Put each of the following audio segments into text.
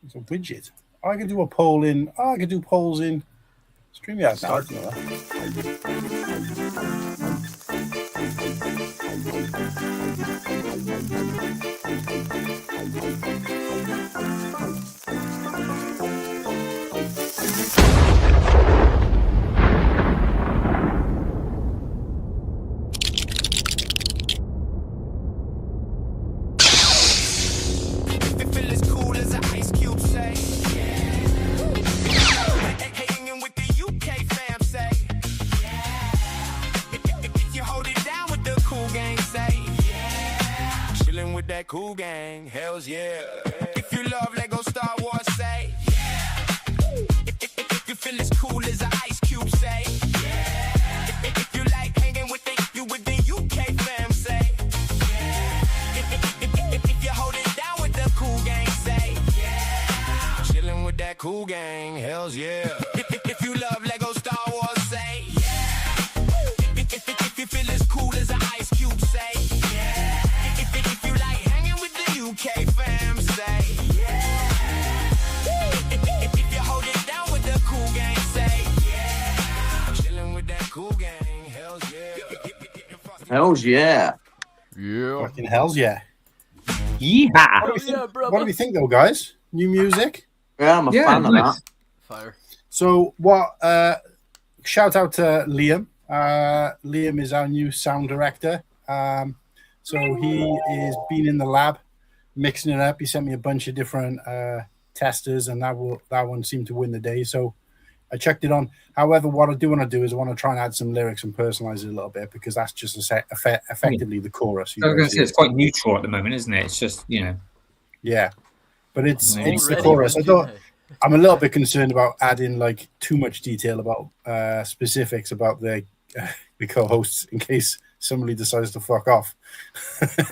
It's a widget. I can do a poll in. I can do polls in StreamYard now. I didn't know that cool gang, hells yeah. If you love Lego Star Wars, say yeah. If you feel as cool as an ice cube, say yeah. If you like hanging with the UK fam, say yeah. If you hold it down with the cool gang, say yeah. Chilling with that cool gang, hells yeah. If you love Lego Star Wars, say yeah. If you feel as cool as an ice cube, say yeah. If you like hanging with the UK fam, say yeah. If you hold it down with the cool gang, say yeah. Chilling with that cool gang, hells yeah. Hells yeah. Yeah. Fucking hells yeah. Yeah. What do we think though, guys? New music? Yeah, I'm a fan of that. Fire. So what? Shout out to Liam. Liam is our new sound director. So he is been in the lab mixing it up. He sent me a bunch of different testers, and that one seemed to win the day. So I checked it on. However, what I do want to do is I want to try and add some lyrics and personalize it a little bit, because that's just effectively the chorus. I was going to say it's quite neutral at the moment, isn't it? It's just, you know. Yeah, but it's the Already chorus. went I'm a little bit concerned about adding like too much detail about specifics about the co-hosts in case somebody decides to fuck off.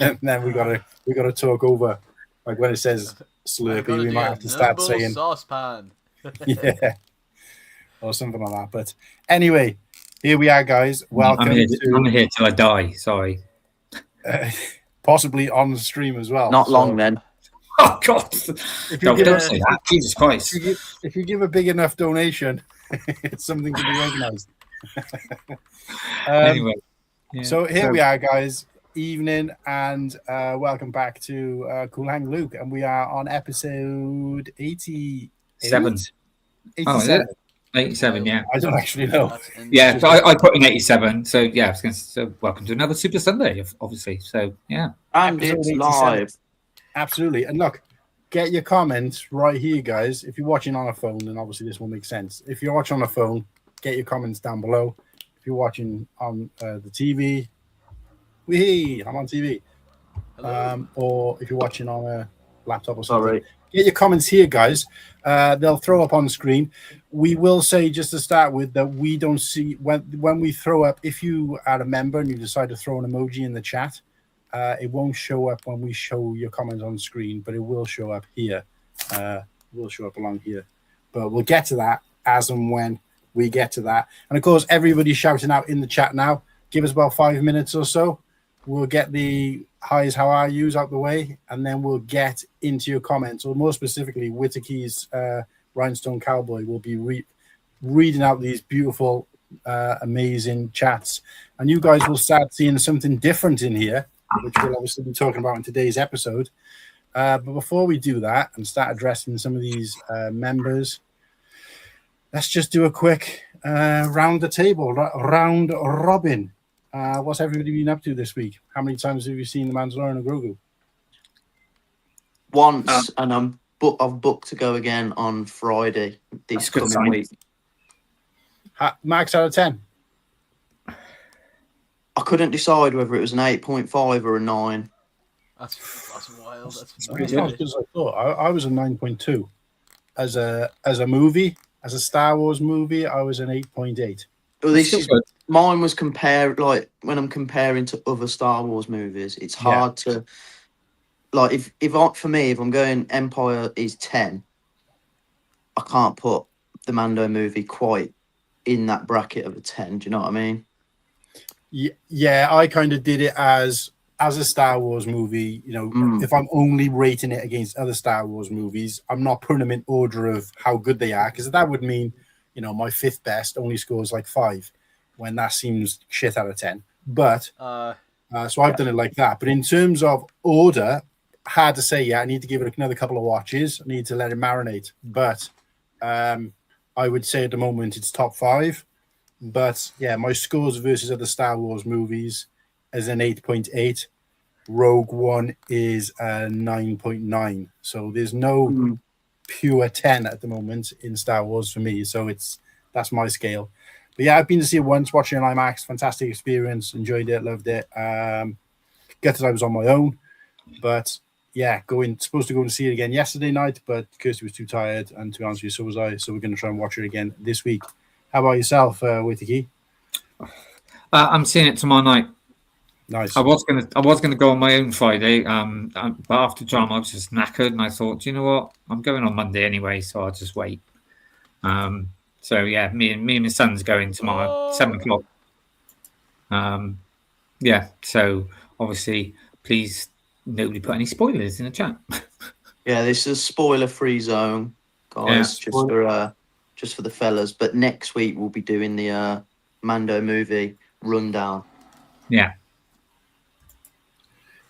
And then we gotta talk over, like when it says Slurpy, we might have to start Nimble saying Saucepan. yeah, or something like that. But anyway, here we are, guys. Welcome. I'm here till I die. Sorry. Possibly on the stream as well. Not long then. Oh God! If Don't give say that. Jesus Christ! If you give a big enough donation, it's something to be organised. Anyway, yeah. So here we are, guys. Evening, and welcome back to Cool Han Luke, and we are on episode 87. 87. Oh, is it? 87, yeah. I don't actually know. Yeah, so I put in 87. So yeah, so welcome to another Super Sunday, obviously. So yeah, And Episode it's 87. live. Absolutely. And look, get your comments right here, guys. If you're watching on a phone, then obviously this will make sense. If you're watching on a phone, get your comments down below. If you're watching on the TV, I'm on TV. Or if you're watching on a laptop or something, get your comments here, guys. They'll throw up on the screen. We will say, just to start with, that we don't see when we throw up. If you are a member and you decide to throw an emoji in the chat, it won't show up when we show your comments on the screen, but it will show up here. Will show up along here. But we'll get to that as and when we get to that. And of course, everybody's shouting out in the chat now. Give us about 5 minutes or so. We'll get the highs, how are yous out the way, and then we'll get into your comments, or more specifically, Whittakee's Rhinestone Cowboy will be reading out these beautiful, amazing chats. And you guys will start seeing something different in here, which we'll obviously be talking about in today's episode. But before we do that and start addressing some of these members, let's just do a quick round the table, round robin. What's everybody been up to this week? How many times have you seen The Mandalorian and Grogu? Once, and I've booked to go again on Friday this coming week. Max out of 10? I couldn't decide whether it was an 8.5 or a 9. That's wild. That's not as good as I thought. I was a 9.2. As a movie, as a Star Wars movie, I was an 8.8. Well, mine was like when I'm comparing to other Star Wars movies, it's hard to like if I'm going Empire is 10, I can't put the Mando movie quite in that bracket of a 10. Do you know what I mean? Yeah, I kind of did it as as a Star Wars movie, if I'm only rating it against other Star Wars movies, I'm not putting them in order of how good they are, because that would mean, my fifth best only scores like 5, when that seems shit out of 10. But so I've done it like that. But in terms of order, hard to say. I need to give it another couple of watches. I need to let it marinate. But I would say at the moment it's top 5. But yeah, my scores versus other Star Wars movies is an 8.8. Rogue One is a 9.9. So there's no pure 10 at the moment in Star Wars for me. So that's my scale. But yeah, I've been to see it once, watching it on IMAX. Fantastic experience. Enjoyed it. Loved it. Gutted I was on my own. But yeah, supposed to go and see it again yesterday night, but Kirsty was too tired, and to be honest with you, so was I. So we're going to try and watch it again this week. How about yourself, Whittakee? I'm seeing it tomorrow night. Nice. I was gonna go on my own Friday, but after drama I was just knackered, and I thought, you know what, I'm going on Monday anyway, so I'll just wait. So yeah, me and my son's going tomorrow, 7:00. Yeah. So obviously, please nobody put any spoilers in the chat. Yeah, this is spoiler-free zone, guys. Yeah. Just for the fellas. But next week we'll be doing the Mando movie rundown. Yeah.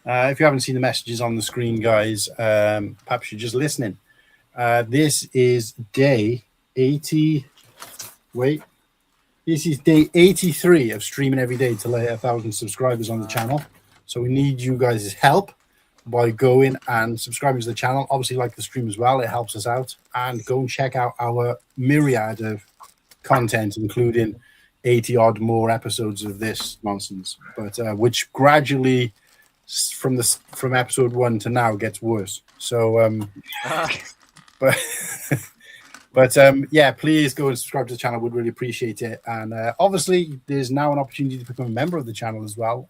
If you haven't seen the messages on the screen, guys, perhaps you're just listening. This is day 80. Wait. This is day 83 of streaming every day to hit 1,000 subscribers on the channel. So we need you guys' help by going and subscribing to the channel. Obviously, like the stream as well. It helps us out. And go and check out our myriad of content, including 80-odd more episodes of this nonsense. But which gradually, from episode 1 to now, gets worse. So, but yeah, please go and subscribe to the channel. We'd really appreciate it. And obviously, there's now an opportunity to become a member of the channel as well.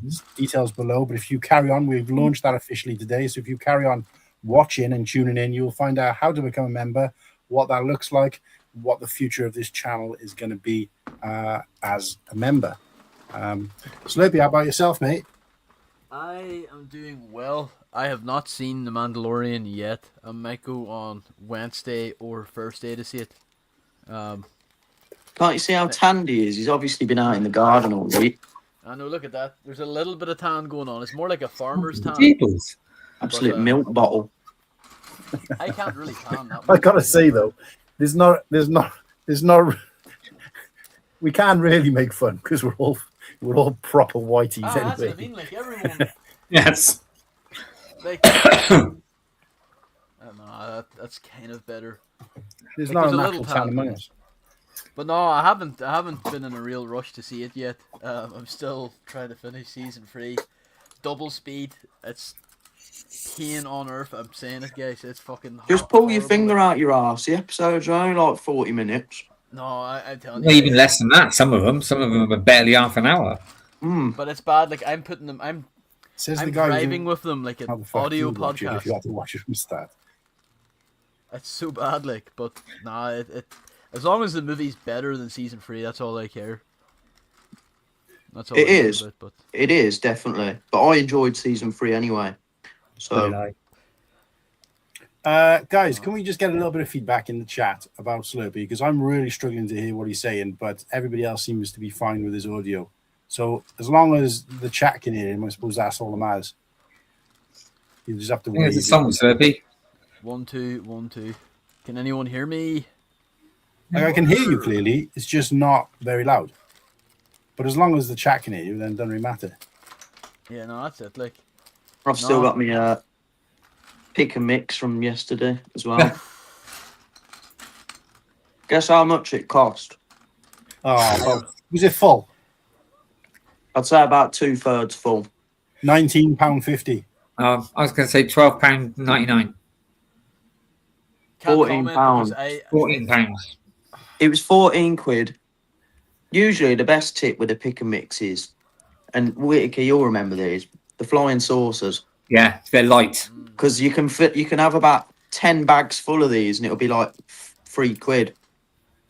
There's details below. But if you carry on, we've launched that officially today. So if you carry on watching and tuning in, you'll find out how to become a member, what that looks like, what the future of this channel is going to be as a member. Slurpy, how about yourself, mate? I am doing well. I have not seen The Mandalorian yet. I might go on Wednesday or Thursday to see it. Can't you see how tanned he is? He's obviously been out in the garden all week. I know, look at that. There's a little bit of tan going on. It's more like a farmer's tan. Absolute milk bottle. I can't really tan that I much. gotta say though, there's not. We can't really make fun because we're all proper whiteys That's anyway. what I mean. Like everyone. Yes. Like, I don't know. That's kind of better. There's Like, not there's a a natural little tan tan among there. us. But no, I haven't been in a real rush to see it yet. I'm still trying to finish season 3. Double speed. It's pain on earth. I'm saying it, guys. It's fucking. Just pull your horrible. finger out your arse. The episodes are only like 40 minutes. No, I'm telling Well, you. even less than that. Some of them are barely half an hour. But it's bad. Like I'm putting them. I'm Says the guy driving with them like how an the fuck do audio you watch it if you podcast. have to watch it from start. It's so bad, like. But nah, it as long as the movie's better than season 3, that's all I care. That's all. It I care is. about, but It is, definitely. But I enjoyed season 3 anyway. So, Guys, can we just get a little bit of feedback in the chat about Slurpy? Because I'm really struggling to hear what he's saying, but everybody else seems to be fine with his audio. So as long as the chat can hear him, I suppose that's all that matters. You just have to There's wait. a song, Slurpy. 1 2 1 2. Can anyone hear me? Like, I can hear you clearly. It's just not very loud. But as long as the chat can hear you, then it doesn't really matter. Yeah, no, that's it. Like, I've still No. got me pick and mix from yesterday as well. Guess how much it cost? Oh, well, was it full? I'd say about 2/3 full. £19.50. I was going to say £12.99. can't 14 comment pounds. because £14. It was 14 quid. Usually the best tip with a pick and mix is, and Whittakee, you'll remember these, the flying saucers. Yeah, they're light. Because you can have about 10 bags full of these and it'll be like 3 quid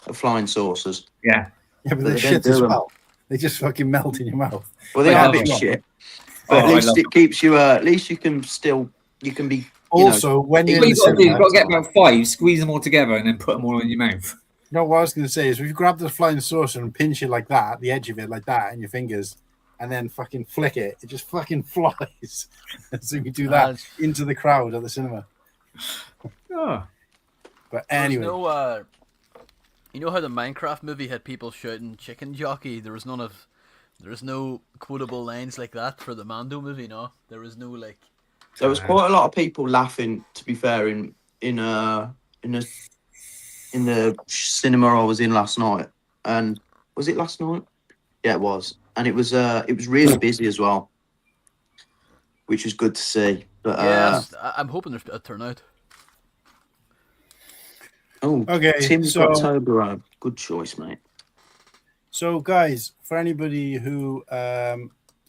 of flying saucers. Yeah. Yeah, but But they're they shit don't as do 'em. well. They just fucking melt in your mouth. Well, they Yeah, are a bit yeah. shit. But Oh, at I least love it keeps you. At least you can be. Also, when you're What in you the got to do, cinema, you've got to get about 5, squeeze them all together, and then put them all in your mouth. you know what I was going to say is if you grab the flying saucer and pinch it like that, the edge of it like that in your fingers, and then fucking flick it, it just fucking flies. So you do that into the crowd at the cinema. Oh. But anyway, you know how the Minecraft movie had people shouting "chicken jockey"? There was no quotable lines like that for the Mando movie. No, there was no like. There was quite a lot of people laughing. To be fair, in the cinema I was in last night, and was it last night? Yeah, it was, and it was really busy as well, which was good to see. But I'm hoping there's a turnout. okay, Tim's so got Toblerone. Good choice, mate. So, guys, for anybody who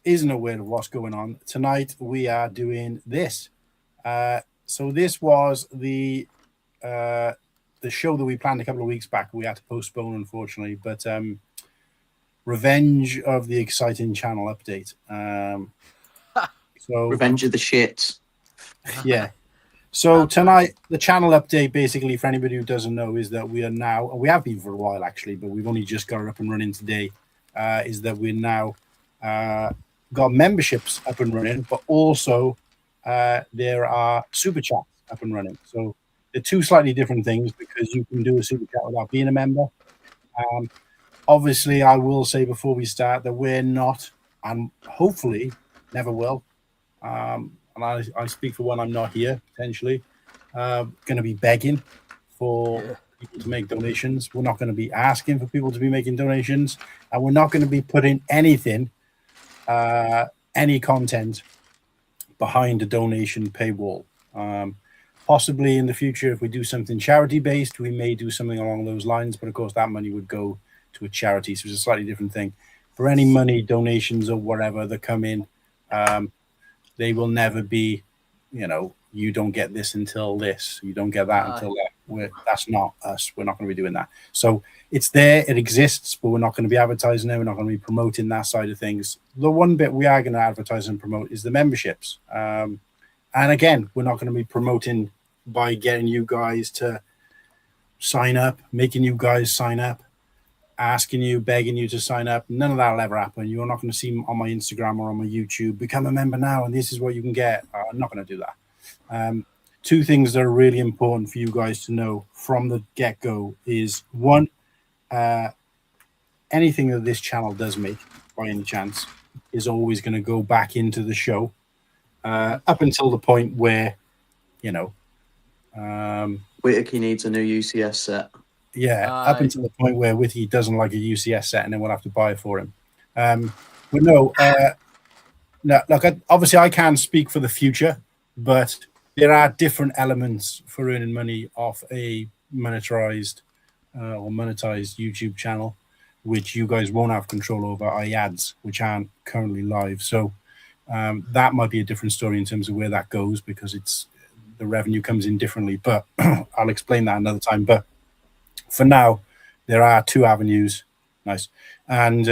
isn't aware of what's going on tonight, we are doing this. So this was the show that we planned a couple of weeks back. We had to postpone, unfortunately, but Revenge of the Exciting Channel update. So Revenge of the Shits. Yeah. So tonight, the channel update, basically, for anybody who doesn't know, is that we are now, and we have been for a while actually, but we've only just got it up and running today, is that we're now got memberships up and running, but also there are super chats up and running. So they're two slightly different things because you can do a super chat without being a member. Obviously, I will say before we start that we're not, and hopefully never will, and I speak for when I'm not here, potentially, going to be begging for people to make donations. We're not going to be asking for people to be making donations, and we're not going to be putting anything, any content behind a donation paywall. Possibly in the future, if we do something charity-based, we may do something along those lines, but of course that money would go to a charity, so it's a slightly different thing. For any money, donations or whatever that come in, they will never be, you don't get this until this, you don't get that until that. That's not us. We're not going to be doing that. So it's there, it exists, but we're not going to be advertising it. We're not going to be promoting that side of things. The one bit we are going to advertise and promote is the memberships. And again, we're not going to be promoting by getting you guys to sign up, making you guys sign up, asking you, begging you to sign up. None of that will ever happen. You're not going to see on my Instagram or on my YouTube, become a member now, and this is what you can get. I'm not going to do that. Two things that are really important for you guys to know from the get-go is, one, anything that this channel does make, by any chance, is always going to go back into the show up until the point where, Whittakee needs a new UCS set. Yeah, up until the point where Whittakee doesn't like a UCS set, and then we'll have to buy it for him. But no, look, obviously I can't speak for the future, but there are different elements for earning money off a monetized YouTube channel, which you guys won't have control over, i.e. ads, which aren't currently live. So that might be a different story in terms of where that goes, because the revenue comes in differently, but I'll explain that another time. But for now, there are two avenues. Nice. And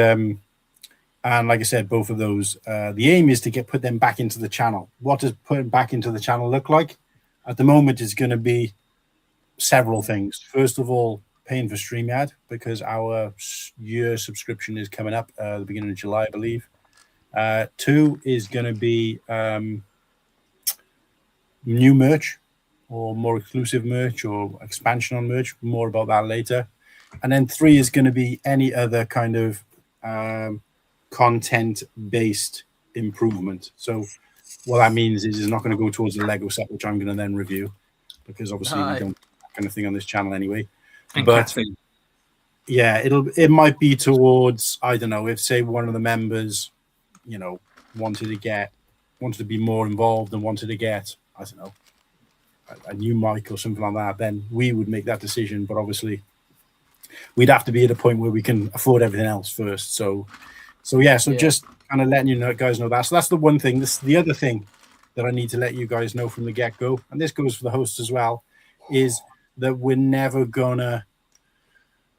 like I said, both of those, the aim is to put them back into the channel. What does putting back into the channel look like? At the moment, it's going to be several things. First of all, paying for StreamYard, because our year subscription is coming up the beginning of July, I believe. Two is going to be new merch, or more exclusive merch, or expansion on merch. More about that later. And then three is going to be any other kind of content-based improvement. So what that means is it's not going to go towards the Lego set, which I'm going to then review, because obviously we don't do that kind of thing on this channel anyway. And but yeah, it might be towards, I don't know, if say one of the members, wanted to be more involved and wanted to get, I don't know, a new mic or something like that, then we would make that decision. But obviously we'd have to be at a point where we can afford everything else first. So just kind of letting guys know that. So that's the one thing. The other thing that I need to let you guys know from the get-go, and this goes for the hosts as well, is that we're never gonna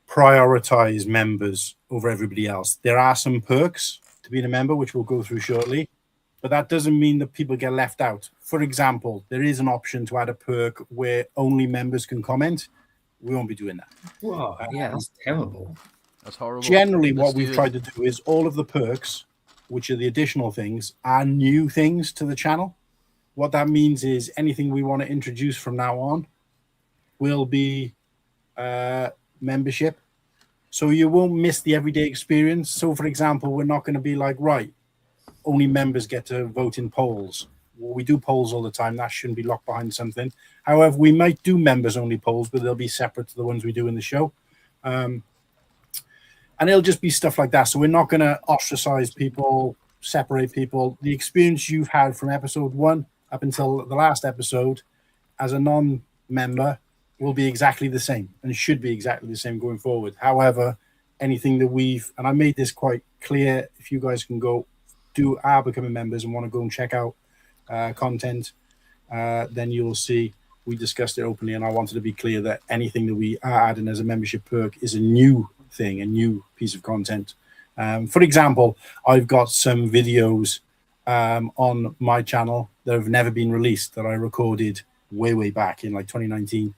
prioritize members over everybody else. There are some perks to being a member, which we'll go through shortly, but that doesn't mean that people get left out. For example, there is an option to add a perk where only members can comment. We won't be doing that. Whoa, yeah, that's terrible. That's horrible. Generally, Let's what we've do it. tried to do is all of the perks, which are the additional things, are new things to the channel. What that means is anything we want to introduce from now on will be membership. So you won't miss the everyday experience. So, for example, we're not going to be like, right, only members get to vote in polls. Well, we do polls all the time. That shouldn't be locked behind something. However, we might do members-only polls, but they'll be separate to the ones we do in the show. And it'll just be stuff like that. So we're not going to ostracize people, separate people. The experience you've had from episode 1 up until the last episode as a non-member will be exactly the same and should be exactly the same going forward. However, anything that and I made this quite clear, if you guys can go are becoming members and want to go and check out content, then you'll see we discussed it openly, and I wanted to be clear that anything that we are adding as a membership perk is a new thing, a new piece of content. For example, I've got some videos on my channel that have never been released that I recorded way back in like 2019.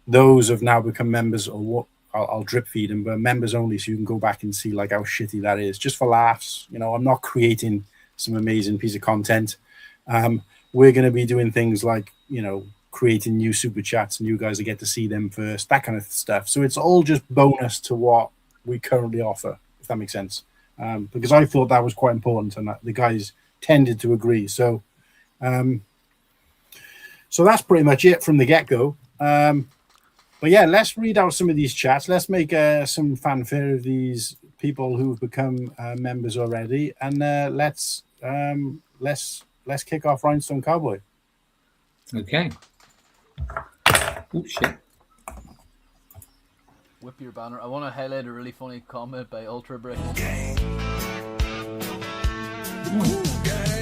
Those have now become members, or what I'll drip feed them, but members only, so you can go back and see like how shitty that is, just for laughs. You know, I'm not creating some amazing piece of content. We're going to be doing things like, you know, creating new super chats, and you guys will get to see them first, that kind of stuff. So it's all just bonus to what we currently offer, if that makes sense. Because I thought that was quite important, and the guys tended to agree. So, so that's pretty much it from the get-go. But yeah, let's read out some of these chats. Let's make some fanfare of these people who've become members already, and let's kick off Rhinestone Cowboy. Okay. Oh shit. Whip your banner. I want to highlight a really funny comment by UltraBricks.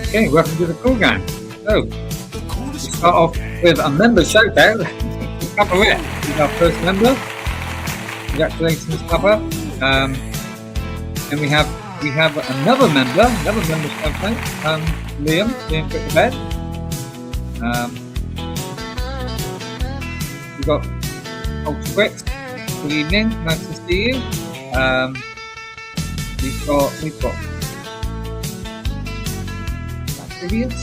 Okay, welcome to the Cool Gang. So, we start off with a member shout out. Papa Rick is our first member. Congratulations, Papa. And we have another member shout out. Liam put to bed. We've got UltraBricks. Good evening, nice to see you. We've got Trivius?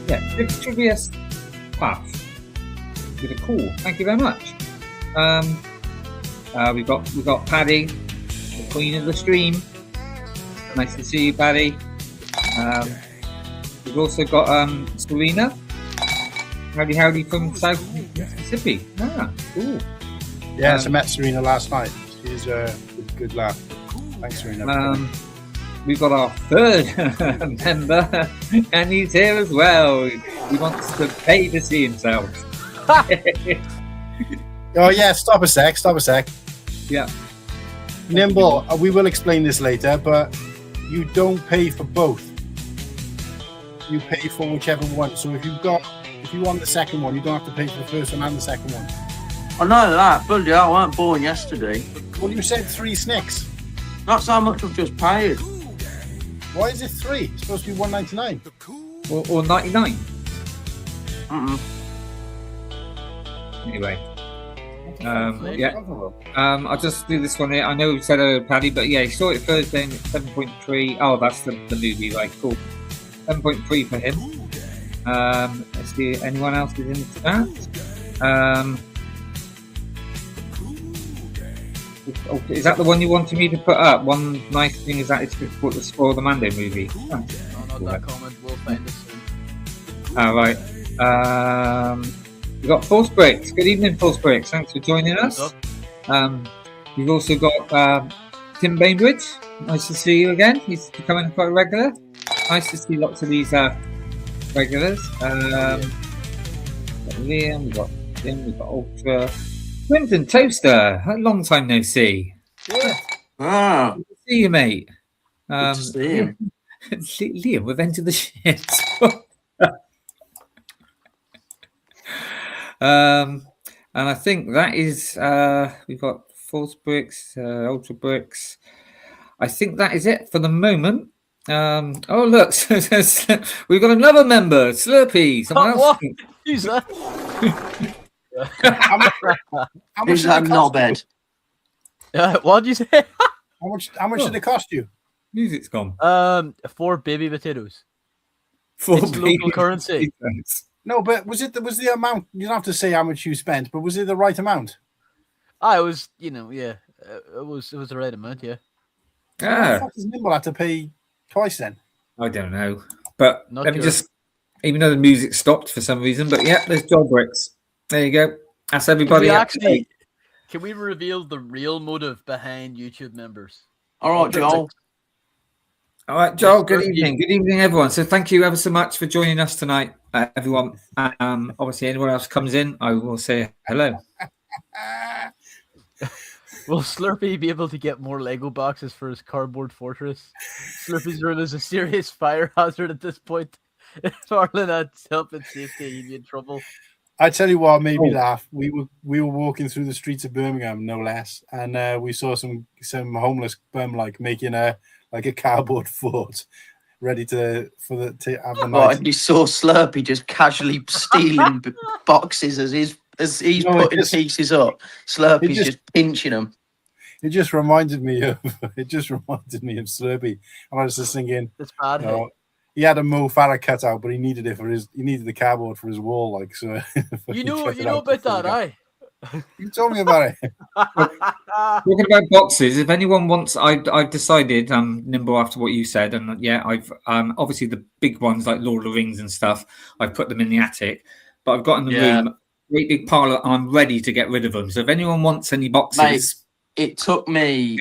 Yeah, Trivius Path. With a call. Thank you very much. We've got Paddy, the queen of the stream. Nice to see you, Paddy. We've also got Serena. Howdy from South Mississippi. Ah, cool. Yes, I met Serena last night. She's a good laugh. Thanks, Serena. We've got our third member, and he's here as well. He wants to pay to see himself. Oh yeah, stop a sec. Yeah. Nimble, we will explain this later, but you don't pay for both. You pay for whichever one. So if you want the second one, you don't have to pay for the first one and the second one. I know that, but yeah, I weren't born yesterday. Well, you said 3 snicks. That's how much I've just paid. Why is it 3? It's supposed to be $1.99. Or 99. Mm-mm. Anyway. Yeah. I'll just do this one here. I know we said Paddy, but yeah, he saw it Thursday and it's 7.3. Oh, that's the movie, right? Cool. 7.3 for him. Let's see, anyone else is into that? Okay, is that the one you wanted me to put up? One nice thing is that it's difficult to spoil the Mando movie. Oh, No, not that comment. We'll find it soon. all right. We've got False Bricks. Good evening, False Bricks. Thanks for joining us. We've also got Tim Bainbridge. Nice to see you again. He's becoming quite a regular. Nice to see lots of these regulars. We've got Liam, we've got Tim, we've got Ultra. Quentin Toaster, a long time no see. Yeah. Ah, Good to see you, mate. good to see him. Liam, we've entered the shit. And I think that is we've got False Bricks, Ultra Bricks. I think that is it for the moment. Oh look, we've got another member, Slurpy. Someone else. What? Who's that? How much Who's did that it cost you? knobhead? What did you say? How much did it cost you? Music's gone. 4 baby potatoes. For It's local currency. No, but was the amount? You don't have to say how much you spent, but was it the right amount? I was, yeah, it was the right amount, yeah. What the Ah, fuck does Nimble have to pay twice then? I don't know, but Not let me sure. just. Even though the music stopped for some reason, but yeah, there's Joel Bricks. There you go. That's everybody. Can we reveal the real motive behind YouTube members? All right, Joel. All right, Joel. Good Slurpy. evening. Good evening, everyone. So thank you ever so much for joining us tonight, everyone. Obviously, anyone else comes in, I will say hello. Will Slurpy be able to get more Lego boxes for his cardboard fortress? Slurpy's room is a serious fire hazard at this point. If Arlen had help and safety, he'd be in trouble. I tell you what made me laugh. We were walking through the streets of Birmingham, no less, and we saw some homeless bum making a cardboard fort, ready to have the night. And you saw Slurpy just casually stealing boxes as he's putting pieces up. Slurpy's just pinching them. It just reminded me of Slurpy, and I was just thinking, It's bad. Hey? He had a Mo Farah cutout, but he needed the cardboard for his wall, so You know about that, aye? You told me about it. Talking about boxes, if anyone wants, I've decided, Nimble, after what you said, and yeah, I've obviously the big ones like Lord of the Rings and stuff, I've put them in the attic, but I've got in the room a great big pile, and I'm ready to get rid of them. So if anyone wants any boxes, mate, it took me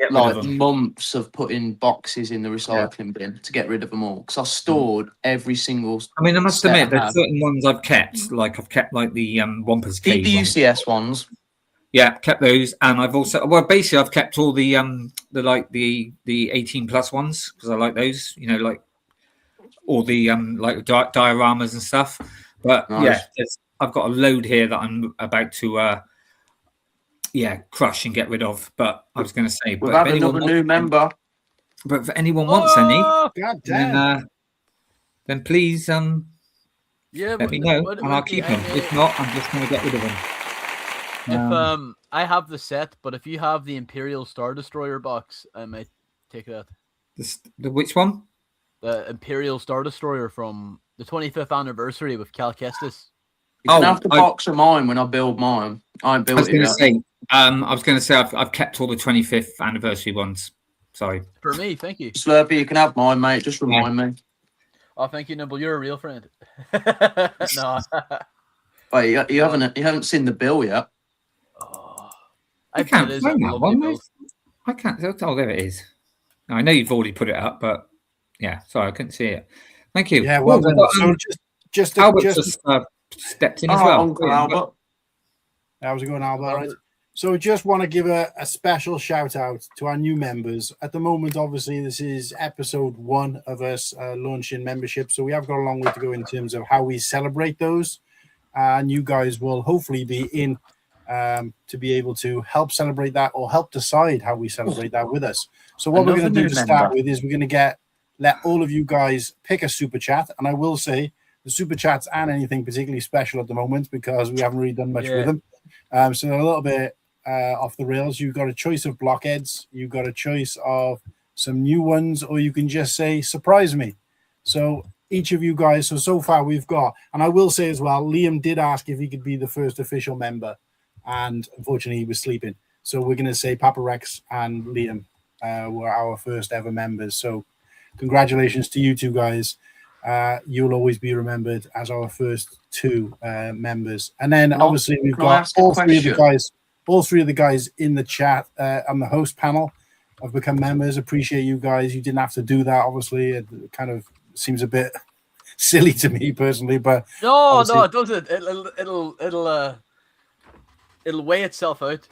months of putting boxes in the recycling bin to get rid of them all because I stored every single. I mean, I must admit, there's certain ones I've kept, like the Wampus Cave. The UCS ones. Yeah, kept those, and I've also basically I've kept all the 18+ ones because I like those, like all the like dioramas and stuff. But nice. Yeah, I've got a load here that I'm about to crush and get rid of. But I was going to say, we've had another new member. But if anyone wants any, then please let me know, and I'll keep them. If not, I'm just going to get rid of them. If I have the set, but if you have the Imperial Star Destroyer box, I might take that. The which one? The Imperial Star Destroyer from the 25th anniversary with Cal Kestis. You can have the box of mine when I build mine. I was going to say I've kept all the 25th anniversary ones. Sorry. For me, thank you. Slurpy, you can have mine, mate. Just remind me. Oh, thank you, Nimble. You're a real friend. No. Wait, you haven't seen the bill yet. Oh, I can't find that one. I can't. Oh, there it is. I know you've already put it up, but yeah, sorry, I couldn't see it. Thank you. Yeah, well, so Albert just stepped in as well. Uncle Albert. How's it going, Albert? Right. So just want to give a special shout out to our new members. At the moment, obviously, this is episode 1 of us launching membership. So we have got a long way to go in terms of how we celebrate those. And you guys will hopefully be in to be able to help celebrate that or help decide how we celebrate that with us. So what we're going to do to start with is we're going to let all of you guys pick a super chat. And I will say the super chats aren't anything particularly special at the moment because we haven't really done much with them. So they're a little bit off the rails. You've got a choice of blockheads. You've got a choice of some new ones, or you can just say, surprise me. So each of you guys, so far we've got, and I will say as well, Liam did ask if he could be the first official member, and unfortunately he was sleeping. So we're going to say Papa Rex and Liam were our first ever members. So congratulations to you two guys. You'll always be remembered as our first 2 members. And then obviously we've got all 3 of the guys in the chat on the host panel have become members. Appreciate you guys. You didn't have to do that, obviously. It kind of seems a bit silly to me personally, but no, it doesn't. It'll weigh itself out.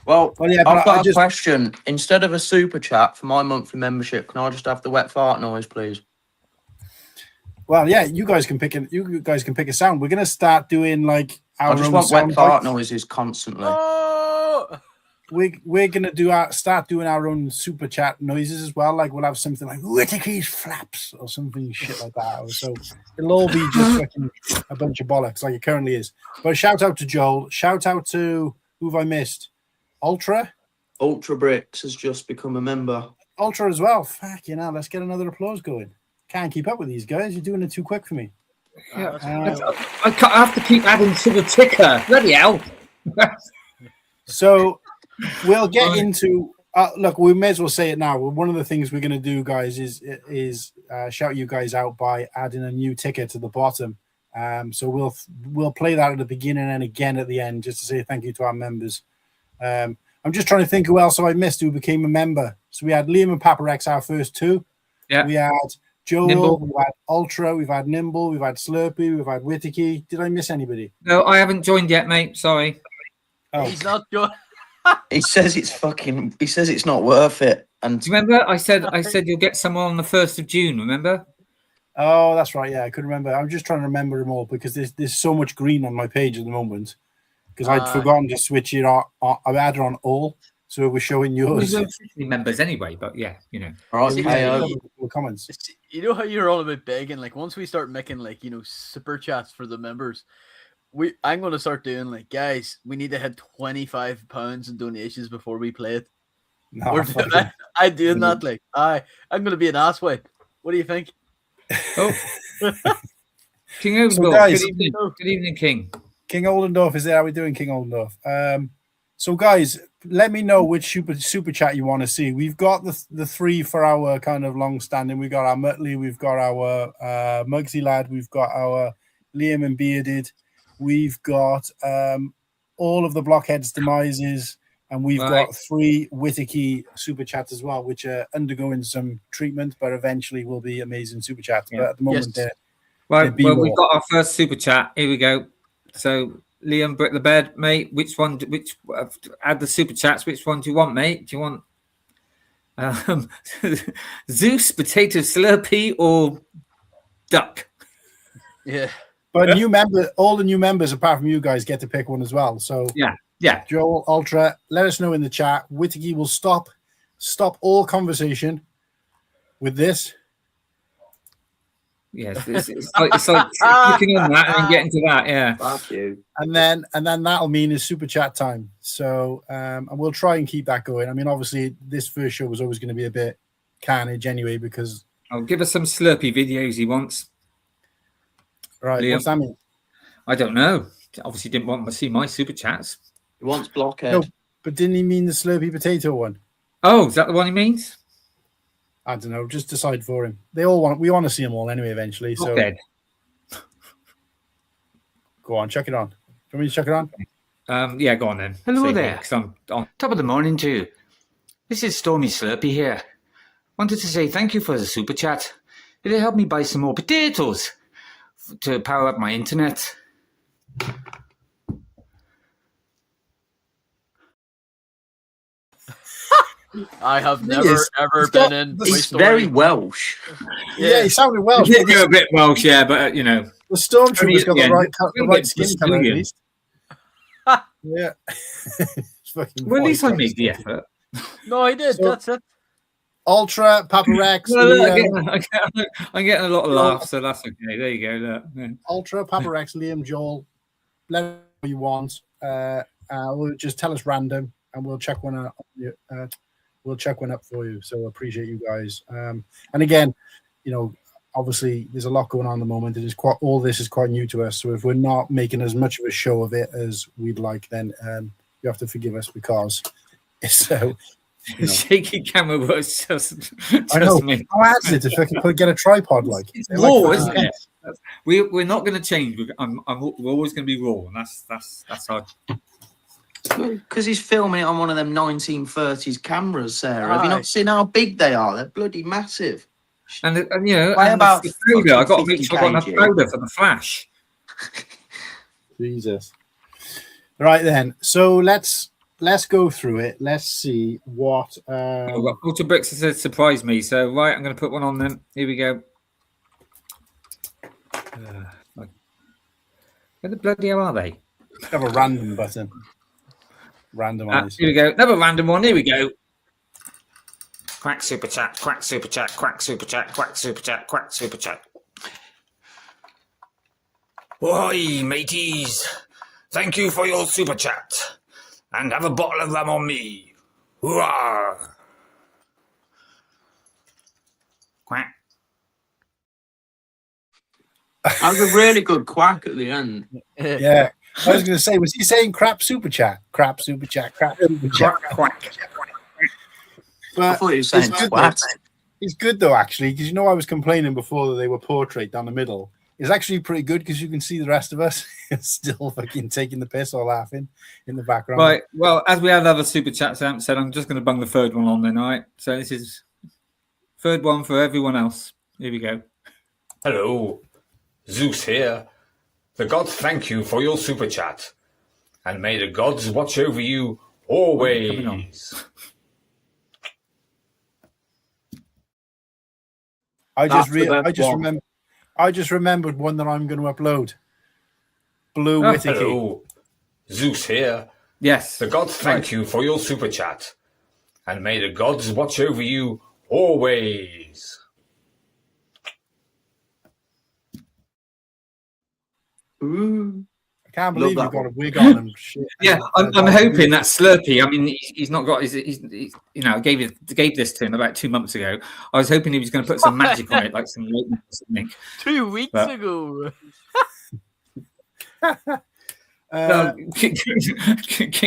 Well yeah, I've got a question. Instead of a super chat for my monthly membership, can I just have the wet fart noise, please? Well, yeah, you guys can pick a sound. We're gonna start doing like our I just want wet fart noises constantly. Oh! we're gonna start doing our own super chat noises as well. Like we'll have something like Whittakee's flaps or something shit like that. So it'll all be just fucking a bunch of bollocks like it currently is. But shout out to Joel. Shout out to who've I missed? Ultra MatteBlackBricks has just become a member. Ultra as well. Fuck you know. Let's get another applause going. Can't keep up with these guys. You're doing it too quick for me. Yeah. I have to keep adding to the ticker. Bloody hell. So we'll get into look, we may as well say it now. One of the things we're going to do, guys, is shout you guys out by adding a new ticker to the bottom. So we'll play that at the beginning and again at the end just to say thank you to our members. I'm just trying to think who else I missed who became a member. So we had Liam and MatteBlackBricks, our first two. Yeah. We had Joel, Nimble. we've had Ultra, we've had Nimble, we've had Slurpy, we've had Whittakee. Did I miss anybody? No, I haven't joined yet, mate. Sorry. Oh. He's not good. He says it's not worth it. And Do you remember? I said you'll get someone on the 1st of June. Remember? Oh, that's right. Yeah, I couldn't remember. I'm just trying to remember them all because there's so much green on my page at the moment because I'd forgotten to switch it on. I had it on all, so it was showing yours. We were members anyway, but yeah, you know. all right, Comments. You know how you're all about begging? Like once we start making like super chats for the members, I'm going to start doing like, guys, we need to hit £25 in donations before we play it. No, I'm doing that. Like I'm going to be an asswipe. What do you think? Oh, King Oldendorf. So guys, good evening, King. King Oldendorf is there. How are we doing, King Oldendorf? So guys, let me know which super chat you want to see. We've got the three for our kind of long standing. We've got our Muttley, we've got our Mugsy Lad, we've got our Liam and Bearded, we've got all of the Blockheads demises, and we've got 3 Whittakee super chats as well, which are undergoing some treatment, but eventually will be amazing super chats. Yeah. But at the moment, well, we've got our first super chat. Here we go. So, Liam, Brick the Bed, mate. Which add the super chats? Which one do you want, mate? Do you want Zeus, potato Slurpy, or duck? Yeah. But all the new members, apart from you guys, get to pick one as well. So yeah. Joel, Ultra, let us know in the chat. Whittakee will stop all conversation with this. Yes, it's like clicking on that and then getting to that. Yeah. Fuck you. And then that'll mean it's super chat time. So and we'll try and keep that going. I mean, obviously, this first show was always going to be a bit carnage anyway because. I'll give us some Slurpy videos he wants. Right, Liam. what's that mean? I don't know. Obviously, didn't want to see my super chats. He wants Blockhead. No, but didn't he mean the Slurpy potato one? Oh, is that the one he means? I don't know. Just decide for him. We want to see them all anyway. Eventually, so Dead. Go on, chuck it on. Do you want me to chuck it on? Yeah, go on then. Hello See, there. 'cause I'm on. Top of the morning to you. This is Stormy Slurpy here. Wanted to say thank you for the super chat. It'll help me buy some more potatoes to power up my internet. I have never ever been in. He's very Welsh. Yeah, he sounded Welsh. You did go a bit Welsh, yeah, but you know. The stormtrooper's got the right It's skin color at Brazilian. least. Yeah. It's fucking Well, at least I white. made the effort. No, I did. So- That's it. Ultra, MatteBlackBricks, No, look, Liam, I'm getting a lot of laughs, so that's okay. There you go. Look. Yeah. Ultra, MatteBlackBricks, Liam, Joel. Let us know what you want. We'll just tell us random, and we'll check one up. We'll check one up for you. So appreciate you guys. And again, obviously there's a lot going on at the moment. It is all this is quite new to us. So if we're not making as much of a show of it as we'd like, then you have to forgive us because it's so. The shaky camera was just I know. me. How hard is it to fucking get a tripod like? It's They're raw, like isn't it? We're not going to change. We're always going to be raw, and that's our. Because he's filming it on one of them 1930s cameras, Sarah. Have you not seen how big they are? They're bloody massive. And you know, Why and about the powder, I got to 50 make sure I got enough kg? powder for the flash. Jesus. Right then. So let's go through it. Let's see what. I've got MatteBlackBricks that says surprise me. So right, I'm going to put one on them. Here we go. Where the bloody hell are they? Have a random button. Randomize. Here we go. Another random one. Here we go. Quack super chat, quack super chat, quack super chat, quack super chat, quack super chat. Oi, mateys. Thank you for your super chat. And have a bottle of rum on me. Hurrah! Quack. That was a really good quack at the end. Yeah. I was going to say, was he saying crap super chat? Crap super chat, crap super chat. Quack. But I thought he was saying quack. It's good though, actually, because I was complaining before that they were portrait down the middle. It's actually pretty good because you can see the rest of us still fucking taking the piss or laughing in the background. Right. Well, as we have other super chats, I said I'm just going to bung the third one on then. All right. So this is third one for everyone else. Here we go. Hello, Zeus here. The gods thank you for your super chat, and may the gods watch over you always. I just remembered one that I'm going to upload. Blue Whittakee. Hello, Zeus here. Yes. The gods thank you for your super chat, and may the gods watch over you always. Ooh. I can't believe Love you've that got a wig on and shit. Yeah, I'm hoping that Slurpy. I mean, he's not got. He's you know, I gave this to him about 2 months ago. I was hoping he was going to put some magic on it, like some lightning or something. 2 weeks ago. King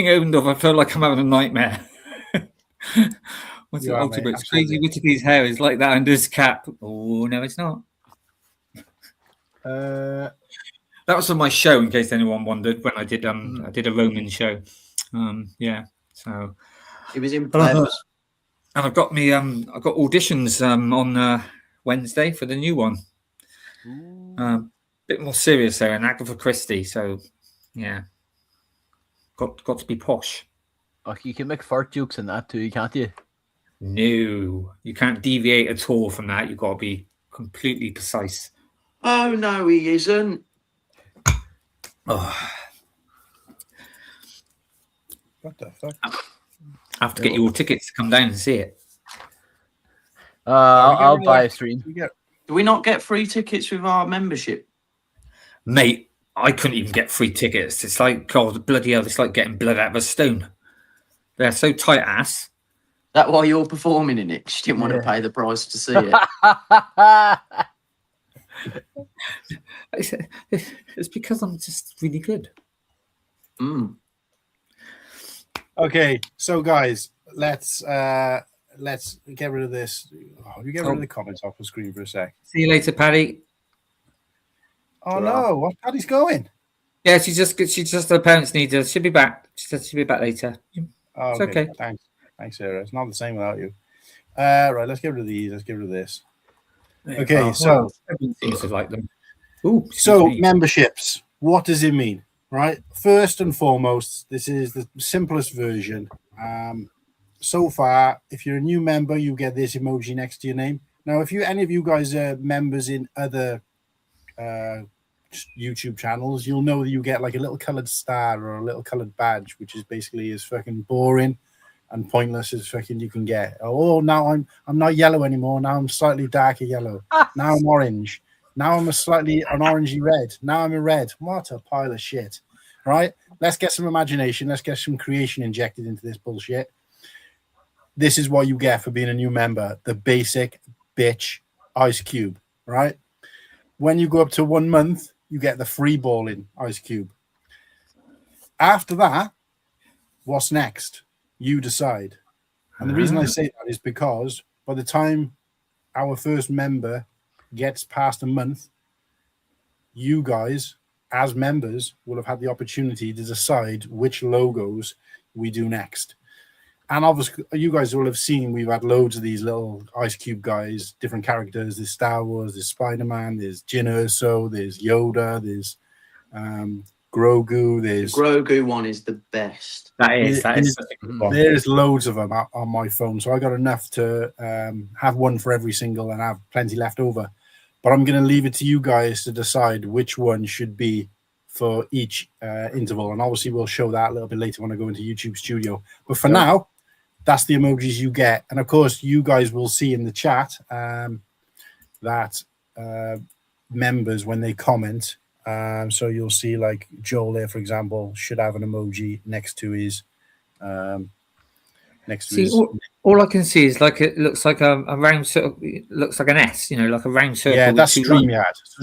Odendorf, I feel like I'm having a nightmare. What's it? Ultimates? Crazy Whittakee's hair is like that under his cap. Oh no, it's not. That was on my show, in case anyone wondered, when I did I did a Roman show. Yeah, so It was in plebs. and I've got I've got auditions on Wednesday for the new one. Bit more serious though, an Agatha Christie. So yeah, got to be posh. Oh, you can make fart jokes in that too, can't you? No, you can't deviate at all from that. You've got to be completely precise. Oh no, he isn't. Oh, What the fuck? I have to get your tickets to come down and see it. I'll buy a stream. Do we not get free tickets with our membership? Mate, I couldn't even get free tickets. It's like, God, bloody hell, it's like getting blood out of a stone. They're so tight ass. That why you're performing in it? 'Cause you didn't want to pay the price to see it. It's because I'm just really good. Okay, so guys, let's get rid of this. Oh, you get rid of the comments off the screen for a sec. See you later, Paddy. Oh no, what? Paddy's going? Yeah, she just her parents need her. She'll be back. She said she'll be back later. Oh, it's okay. Thanks, Sarah. It's not the same without you. Right, let's get rid of these. Let's get rid of this. Okay, so everyone seems to like them. Ooh, so memberships. What does it mean? Right. First and foremost, this is the simplest version. So far, if you're a new member, you get this emoji next to your name. Now, if any of you guys are members in other YouTube channels, you'll know that you get like a little colored star or a little colored badge, which is basically as fucking boring and pointless as fucking you can get. Oh, now I'm not yellow anymore. Now I'm slightly darker yellow. Now I'm orange. Now I'm an orangey red. Now I'm a red. What a pile of shit. Right? Let's get some imagination. Let's get some creation injected into this bullshit. This is what you get for being a new member. The basic bitch ice cube. Right? When you go up to 1 month, you get the free balling ice cube. After that, what's next? You decide. And the reason I say that is because by the time our first member gets past a month, you guys, as members, will have had the opportunity to decide which logos we do next. And obviously, you guys will have seen we've had loads of these little Ice Cube guys, different characters. There's Star Wars, there's Spider-Man, there's Jyn Erso, there's Yoda, there's Grogu. The Grogu one is the best. That is such a good one. There's loads of them on my phone, so I got enough to have one for every single and have plenty left over. But I'm going to leave it to you guys to decide which one should be for each interval, and obviously we'll show that a little bit later when I go into YouTube Studio. But for now, that's the emojis you get, and of course you guys will see in the chat that members, when they comment, so you'll see like Joel there, for example, should have an emoji next to his all I can see is like it looks like a round circle. It looks like an S, like a round circle. Yeah, with that's two StreamYard. lines. So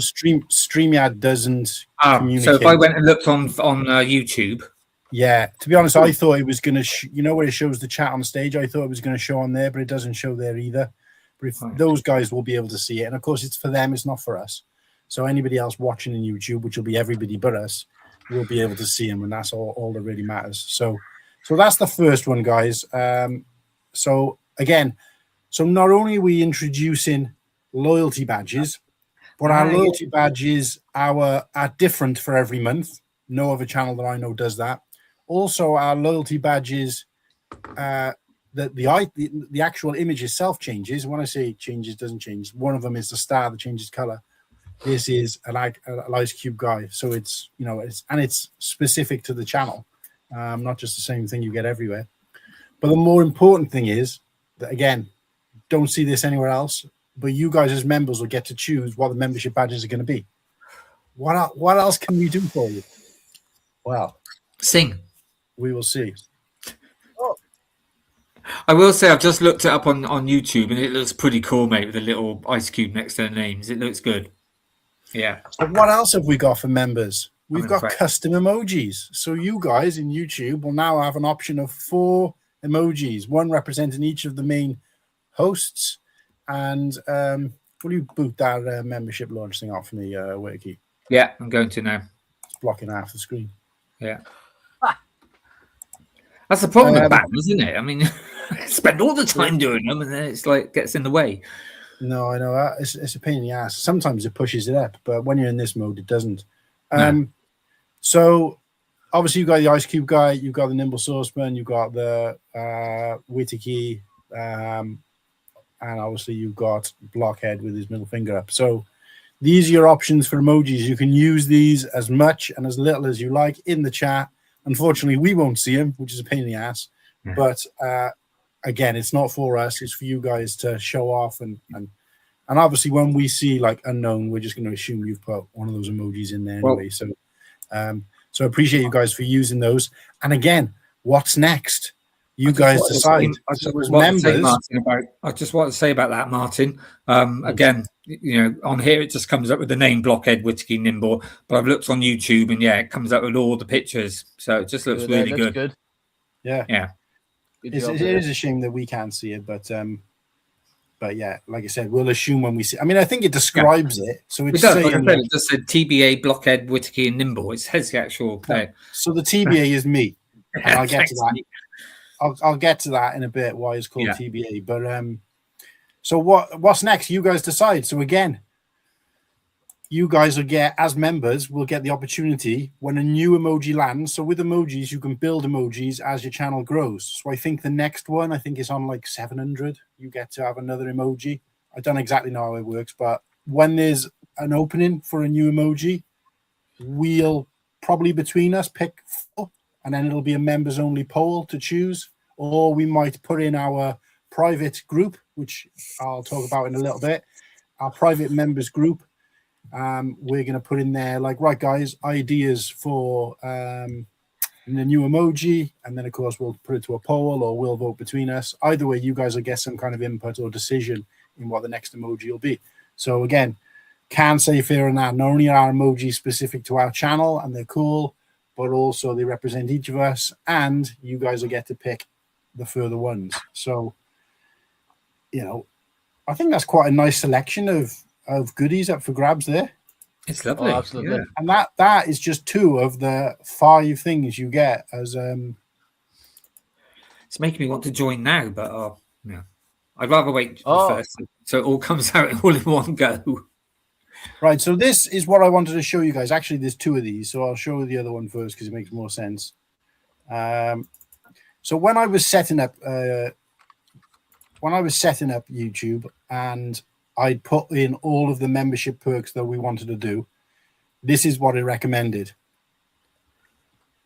StreamYard doesn't communicate. So if I went and looked on YouTube, yeah, to be honest, I thought it was going to, where it shows the chat on stage, I thought it was going to show on there, but it doesn't show there either. But if those guys will be able to see it, and of course it's for them, it's not for us. So anybody else watching in YouTube, which will be everybody but us, will be able to see them, and that's all that really matters. So that's the first one, guys. So again, not only are we introducing loyalty badges, but our loyalty badges are different for every month. No other channel that I know does that. Also, our loyalty badges, the actual image itself changes. When I say changes, doesn't change. One of them is the star that changes color. This is an Ice Cube guy, so it's it's specific to the channel, not just the same thing you get everywhere. But the more important thing is that, again, don't see this anywhere else, but you guys as members will get to choose what the membership badges are going to be. What else can we do for you? Well, sing. We will see. I will say I've just looked it up on YouTube, and it looks pretty cool, mate, with a little ice cube next to their names. It looks good. Yeah. So what else have we got for members? We've got custom emojis. So you guys in YouTube will now have an option of 4 emojis, one representing each of the main hosts. And will you boot that membership launch thing out for me, Whittakee? Yeah, I'm going to now. It's blocking half the screen. Yeah. That's the problem with banners, isn't it? I mean, spend all the time doing them, and then it's like gets in the way. No, I know. It's a pain in the ass. Sometimes it pushes it up, but when you're in this mode, it doesn't. No. So obviously, you've got the Ice Cube guy, you've got the Nimble Saucepan, you've got the Whittakee, and obviously you've got Blockhead with his middle finger up. So these are your options for emojis. You can use these as much and as little as you like in the chat. Unfortunately, we won't see them, which is a pain in the ass. Yeah. But again, it's not for us. It's for you guys to show off. And obviously, when we see like unknown, we're just going to assume you've put one of those emojis in there anyway. So I appreciate you guys for using those. And again, what's next? You guys decide. I just want to say about that, Martin. Again, on here it just comes up with the name Blockhead, Whittakee, Nimble. But I've looked on YouTube, and it comes up with all the pictures. So it just looks really good. Yeah. It is a shame that we can't see it, but yeah, like I said, we'll assume when we see. I mean, I think it describes it. So it does. It just said TBA, Blockhead, Whittakee, and Nimble. It says the actual. So the TBA is me. And I'll get to that. I'll get to that in a bit. Why it's called TBA, but so what's next? You guys decide. So again, you guys will get, as members, will get the opportunity when a new emoji lands. So with emojis, you can build emojis as your channel grows. So I think the next one, is on like 700. You get to have another emoji. I don't exactly know how it works, but when there's an opening for a new emoji, we'll probably between us pick 4. And then it'll be a members only poll to choose, or we might put in our private group, which I'll talk about in a little bit. Our private members group, we're going to put in there, like, right, guys, ideas for the new emoji. And then, of course, we'll put it to a poll, or we'll vote between us. Either way, you guys will get some kind of input or decision in what the next emoji will be. So again, can't say fair on that. Not only are emojis specific to our channel and they're cool, but also they represent each of us, and you guys will get to pick the further ones. So, I think that's quite a nice selection of goodies up for grabs there. It's lovely. Oh, absolutely. Yeah. And that is just 2 of the 5 things you get as It's making me want to join now, but I'd rather wait first, so it all comes out all in one go. Right, so this is what I wanted to show you guys. Actually, there's 2 of these, so I'll show you the other one first because it makes more sense. So when I was setting up YouTube, and I'd put in all of the membership perks that we wanted to do, this is what it recommended.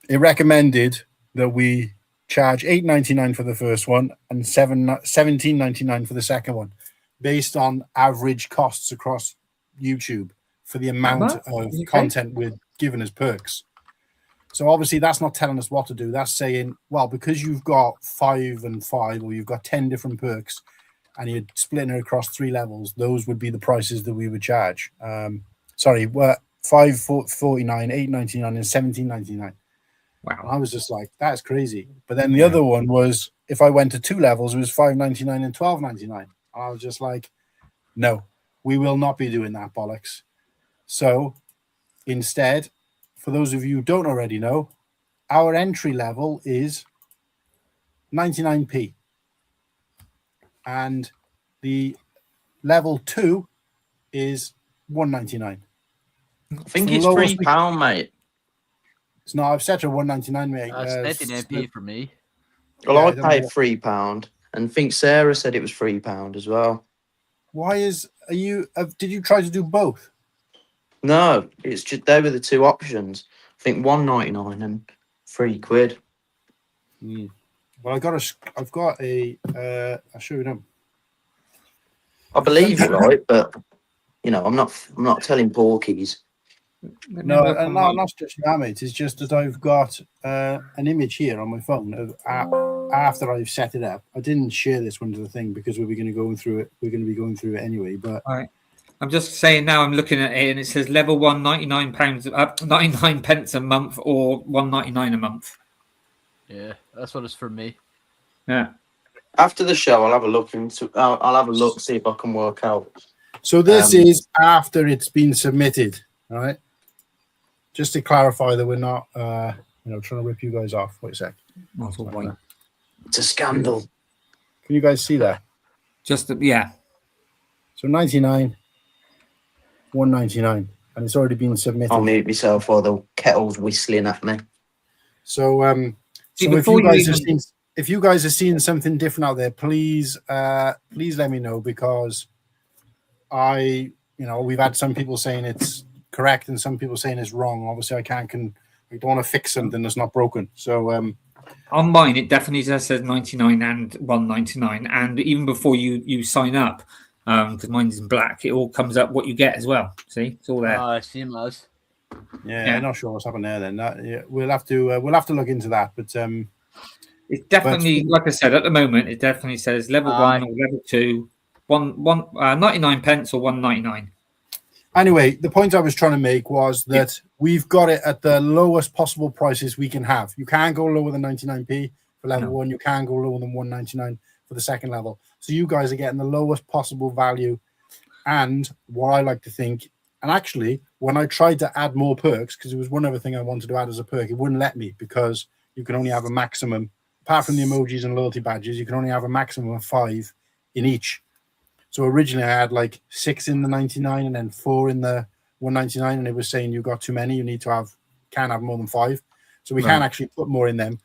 it recommended that we charge $8.99 for the first one and $17.99 for the second one, based on average costs across YouTube for the amount of content we're given as perks. So obviously that's not telling us what to do. That's saying, well, because you've got 5 and 5, or you've got 10 different perks, and you're splitting it across 3 levels, those would be the prices that we would charge. Sorry, $5.49, $8.99, and $17.99. Wow. And I was just like, that's crazy. But then the other one was, if I went to 2 levels, it was $5.99 and $12.99. I was just like, no, we will not be doing that bollocks. So instead, for those of you who don't already know, our entry level is 99p. And the level 2 is $1.99. I think it's £3, mate. It's not. I've set her $1.99, mate. That's 99p for me. Well, I paid £3, and I think Sarah said it was £3 as well. Why did you try to do both? No, it's just they were the 2 options. I think $1.99 and £3. Well, I've got a. I'll show you them. I believe you're right, but I'm not telling porkies. No, not just that, mate. It's just that I've got an image here on my phone of after I've set it up. I didn't share this one to the thing because we're going to go through it. We're going to be going through it anyway. But all right. I'm just saying now. I'm looking at it, and it says level 1, £99, 99 pence a month, or $1.99 a month. Yeah, that's what it's for me. Yeah. After the show, I'll have a look into. I'll have a look, see if I can work out. So this is after it's been submitted, all right? Just to clarify that we're not, trying to rip you guys off. Wait a sec. It's a scandal. Can you guys see that? Yeah. So 99, $1.99, and it's already been submitted. I'll mute myself while the kettle's whistling at me. So, if you guys are seeing something different out there, please let me know, because we've had some people saying it's correct and some people saying it's wrong. Obviously, I don't want to fix something that's not broken. So on mine, it definitely just says 99 and $1.99, and even before you sign up, because mine's in black, it all comes up what you get as well. See, it's all there. I see, Maz. Yeah, I'm not sure what's happened there. Then we'll have to look into that. But it's definitely, like I said, at the moment, it definitely says level 1 or level 2, 99 pence or $1.99. Anyway, the point I was trying to make was that we've got it at the lowest possible prices we can have. You can't go lower than 99p for level 1. You can't go lower than $1.99 for the second level. So you guys are getting the lowest possible value. And what I like to think, and actually, when I tried to add more perks, because it was one other thing I wanted to add as a perk, it wouldn't let me, because you can only have a maximum, apart from the emojis and loyalty badges, you can only have a maximum of 5 in each. So originally I had like 6 in the 99 and then 4 in the 199, and it was saying you got too many. You can't have more than 5. So we can't actually put more in them.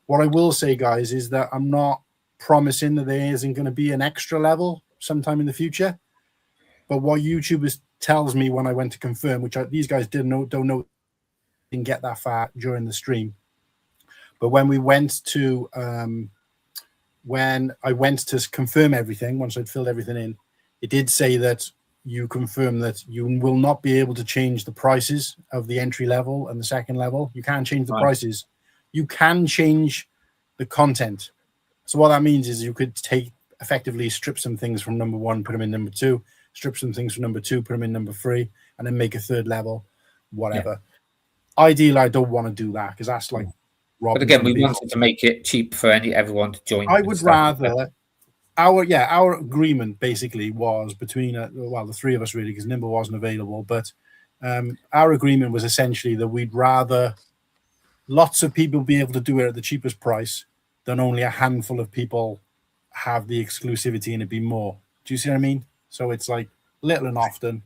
What I will say, guys, is that I'm not promising that there isn't going to be an extra level sometime in the future. But what YouTube tells me when I went to confirm, which these guys don't know, didn't get that far during the stream. But when I went to confirm everything, once I'd filled everything in, it did say that you confirm that you will not be able to change the prices of the entry level and the second level. You can't change the prices. You can change the content. So what that means is you could effectively strip some things from number 1, put them in number 2, strip some things from number 2, put them in number 3, and then make a third level, whatever. Yeah. Ideally, I don't want to do that, because that's like But again, we wanted to make it cheap for everyone to join. I would rather our agreement basically was between the 3 of us, really, because Nimble wasn't available. But our agreement was essentially that we'd rather lots of people be able to do it at the cheapest price than only a handful of people have the exclusivity and it be more. Do you see what I mean? So it's like little and often.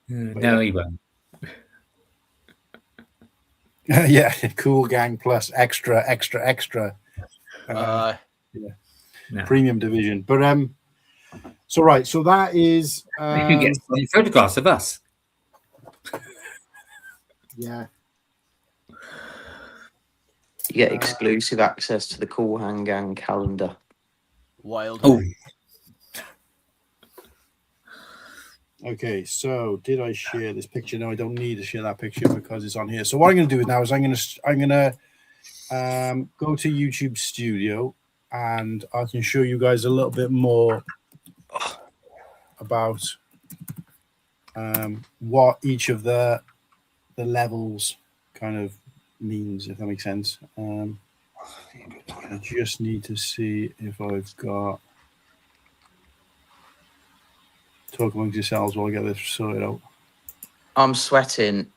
No, he won't. Yeah, cool gang plus extra. Premium division. But so that is if you get some photographs of us. Yeah. You get exclusive access to the Cool Han Gang calendar. Wild. Oh, Okay, so did I share this picture? No, I don't need to share that picture because it's on here. So what I'm going to do now is I'm going to go to YouTube Studio, and I can show you guys a little bit more about what each of the levels kind of means, if that makes sense. I just need to see if I've got. Talk amongst yourselves while I get this sorted out. I'm sweating.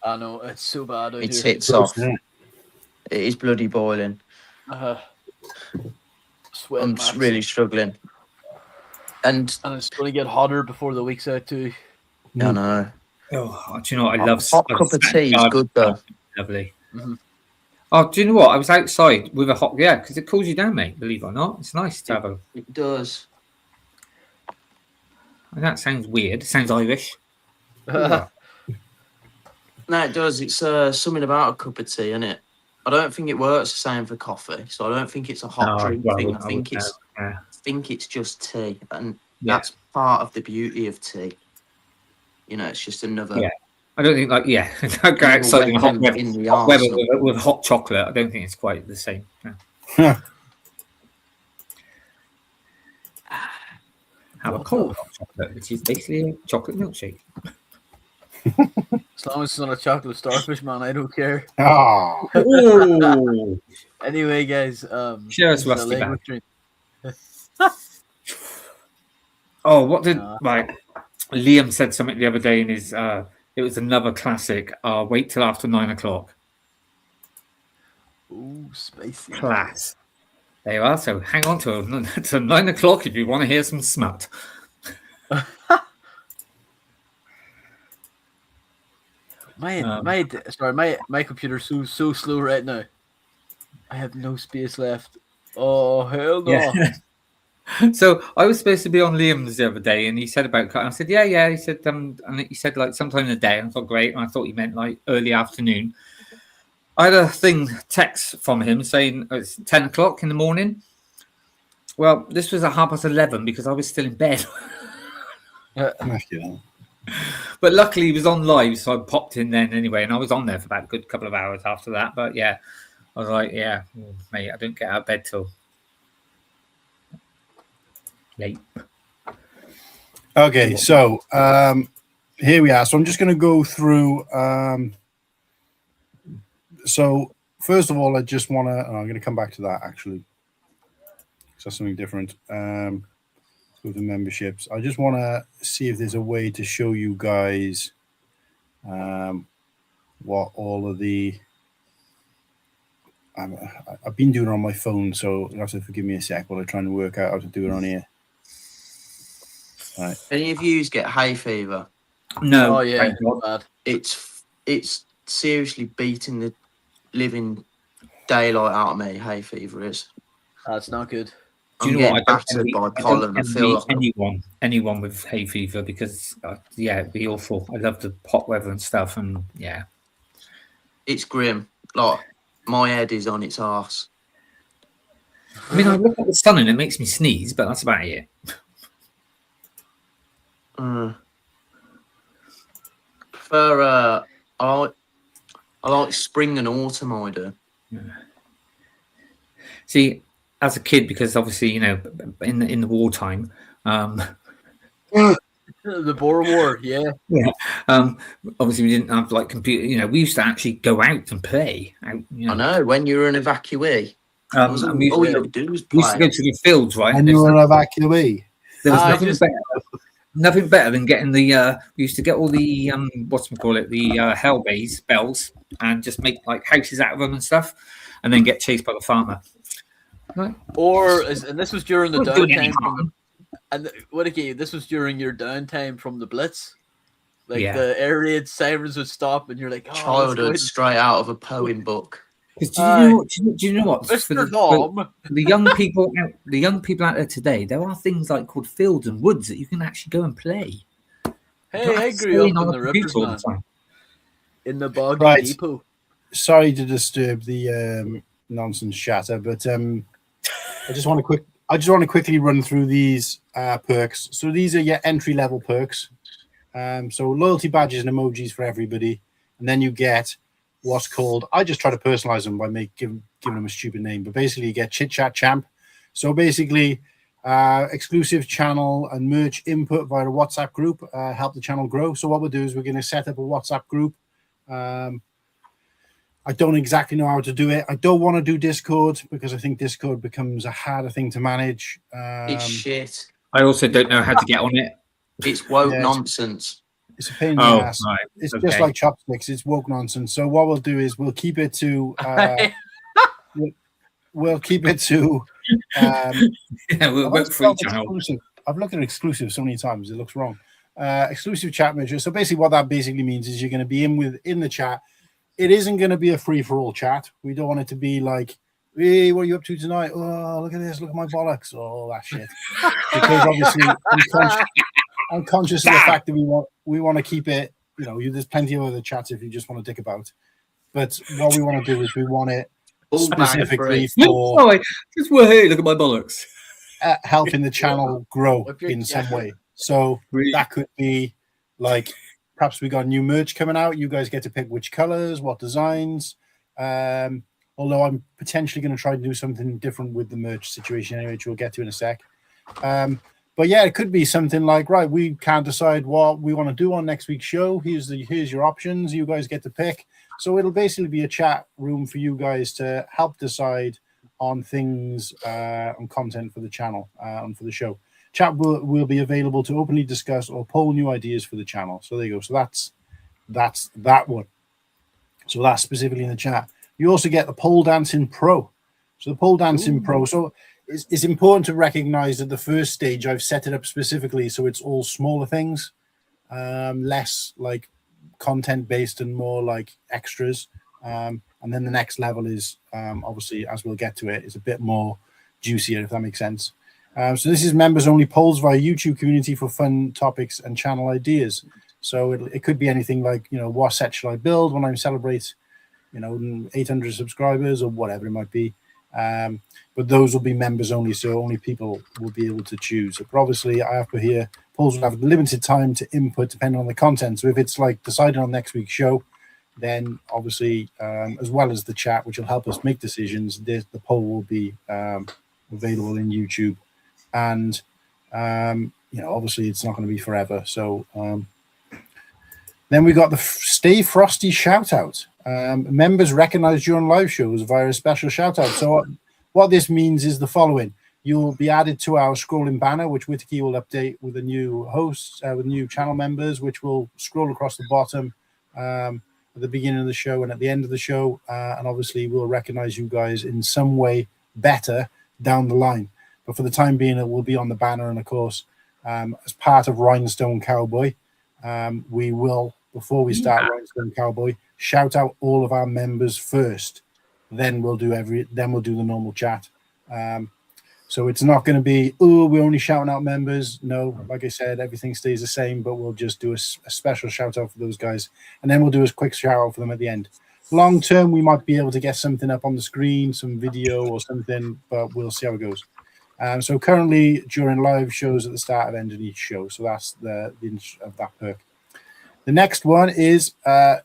I know, it's so bad. It's hits off. Yeah. It is bloody boiling. Sweat. I'm max. really struggling. And And it's going to get hotter before the week's out too. I know. oh, do you know what? I love Hot cup of tea is good though. Lovely. Mhm. Oh, do you know what? I was outside with a hot, because it cools you down, mate. Believe it or not, it's nice to have a. It does. And that sounds weird. It sounds Irish. No, it does. It's something about a cup of tea, isn't it? I don't think it works the same for coffee, so I don't think it's a hot drink thing. I think it's just tea, and that's part of the beauty of tea. You know, it's just another. Yeah. I don't think don't go outside in hot weather, in the hot weather arsenal. with hot chocolate. I don't think it's quite the same. No. Have a cold hot chocolate, which is basically a chocolate milkshake. As long as it's not a chocolate starfish, man, I don't care. Oh, Oh, Anyway, guys, Cheers, this is a Rusty language Bag. drink. oh, what did Liam said something the other day in his it was another classic. Wait till after 9 o'clock. Ooh, spicy. Class. There you are. So hang on to 9 o'clock if you want to hear some smut. My computer's so slow right now. I have no space left. Oh hell no! Yeah. So I was supposed to be on Liam's the other day, and he said about. I said, yeah. He said, and he said like sometime in the day. And I thought great, and I thought he meant like early afternoon. I had a text from him saying it's 10 o'clock in the morning. Well, this was at 11:30 because I was still in bed. But luckily he was on live, so I popped in then anyway, and I was on there for about a good couple of hours after that. But yeah, I was like, mate, I don't get out of bed till late. okay. So here we are. So I'm just going to go through. So first of all, I just want to. I'm going to come back to that actually. So that's something different. With the memberships, I just want to see if there's a way to show you guys what all of the. I've been doing it on my phone, so you'll have to forgive me a sec while I'm trying to work out how to do it on here. Right. Any of you get hay fever? No, Oh yeah, thank God. bad. It's seriously beating the living daylight out of me. Hay fever is. That's not good. Do you I'm know getting what? battered by pollen. I feel like anyone with hay fever because it'd be awful. I love the hot weather and stuff, and yeah, it's grim. Like my head is on its arse. I mean, I look at the sun and it makes me sneeze, but that's about it. Prefer I like spring and autumn. I do. See, as a kid, because obviously in the wartime, The Boer War, yeah. obviously we didn't have like computer. We used to actually go out and play. I know when you were an evacuee. And we all you used could do was to go play. to the fields, right? And you were an evacuee. There was nothing better than getting the. We used to get all the the hell bays bells, and just make like houses out of them and stuff, and then get chased by the farmer. Right. And this was during the Wouldn't do any downtime. harm. This was during your downtime from the Blitz. Like Yeah. the air raid sirens would stop, and you're like, "Oh, Childhood straight out of a poem book. Because do you know what? Mr. Tom." The young people out there today, there are things like called fields and woods that you can actually go and play. Hey, I grew up in the rivers, man. In the boggy Right. depot. Sorry to disturb the nonsense chatter. But I just want to quickly run through these perks. So these are your entry level perks. So loyalty badges and emojis for everybody, and then you get what's called. I just try to personalize them by giving them a stupid name, but basically you get Chit Chat Champ. So basically, exclusive channel and merch input via a WhatsApp group help the channel grow. So what we'll do is we're going to set up a WhatsApp group. I don't exactly know how to do it. I don't want to do Discord because I think Discord becomes a harder thing to manage. It's shit. I also don't know how to get on it. It's woke nonsense. It's a pain in the ass. Right. It's just like chopsticks. It's woke nonsense. So what we'll do is we'll keep it to. We'll keep it to. We'll work for each channel. I've looked at exclusive so many times. It looks wrong. Exclusive chat measure. So basically, what that basically means is you're going to be in the chat. It isn't going to be a free-for-all chat. We don't want it to be like, hey, what are you up to tonight? Oh, look at this. Look at my bollocks. Oh, that shit. Because obviously, I'm conscious of the fact that we want to keep it, there's plenty of other chats if you just want to dick about. But what we want to do is we want it specifically for... Just, well, hey, look at my bollocks. Helping the channel grow in some way. So that could be like... Perhaps we got new merch coming out. You guys get to pick which colors, what designs. Although I'm potentially going to try to do something different with the merch situation anyway, which we'll get to in a sec. But yeah, it could be something like, right, we can't decide what we want to do on next week's show. Here's your options. You guys get to pick. So it'll basically be a chat room for you guys to help decide on things, on content for the channel and for the show. Chat will be available to openly discuss or poll new ideas for the channel. So there you go. So that's that one. So that's specifically in the chat. You also get the Pole Dancing Pro. So the Pole Dancing Pro. So it's important to recognize that the first stage I've set it up specifically so it's all smaller things, less like content based and more like extras. And then the next level is obviously, as we'll get to it, is a bit more juicier, if that makes sense. So this is members only polls via YouTube community for fun topics and channel ideas. So it could be anything like, what set shall I build when I celebrate, 800 subscribers or whatever it might be. But those will be members only, so only people will be able to choose. But obviously, I have put here, polls will have limited time to input depending on the content. So if it's like decided on next week's show, then obviously, as well as the chat, which will help us make decisions, the poll will be available in YouTube. And, obviously it's not going to be forever. So then we got the Stay Frosty shout out. Members recognized during live shows via a special shout out. So what this means is the following. You'll be added to our scrolling banner, which Whittakee will update with a new host, with new channel members, which will scroll across the bottom at the beginning of the show and at the end of the show. And obviously we'll recognize you guys in some way better down the line. But for the time being, it will be on the banner. And of course, as part of Rhinestone Cowboy, we will, before we start Rhinestone Cowboy, shout out all of our members first. Then we'll do the normal chat. So it's not going to be, we're only shouting out members. No, like I said, everything stays the same, but we'll just do a special shout out for those guys. And then we'll do a quick shout out for them at the end. Long term, we might be able to get something up on the screen, some video or something, but we'll see how it goes. So currently during live shows at the start and end of each show. So that's the of that perk. The next one is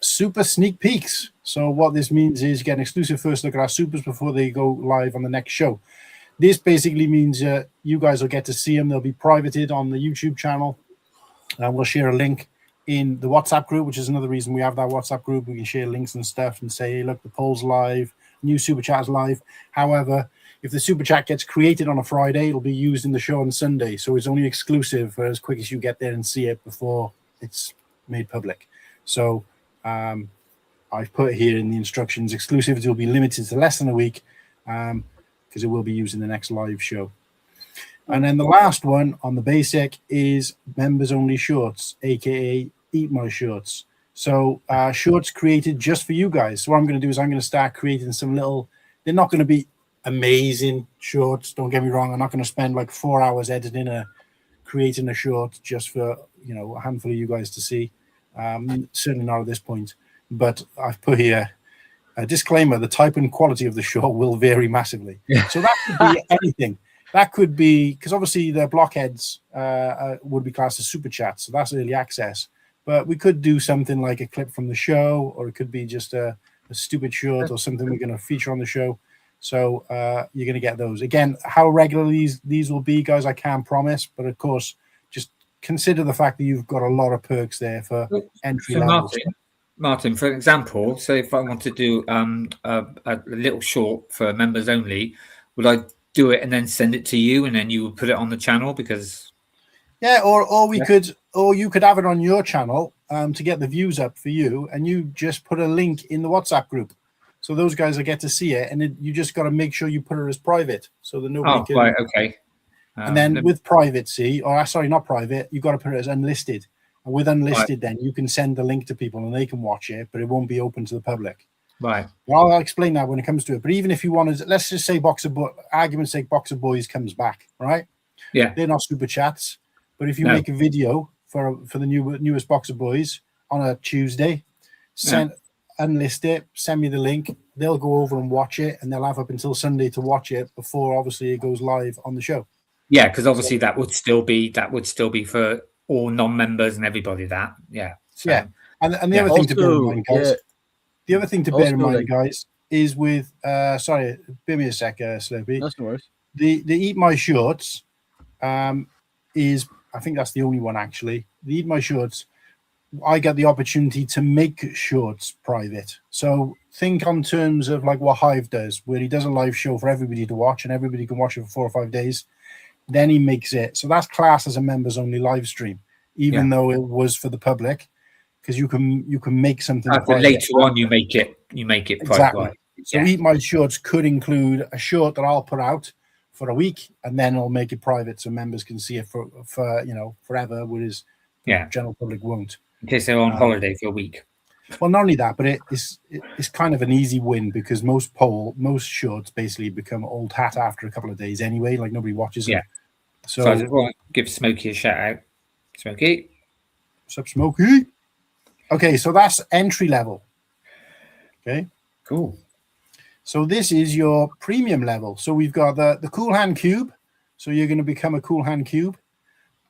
super sneak peeks. So what this means is you get an exclusive first look at our supers before they go live on the next show. This basically means you guys will get to see them. They'll be privated on the YouTube channel. And we'll share a link in the WhatsApp group, which is another reason we have that WhatsApp group. We can share links and stuff and say, hey, look, the poll's live, new super chat is live. However, if the super chat gets created on a Friday, it'll be used in the show on Sunday. So it's only exclusive for as quick as you get there and see it before it's made public. So I've put here in the instructions, exclusivity will be limited to less than a week because it will be used in the next live show. And then the last one on the basic is members only shorts, aka Eat My Shorts. So shorts created just for you guys. So what I'm going to do is I'm going to start creating some little, they're not going to be amazing shorts, don't get me wrong. I'm not going to spend like 4 hours creating a short just for a handful of you guys to see. Certainly not at this point. But I've put here Disclaimer: the type and quality of the show will vary massively. Yeah. So that could be anything. That could be, because obviously the blockheads would be classed as super chats, so that's early access. But we could do something like a clip from the show, or it could be just a stupid short or something we're going to feature on the show. So you're going to get those. Again, how regular these will be, guys, I can't promise. But of course, just consider the fact that you've got a lot of perks there for entry level. Martin, for example, so if I want to do a little short for members only, would I do it and then send it to you, and then you would put it on the channel? Because or you could have it on your channel to get the views up for you, and you just put a link in the WhatsApp group, so those guys will get to see it, and you just got to make sure you put it as private so that nobody can. Right, okay. And then with privacy, or sorry, not private, you've got to put it as unlisted. And with unlisted, then you can send the link to people and they can watch it, but it won't be open to the public. Right. Well, I'll explain that when it comes to it. But even if you wanted, let's just say argument's sake, Boxer Boys comes back, right? Yeah. They're not super chats, but if you make a video for the newest Boxer Boys on a Tuesday, unlist it, send me the link. They'll go over and watch it, and they'll have up until Sunday to watch it before obviously it goes live on the show. Yeah, because obviously that would still be for all non-members and everybody. So, yeah. And the other thing to bear in mind, guys. The other thing to bear in mind, guys, is with sorry, bear me a sec, Slurpy. That's no worries. The Eat My Shorts is, I think that's the only one actually. The Eat My Shorts, I get the opportunity to make shorts private. So think on terms of like what Hive does, where he does a live show for everybody to watch, and everybody can watch it for 4 or 5 days. Then he makes it. So that's classed as a members only live stream, even though it was for the public, because you can make something. Later on, you make it exactly. private. So Eat My Shorts could include a short that I'll put out for a week, and then I'll make it private so members can see it for forever, whereas general public won't. In case they're on holiday for a week. Well, not only that, but it's kind of an easy win, because most shorts basically become old hat after a couple of days anyway. Like nobody watches them. So I just want to give Smokey a shout out. Smokey. What's up, Smokey? Okay, so that's entry level. Okay. Cool. So this is your premium level. So we've got the Cool Han Cube. So you're going to become a Cool Han Cube,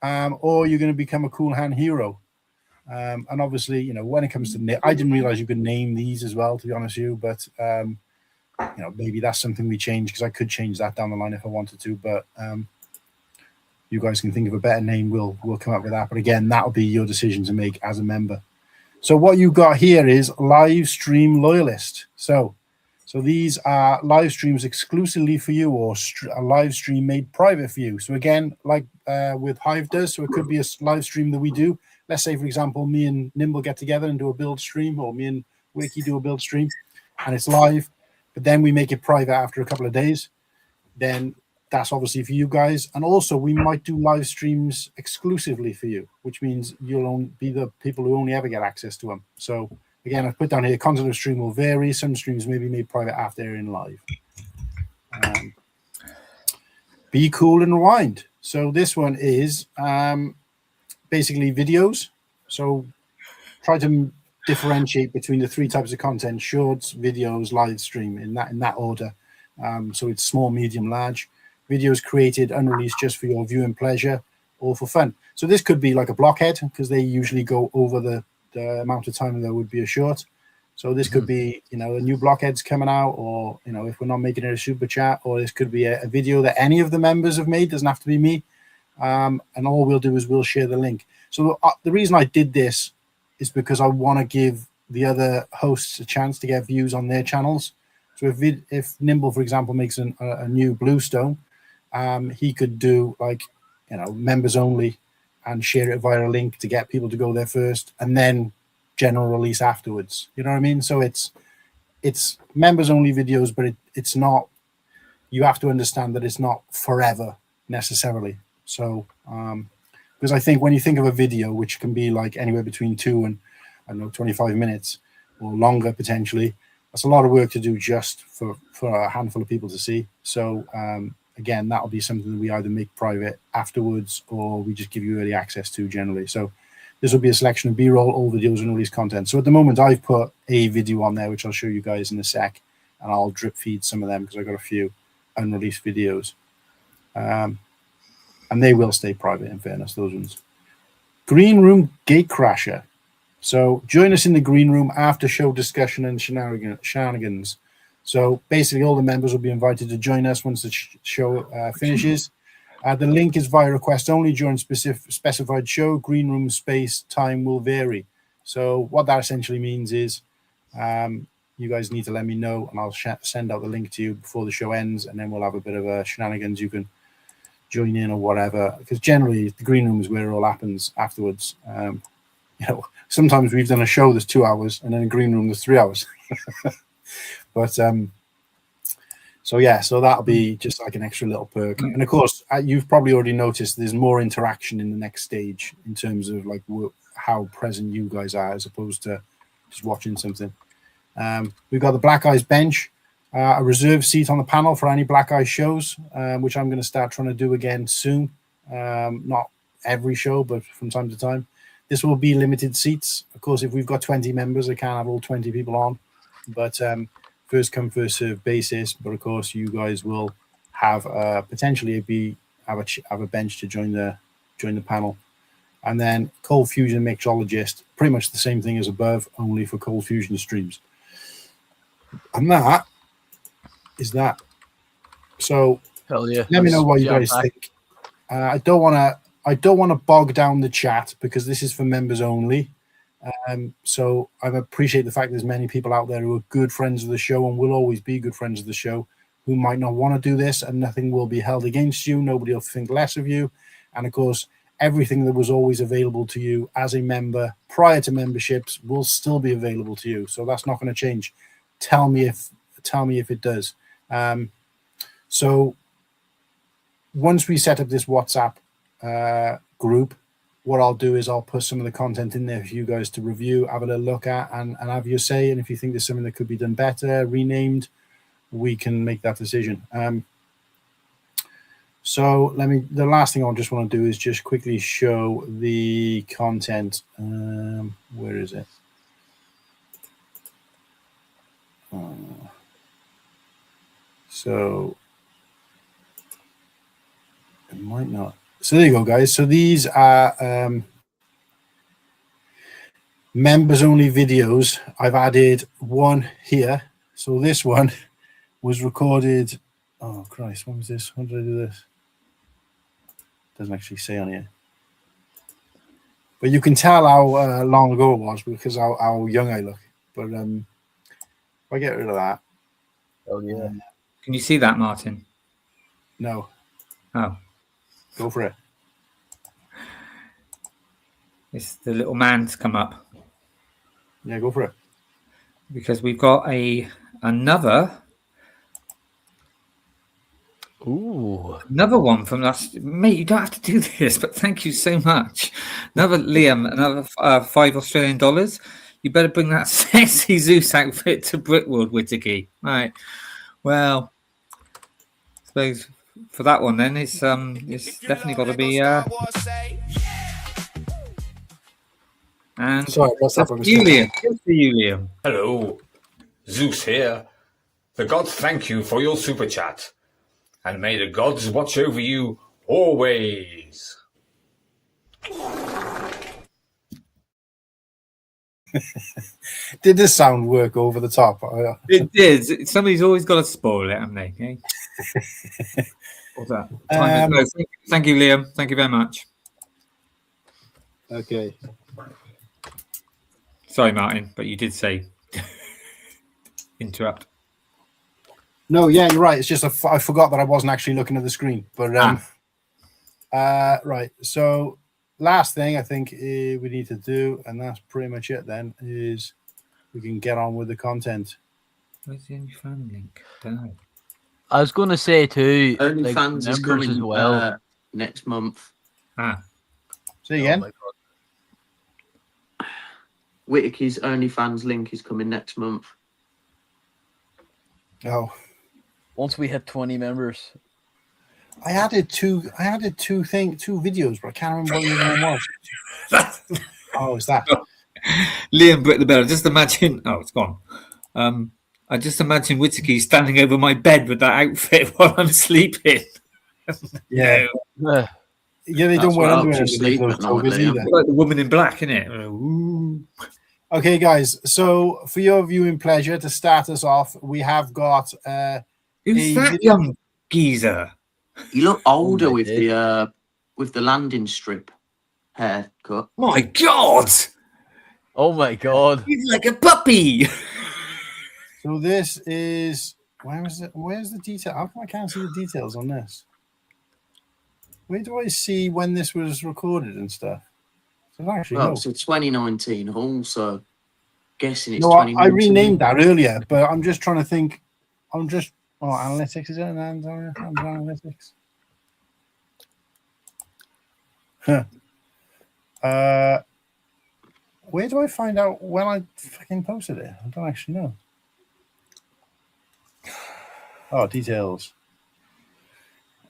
or you're going to become a Cool Han Hero. And obviously, when it comes to I didn't realize you could name these as well, to be honest with you. But maybe that's something we change, because I could change that down the line if I wanted to. But you guys can think of a better name. We'll come up with that. But again, that'll be your decision to make as a member. So what you got here is live stream loyalist. So these are live streams exclusively for you, or a live stream made private for you. So again, like with Hive does, so it could be a live stream that we do. Let's say, for example, me and Nimble get together and do a build stream, or me and Whittakee do a build stream, and it's live, but then we make it private after a couple of days. Then that's obviously for you guys. And also we might do live streams exclusively for you, which means you'll only be the people who only ever get access to them. So again, I've put down here, content of stream will vary. Some streams may be made private after they're in live. Be Cool and Rewind. So this one is basically videos. So try to differentiate between the 3 types of content: shorts, videos, live stream, in that order. So it's small, medium, large. Videos created unreleased just for your viewing pleasure or for fun. So this could be like a blockhead, because they usually go over the amount of time there would be a short. So this could be, a new blockhead's coming out, or, if we're not making it a super chat, or this could be a video that any of the members have made. Doesn't have to be me. And all we'll do is we'll share the link. So the reason I did this is because I want to give the other hosts a chance to get views on their channels. So if Nimble, for example, makes a new Bluestone, he could do members only and share it via a link to get people to go there first, and then general release afterwards. You know what I mean? So it's members only videos, but it's not. You have to understand that it's not forever necessarily. So because I think when you think of a video, which can be like anywhere between 2 and 25 minutes or longer potentially, that's a lot of work to do just for a handful of people to see. So again, that'll be something that we either make private afterwards, or we just give you early access to generally. So this will be a selection of B-roll, all videos, and release content. So at the moment, I've put a video on there, which I'll show you guys in a sec, and I'll drip feed some of them because I've got a few unreleased videos. And they will stay private, in fairness, those ones. Green Room Gatecrasher. So join us in the green room after show discussion and shenanigans. So basically, all the members will be invited to join us once the show finishes. The link is via request only during specified show. Green room space time will vary. So what that essentially means is you guys need to let me know, and I'll send out the link to you before the show ends, and then we'll have a bit of a shenanigans. You can join in or whatever, because generally the green room is where it all happens afterwards. You know, sometimes we've done a show that's 2 hours, and then a green room that's 3 hours. But so yeah, so that'll be just like an extra little perk. And of course, you've probably already noticed there's more interaction in the next stage in terms of like how present you guys are as opposed to just watching something. We've got the Black Eyes bench, a reserve seat on the panel for any Black Eyes shows, which I'm going to start trying to do again soon. Not every show, but from time to time. This will be limited seats. Of course, if we've got 20 members, I can't have all 20 people on. But first come, first serve basis. But of course, you guys will have potentially have a bench to join the panel. And then Cold Fusion Mixologist, pretty much the same thing as above, only for Cold Fusion streams. And that is that. So Hell yeah. let me know what you guys think. I don't want to bog down the chat because this is for members only. So I appreciate the fact there's many people out there who are good friends of the show and will always be good friends of the show who might not want to do this, and nothing will be held against you. Nobody will think less of you. And of course, everything that was always available to you as a member prior to memberships will still be available to you. So that's not going to change. Tell me if it does. So once we set up this WhatsApp group, what I'll do is I'll put some of the content in there for you guys to review, have a little look at, and have your say. And if you think there's something that could be done better, renamed, we can make that decision. So the last thing I just want to do is just quickly show the content. Where is it? So it might not. So there you go, guys. So these are members only videos. I've added one here. So this one was recorded. Oh Christ, when was this? When did I do this? Doesn't actually say on here. But you can tell how long ago it was because how young I look. But if I get rid of that. Oh yeah. Can you see that, Martin? No. Oh. Go for it. It's the little man's come up. Yeah, go for it. Because we've got another one from us. Mate, you don't have to do this, but thank you so much. Another Liam, another $5 Australian. You better bring that sexy Zeus outfit to Brickworld, Whittakee. Right. Well, I suppose for that one then it's definitely got to be and sorry, what's that from Julian? Julian. Hello, Zeus here. The gods thank you for your super chat, and may the gods watch over you always. Did this sound work over the top? It did. Somebody's always got to spoil it, haven't they? Okay? What's that? Thank you, Liam. Thank you very much. Okay. Sorry, Martin, but you did say interrupt. No, yeah, you're right. It's just I forgot that I wasn't actually looking at the screen. But right. So last thing I think we need to do, and that's pretty much it then, is we can get on with the content. Where's the OnlyFans link? Don't know. I was going to say too, OnlyFans is coming as well next month. Say again. Whittakee's OnlyFans link is coming next month. Oh. Once we hit 20 members. I added two videos, but I can't remember what the other one was. Oh, is that? Liam put the bell. Just imagine. Oh, it's gone. I just imagine Whittakee standing over my bed with that outfit while I'm sleeping. Yeah. Yeah. Yeah, they That's don't wear what underwear helps you underneath sleep those at night, togas Liam. either. Like the woman in black, isn't it? Ooh. Okay, guys. So for your viewing pleasure, to start us off, we have got Who's that young geezer? You look older my with days. the landing strip haircut. My God! Oh my god. He's like a puppy. So this is where's the detail? How come I can't see the details on this? Where do I see when this was recorded and stuff? So actually, Well, no. so 2019. Also guessing it's No, I 2019. renamed that earlier, but I'm just trying to think. Analytics, is it? Analytics. Huh. Where do I find out when I fucking posted it? I don't actually know. Oh, details.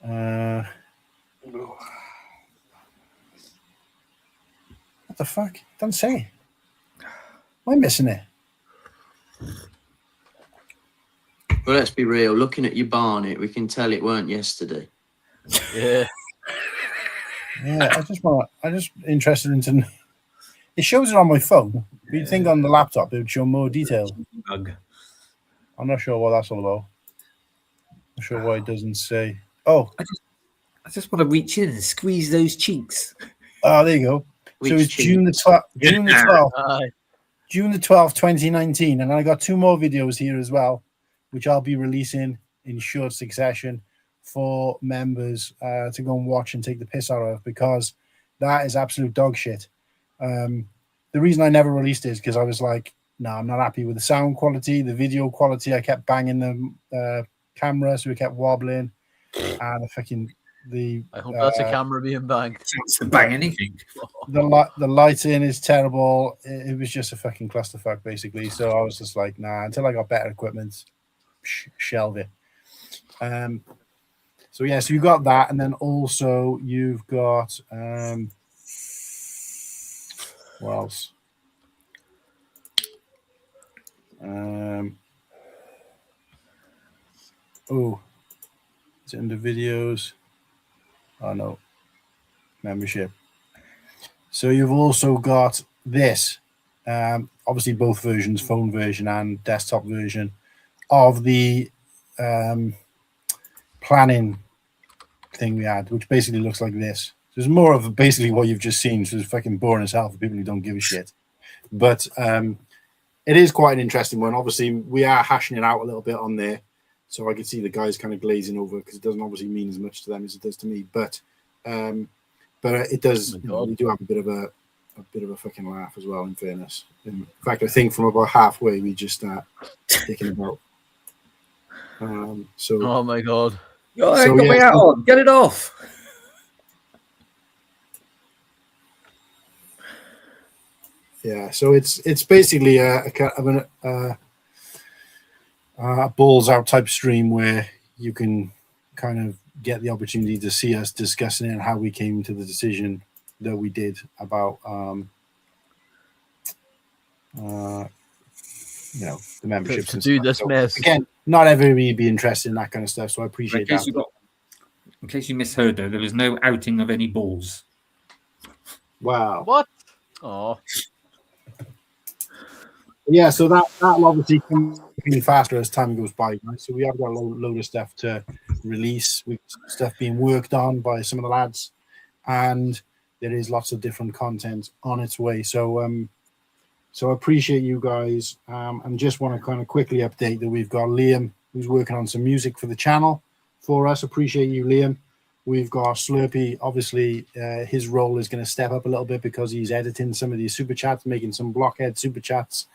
What the fuck? Don't say. Am I missing it? Well, let's be real. Looking at your barnet, we can tell it weren't yesterday. Yeah. Yeah, I just interested into. It shows it on my phone. But you'd think on the laptop it would show more detail. Ugh. I'm not sure what that's all about. Not sure why it doesn't say. Oh, I just want to reach in and squeeze those cheeks. there you go. So Which it's June the 12th. June the 12th. Aye. June the 12th, 2019. And I got 2 more videos here as well, which I'll be releasing in short succession for members to go and watch and take the piss out of, because that is absolute dog shit. The reason I never released it is because I was like, no, I'm not happy with the sound quality, the video quality. I kept banging the camera, so it kept wobbling. And I hope that's a camera being banged. Chance to bang anything. the lighting is terrible. It was just a fucking clusterfuck, basically. So I was just like, nah, until I got better equipment, shelve it. So yeah, so you got that, and then also you've got what else? Oh, it's under videos. Oh no, membership. So you've also got this, obviously both versions, phone version and desktop version of the planning thing we had, which basically looks like this. So it's more of basically what you've just seen. So it's fucking boring as hell for people who don't give a shit. But it is quite an interesting one. Obviously, we are hashing it out a little bit on there. So I can see the guys kind of glazing over because it doesn't obviously mean as much to them as it does to me. But it does. We do have a bit of a fucking laugh as well. In fairness, in fact, I think from about halfway we just start thinking about. Oh my god! Get it off. Yeah, so it's basically a kind of a balls out type stream where you can kind of get the opportunity to see us discussing it and how we came to the decision that we did about the membership To do this mess. Again, not everybody be interested in that kind of stuff, so I appreciate that. In case you misheard, though, there was no outing of any balls. Wow. What? Oh. Yeah, so that'll obviously come faster as time goes by. Right? So we have got a load of stuff to release, with stuff being worked on by some of the lads, and there is lots of different content on its way. So so I appreciate you guys, and just want to kind of quickly update that we've got Liam, who's working on some music for the channel for us. Appreciate you, Liam. We've got Slurpy. Obviously, his role is going to step up a little bit because he's editing some of these super chats, making some blockhead super chats,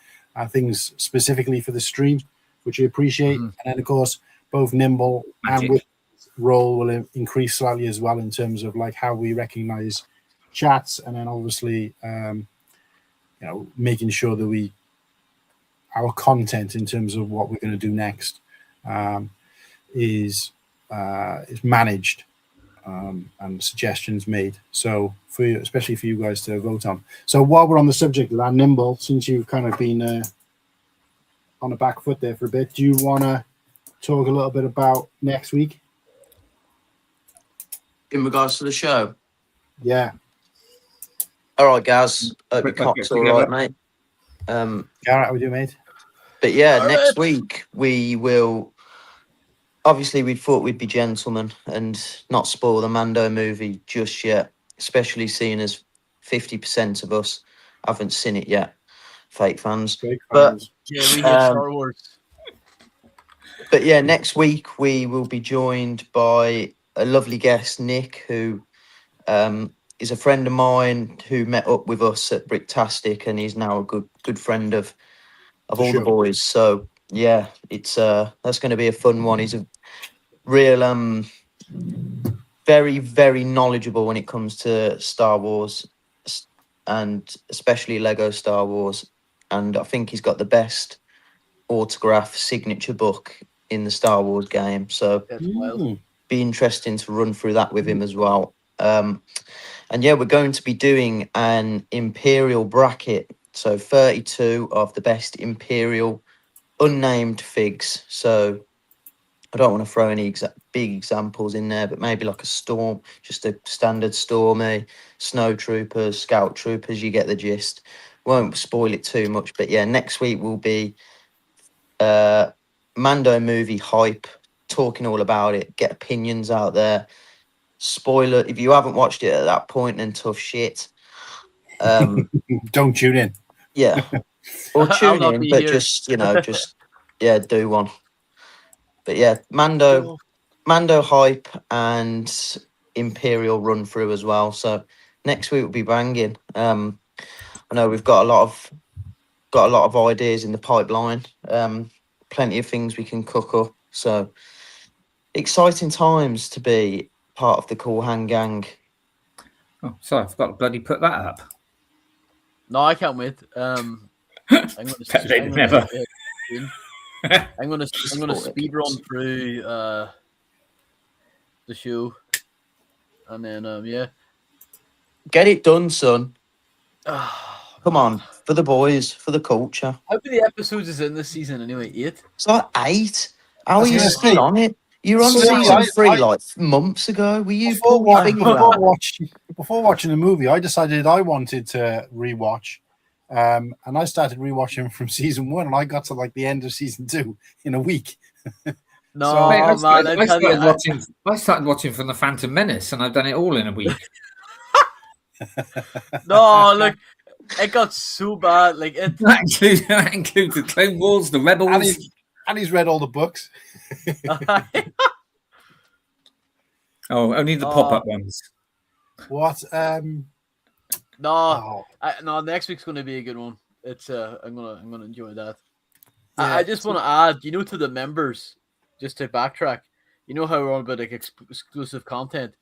things specifically for the stream, which we appreciate. And then, of course, both Nimble and Whittackee's role will increase slightly as well in terms of like how we recognize chats, and then obviously, making sure that our content in terms of what we're going to do next is managed and suggestions made. So for you, especially for you guys to vote on. So while we're on the subject of that, Nimble, since you've kind of been on the back foot there for a bit, do you want to talk a little bit about next week? In regards to the show? Yeah. All right, Gaz. Hope your cock's all right, mate. Garrett, how we do, mate? But yeah, next week we will. Obviously, we thought we'd be gentlemen and not spoil the Mando movie just yet, especially seeing as 50% of us haven't seen it yet, fake fans. But yeah, we get Star Wars. But yeah, next week we will be joined by a lovely guest, Nick, who is a friend of mine who met up with us at Bricktastic, and he's now a good friend of all the boys. So yeah, it's that's going to be a fun one. He's a real very, very knowledgeable when it comes to Star Wars, and especially Lego Star Wars. And I think he's got the best autograph signature book in the Star Wars game. So be interesting to run through that with him as well. And yeah, we're going to be doing an Imperial bracket. So 32 of the best Imperial unnamed figs. So I don't want to throw any big examples in there, but maybe like a Storm, just a standard Stormy, Snow Troopers, Scout Troopers, you get the gist. Won't spoil it too much, but yeah, next week will be Mando movie hype, talking all about it, get opinions out there. Spoiler, if you haven't watched it at that point, then tough shit. Don't tune in. Yeah. Or tune in, but just, do one. But yeah, Mando hype and Imperial run through as well. So next week will be banging. I know we've got a lot of ideas in the pipeline. Plenty of things we can cook up. So exciting times to be part of the Cool Han gang. Oh, sorry, I forgot to bloody put that up. No, I can't wait. I'm gonna speed run through the show, and then yeah, get it done, son. Come on, for the boys, for the culture. How many episodes is in this season anyway? 8. It's like 8. How are you still on it? You were on season 3 like months ago. Were you before watching the movie? I decided I wanted to rewatch, and I started rewatching from season 1, and I got to like the end of season 2 in a week. No, so, I started watching from the Phantom Menace, and I've done it all in a week. No, look, it got so bad. Like that includes the Clone Wars, the Rebels, and he's read all the books. Oh, only the pop-up ones. What? No, next week's going to be a good one. It's I'm gonna enjoy that. Yeah, I just want to add, to the members, just to backtrack. You know how we're on about like exclusive content.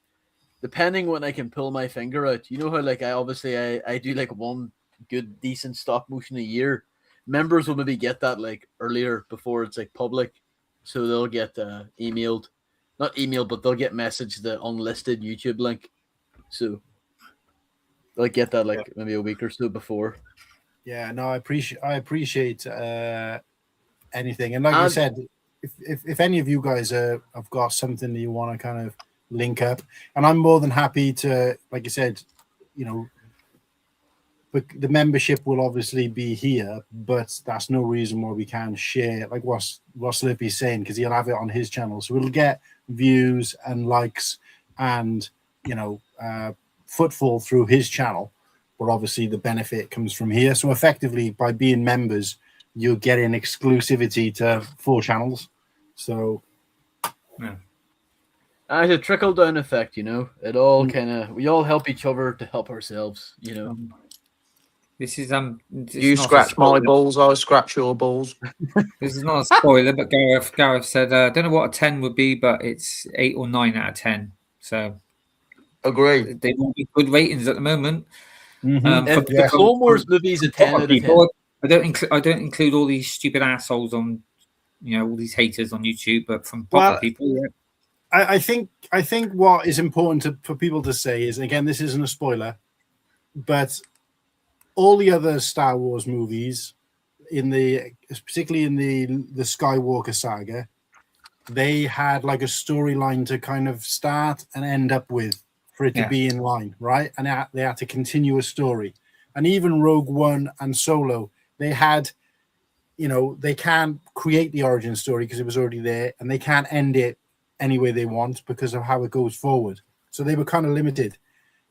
Depending when I can pull my finger out, you know how like I do like one good decent stop motion a year. Members will maybe get that like earlier before it's like public, so they'll get not emailed, but they'll get messaged the unlisted YouTube link. So they'll get that like maybe a week or so before. Yeah, no, I appreciate anything, and like you said, if any of you guys have got something that you want to kind of link up, and I'm more than happy to, like you said, but the membership will obviously be here, but that's no reason why we can't share like what Slurpy's saying, because he'll have it on his channel, so we'll get views and likes and footfall through his channel, but obviously the benefit comes from here. So effectively, by being members, you're getting exclusivity to 4 channels. So yeah. It's a trickle down effect, It all we all help each other to help ourselves, This is you scratch my balls, I scratch your balls. This is not a spoiler, but Gareth said, I don't know what a 10 would be, but it's 8 or 9 out of 10. So agree. They will be good ratings at the moment. The Clone Wars movie is a 10 out of 10. I don't include all these stupid assholes on, all these haters on YouTube, but from proper people. Yeah. I think what is important for people to say is, again, this isn't a spoiler, but all the other Star Wars movies, particularly in the Skywalker saga, they had like a storyline to kind of start and end up with for it to be in line, right? And they had to continue a story. And even Rogue One and Solo, they had, they can't create the origin story because it was already there, and they can't end it any way they want because of how it goes forward. So they were kind of limited.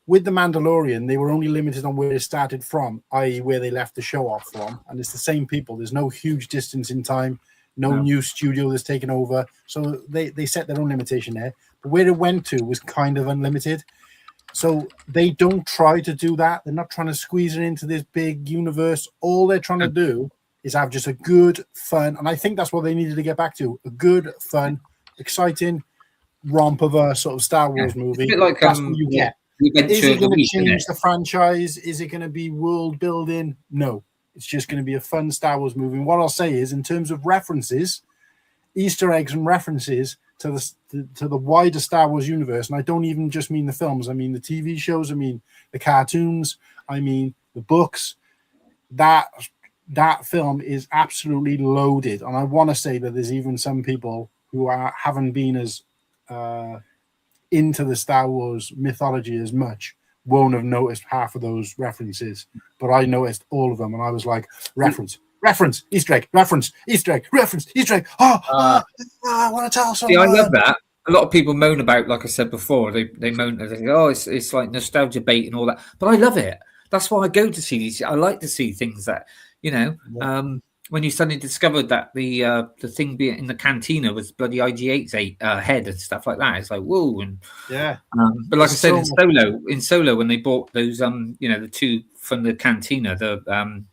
With The Mandalorian, they were only limited on where it started from, i.e. where they left the show off from. And it's the same people. There's no huge distance in time, no new studio that's taken over. So they set their own limitation there. But where it went to was kind of unlimited. So they don't try to do that. They're not trying to squeeze it into this big universe. All they're trying to do is have just a good, fun, and I think that's what they needed to get back to, a good, fun, exciting romp of a sort of Star Wars movie. It's a bit like, that's what you get. Is it going to change the franchise? Is it going to be world building? No. It's just going to be a fun Star Wars movie. And what I'll say is, in terms of references, Easter eggs and references to the wider Star Wars universe, and I don't even just mean the films, I mean the TV shows, I mean the cartoons, I mean the books, that film is absolutely loaded. And I want to say that there's even some people who haven't been as into the Star Wars mythology as much won't have noticed half of those references, but I noticed all of them, and I was like, reference, Easter egg, reference, Easter egg, reference, Easter egg. I want to tell someone. See, I love that. A lot of people moan about, like I said before, they moan, they think, oh, it's like nostalgia bait and all that, but I love it. That's why I go to see these. I like to see things that, when you suddenly discovered that the thing being in the cantina was bloody IG-8's head and stuff like that, it's like, whoa. And but like I said, in Solo, when they bought those the two from the cantina, the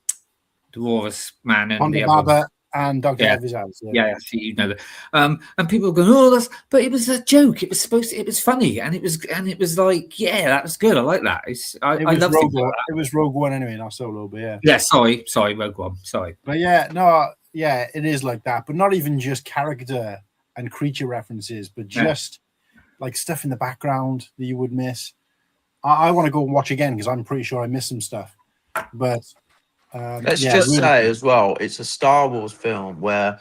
Walrus Man and the other and Dr. Evans house. Yeah, see, that. And people were going, but it was a joke. It was funny, and it was like, that was good. I like that. I love it. It was Rogue One anyway, not Solo, but yeah. Yeah, sorry, Rogue One, sorry. But it is like that. But not even just character and creature references, but just like stuff in the background that you would miss. I want to go and watch again because I'm pretty sure I missed some stuff. But let's just say as well, it's a Star Wars film where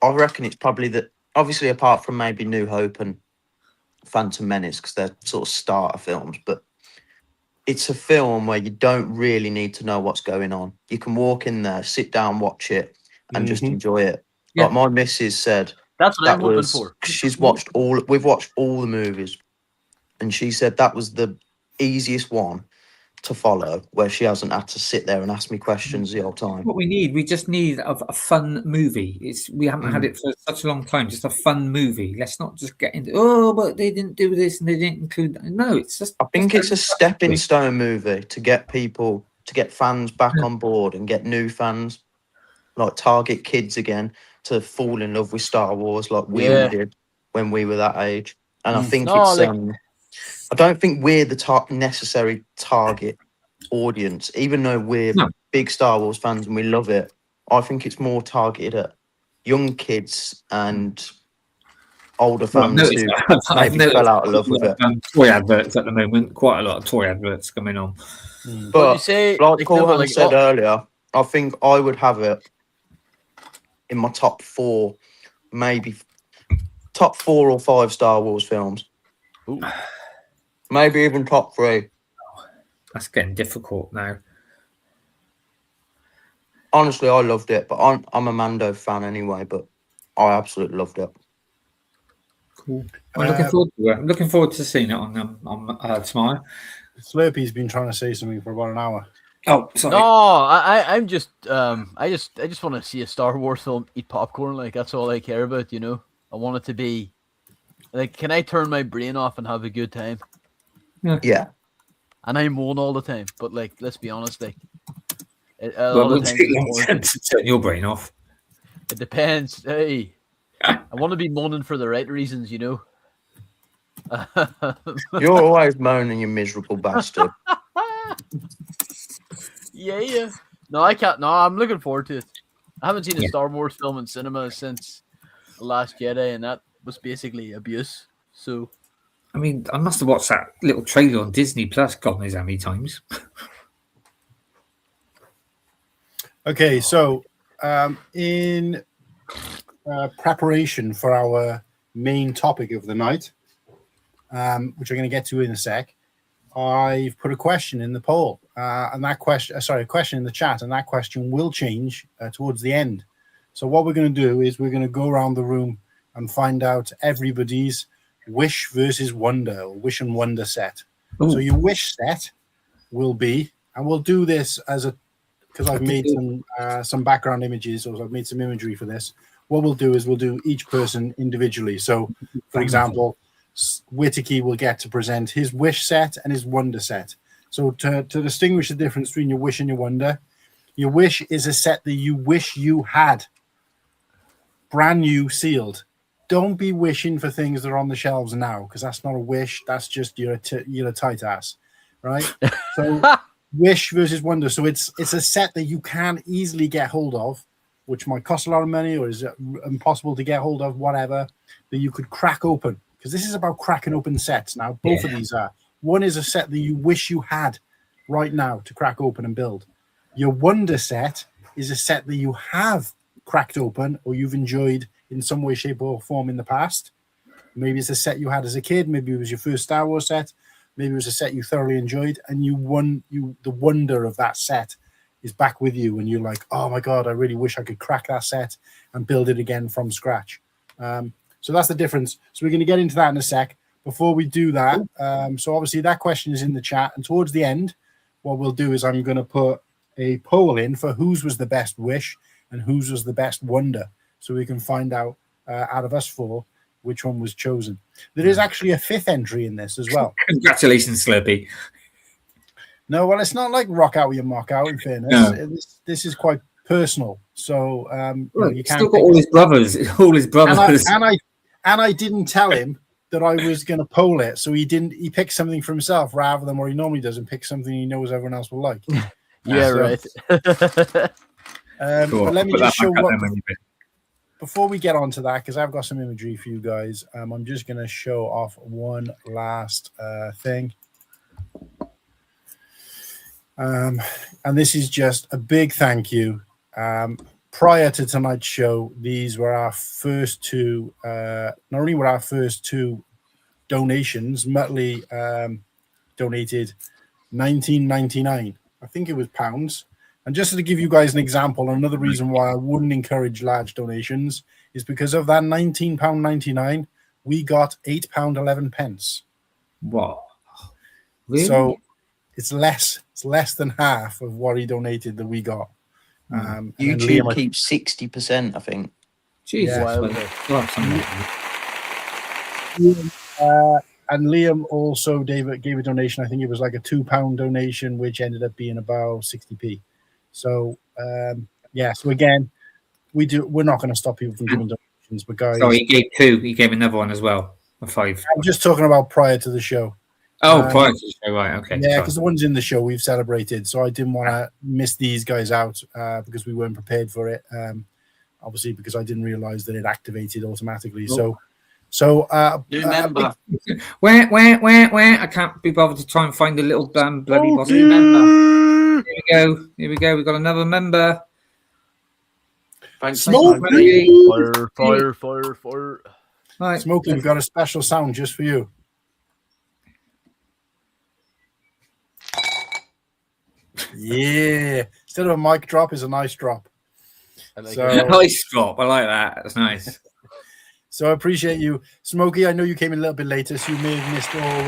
I reckon it's probably obviously apart from maybe New Hope and Phantom Menace, because they're sort of starter films, but it's a film where you don't really need to know what's going on. You can walk in there, sit down, watch it, and just enjoy it. Yeah. Like my missus said, that's what I'm hoping for. We've watched all the movies, and she said that was the easiest one to follow, where she hasn't had to sit there and ask me questions the whole time. What we just need a fun movie. We haven't had it for such a long time. Just a fun movie. Let's not just get into but they didn't do this and they didn't include that. No, it's just. I think it's a stepping stone movie to get fans back on board and get new fans, like target kids again to fall in love with Star Wars like we did when we were that age. And I think I don't think we're the necessary target audience, even though we're big Star Wars fans and we love it. I think it's more targeted at young kids and older fans who maybe fell out of love with it. Toy adverts at the moment, quite a lot of toy adverts coming on. But like Cool Han said earlier, I think I would have it in my top 4, maybe top 4 or 5 Star Wars films. Ooh. Maybe even top 3. That's getting difficult now. Honestly, I loved it, but I'm a Mando fan anyway. But I absolutely loved it. Cool. I'm looking forward to seeing it on tomorrow. Slurpy's been trying to say something for about an hour. Oh, sorry. No, I just want to see a Star Wars film, eat popcorn. Like that's all I care about. I want it to be like, can I turn my brain off and have a good time? Yeah. And I moan all the time, but like, let's be honest, like, we'll take long time to turn your brain off. It depends. Hey, I want to be moaning for the right reasons, You're always moaning, you miserable bastard. Yeah. No, I can't. No, I'm looking forward to it. I haven't seen a Star Wars film in cinema since The Last Jedi, and that was basically abuse. So, I mean, I must have watched that little trailer on Disney Plus, God knows how many times. Okay, so in preparation for our main topic of the night, which I'm going to get to in a sec, I've put a question in the poll, and that question, a question in the chat, and that question will change towards the end. So what we're going to do is we're going to go around the room and find out everybody's wish versus wonder, or wish and wonder set. Ooh. So your wish set will be, and we'll do this as a, because I've made some background images, or I've made some imagery for this. What we'll do is we'll do each person individually. So, for example, Whittakee will get to present his wish set and his wonder set. So to distinguish the difference between your wish and your wish is a set that you wish you had. Brand new, sealed. Don't be wishing for things that are on the shelves now, because that's not a wish. That's just you're a tight ass, right? So wish versus wonder. So it's a set that you can easily get hold of, which might cost a lot of money or is impossible to get hold of, whatever, that you could crack open. Because this is about cracking open sets now. Both of these are. One is a set that you wish you had right now to crack open and build. Your wonder set is a set that you have cracked open or you've enjoyed in some way, shape, or form in the past. Maybe it's a set you had as a kid. Maybe it was your first Star Wars set. Maybe it was a set you thoroughly enjoyed, and the wonder of that set is back with you, and you're like, oh my God, I really wish I could crack that set and build it again from scratch. So that's the difference. So we're going to get into that in a sec. Before we do that, so obviously that question is in the chat, and towards the end, what we'll do is I'm going to put a poll in for whose was the best wish and whose was the best wonder, so we can find out out of us four which one was chosen. There is actually a fifth entry in this as well. Congratulations, Slurpy. No, well, it's not like rock out with your mock out, in fairness. No. This is quite personal. So you can't still got all his brothers. All his brothers. And I didn't tell him that I was going to poll it, so he picked something for himself rather than what he normally does and pick something he knows everyone else will like. Right. Cool. But let me just show what. Before we get on to that, because I've got some imagery for you guys, I'm just going to show off one last thing. And this is just a big thank you. Prior to tonight's show, these were our first two, not only were our first two donations, Muttley donated $19.99. I think it was pounds. And just to give you guys an example, another reason why I wouldn't encourage large donations is because of that £19.99, we got £8.11. Wow. Really? So it's less than half of what he donated that we got. YouTube keeps 60%, I think. Jesus. And Liam also gave a donation. I think it was like a £2 donation, which ended up being about 60p. So so again, we're not going to stop people from giving donations, but guys. So he gave two. He gave another one as well, a 5. I'm just talking about prior to the show. Oh, prior to the show, right? Okay. Yeah, because the ones in the show we've celebrated, so I didn't want to miss these guys out because we weren't prepared for it. Obviously, because I didn't realize that it activated automatically. Oh. So remember. Where? I can't be bothered to try and find the little bloody boss. Remember. Here we go. We've got another member. Smokey! Fire. Right. Smokey, we've got a special sound just for you. Yeah. Instead of a mic drop, is a nice drop. Nice drop. I like that. That's nice. So I appreciate you. Smokey, I know you came in a little bit later, so you may have missed all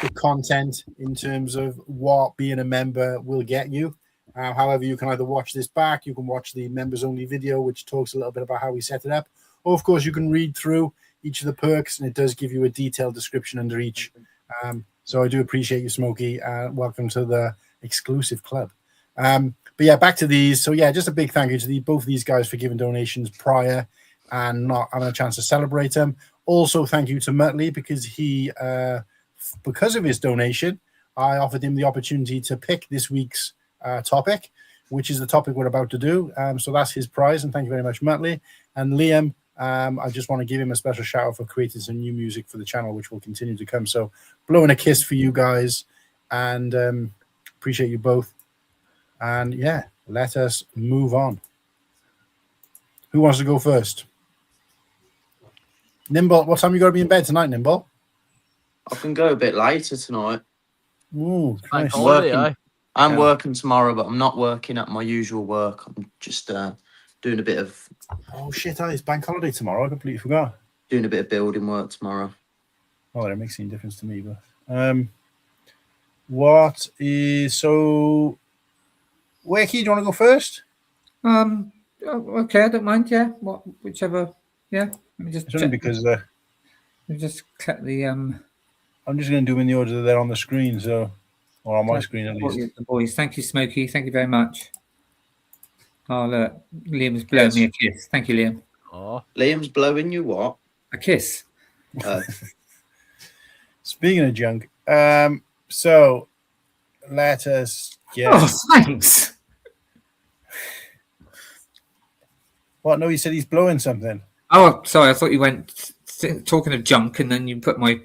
the content in terms of what being a member will get you. However, you can either watch this back, you can watch the members only video, which talks a little bit about how we set it up, or of course you can read through each of the perks, and it does give you a detailed description under each. So I do appreciate you, Smokey. Welcome to the exclusive club. But yeah, back to these. So yeah, just a big thank you to both of these guys for giving donations prior and not having a chance to celebrate them. Also, thank you to Muttley because because of his donation, I offered him the opportunity to pick this week's topic, which is the topic we're about to do. So that's his prize, and thank you very much, Muttley. And Liam, I just want to give him a special shout out for creating some new music for the channel, which will continue to come. So blowing a kiss for you guys, and appreciate you both. And yeah, let us move on. Who wants to go first? Nimble, what time you got to be in bed tonight, Nimble? I can go a bit later tonight. Ooh, nice. I'm working tomorrow, but I'm not working at my usual work. I'm just doing a bit of... Oh, shit, it's bank holiday tomorrow. I completely forgot. Doing a bit of building work tomorrow. Oh, that makes any difference to me. But what is... So, Whittakee, do you want to go first? Okay, I don't mind. Yeah, whichever. Yeah, let me just check because let me just click the. I'm just going to do them in the order that they're on the screen, so or on my screen at least. The boys, thank you, Smokey. Thank you very much. Oh look, Liam's blowing me a kiss. Thank you, Liam. Oh, Liam's blowing you what? A kiss. Speaking of junk, so let us get. Oh, thanks. What? No, he said he's blowing something. Oh, sorry. I thought you went talking of junk, and then you put my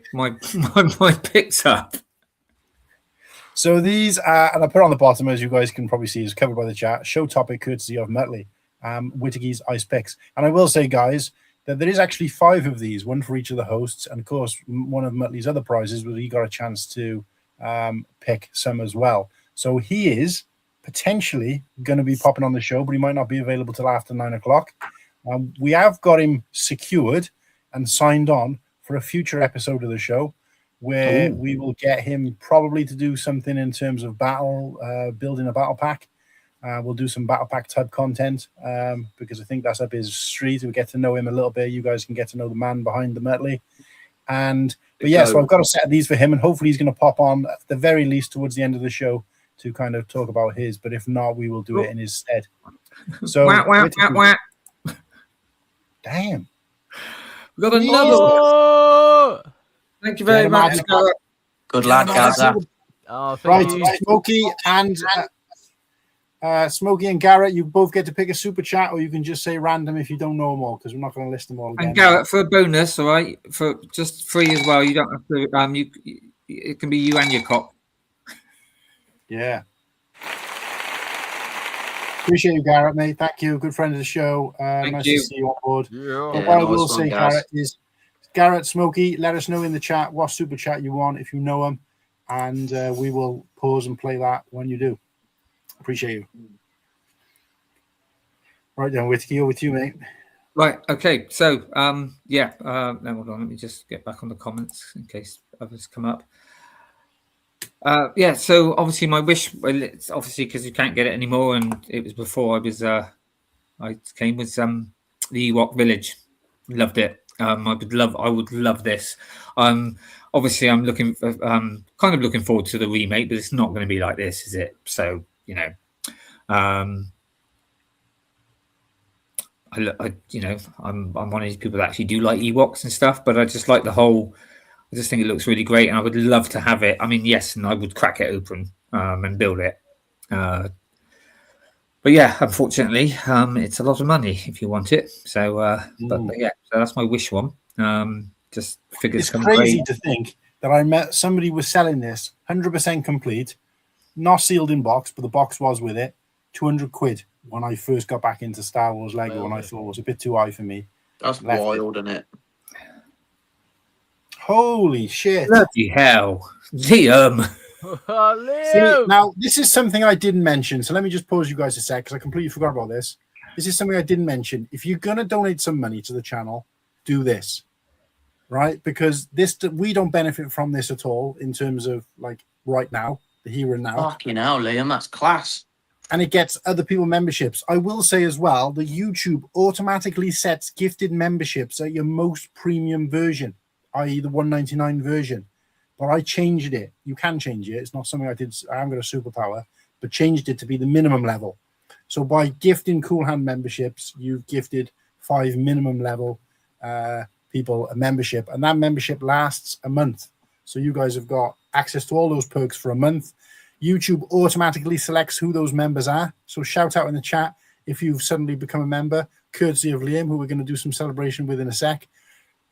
picks up. So these are, and I put on the bottom, as you guys can probably see, is covered by the chat. Show topic courtesy of Muttley, Whittakee's Ice Picks. And I will say, guys, that there is actually 5 of these, one for each of the hosts, and of course, one of Muttley's other prizes was he got a chance to pick some as well. So he is potentially going to be popping on the show, but he might not be available till after 9 o'clock. We have got him secured and signed on for a future episode of the show where we will get him probably to do something in terms of battle, building a battle pack. We'll do some battle pack type content because I think that's up his street. We get to know him a little bit. You guys can get to know the man behind the Muttley. But yeah, so I've got a set of these for him, and hopefully he's going to pop on at the very least towards the end of the show to kind of talk about his, but if not, we will do it in his stead. So, damn, we got another. Thank you very much. Good lad, Gaza. Right, Smokey and Smokey and Garrett, you both get to pick a super chat, or you can just say random if you don't know them all, because we're not going to list them all again. And Garrett, for a bonus, all right, for just free as well. You don't have to. It can be you and your cop. Yeah. Appreciate you, Garrett, mate. Thank you. Good friend of the show. Nice to see you on board. Yeah, what I will say, Garrett, is Garrett, Smokey, let us know in the chat what super chat you want if you know them, and we will pause and play that when you do. Appreciate you. Right then, Whittakee, over with you, mate. Right. Okay. So, now hold on. Let me just get back on the comments in case others come up. So obviously my wish, well, it's obviously because you can't get it anymore, and it was before I came with the Ewok Village. Loved it. I would love this. Obviously I'm kind of looking forward to the remake, but it's not going to be like this, is it? So I'm one of these people that actually do like Ewoks and stuff, but I just like I just think it looks really great, and I would love to have it. I mean, yes, and I would crack it open and build it. But yeah, unfortunately, it's a lot of money if you want it. So, but yeah, so that's my wish one. Just figured it's crazy to think that I met somebody was selling this 100% complete, not sealed in box, but the box was with it, 200 quid when I first got back into Star Wars Lego, and I thought it was a bit too high for me. That's wild, isn't it? Holy shit. Bloody hell. Liam. See, now, this is something I didn't mention, so let me just pause you guys a sec, because I completely forgot about this. This is something I didn't mention. If you're going to donate some money to the channel, do this, right? Because we don't benefit from this at all in terms of, like, right now, the here and now. Fucking hell, Liam, that's class. And it gets other people memberships. I will say as well that YouTube automatically sets gifted memberships at your most premium version, i.e. the $1.99 version. But I changed it. You can change it. It's not something I did. I haven't got a superpower, but changed it to be the minimum level. So by gifting Cool Han memberships, you've gifted 5 minimum level people a membership, and that membership lasts a month. So you guys have got access to all those perks for a month. YouTube automatically selects who those members are. So shout out in the chat if you've suddenly become a member, courtesy of Liam, who we're going to do some celebration with in a sec.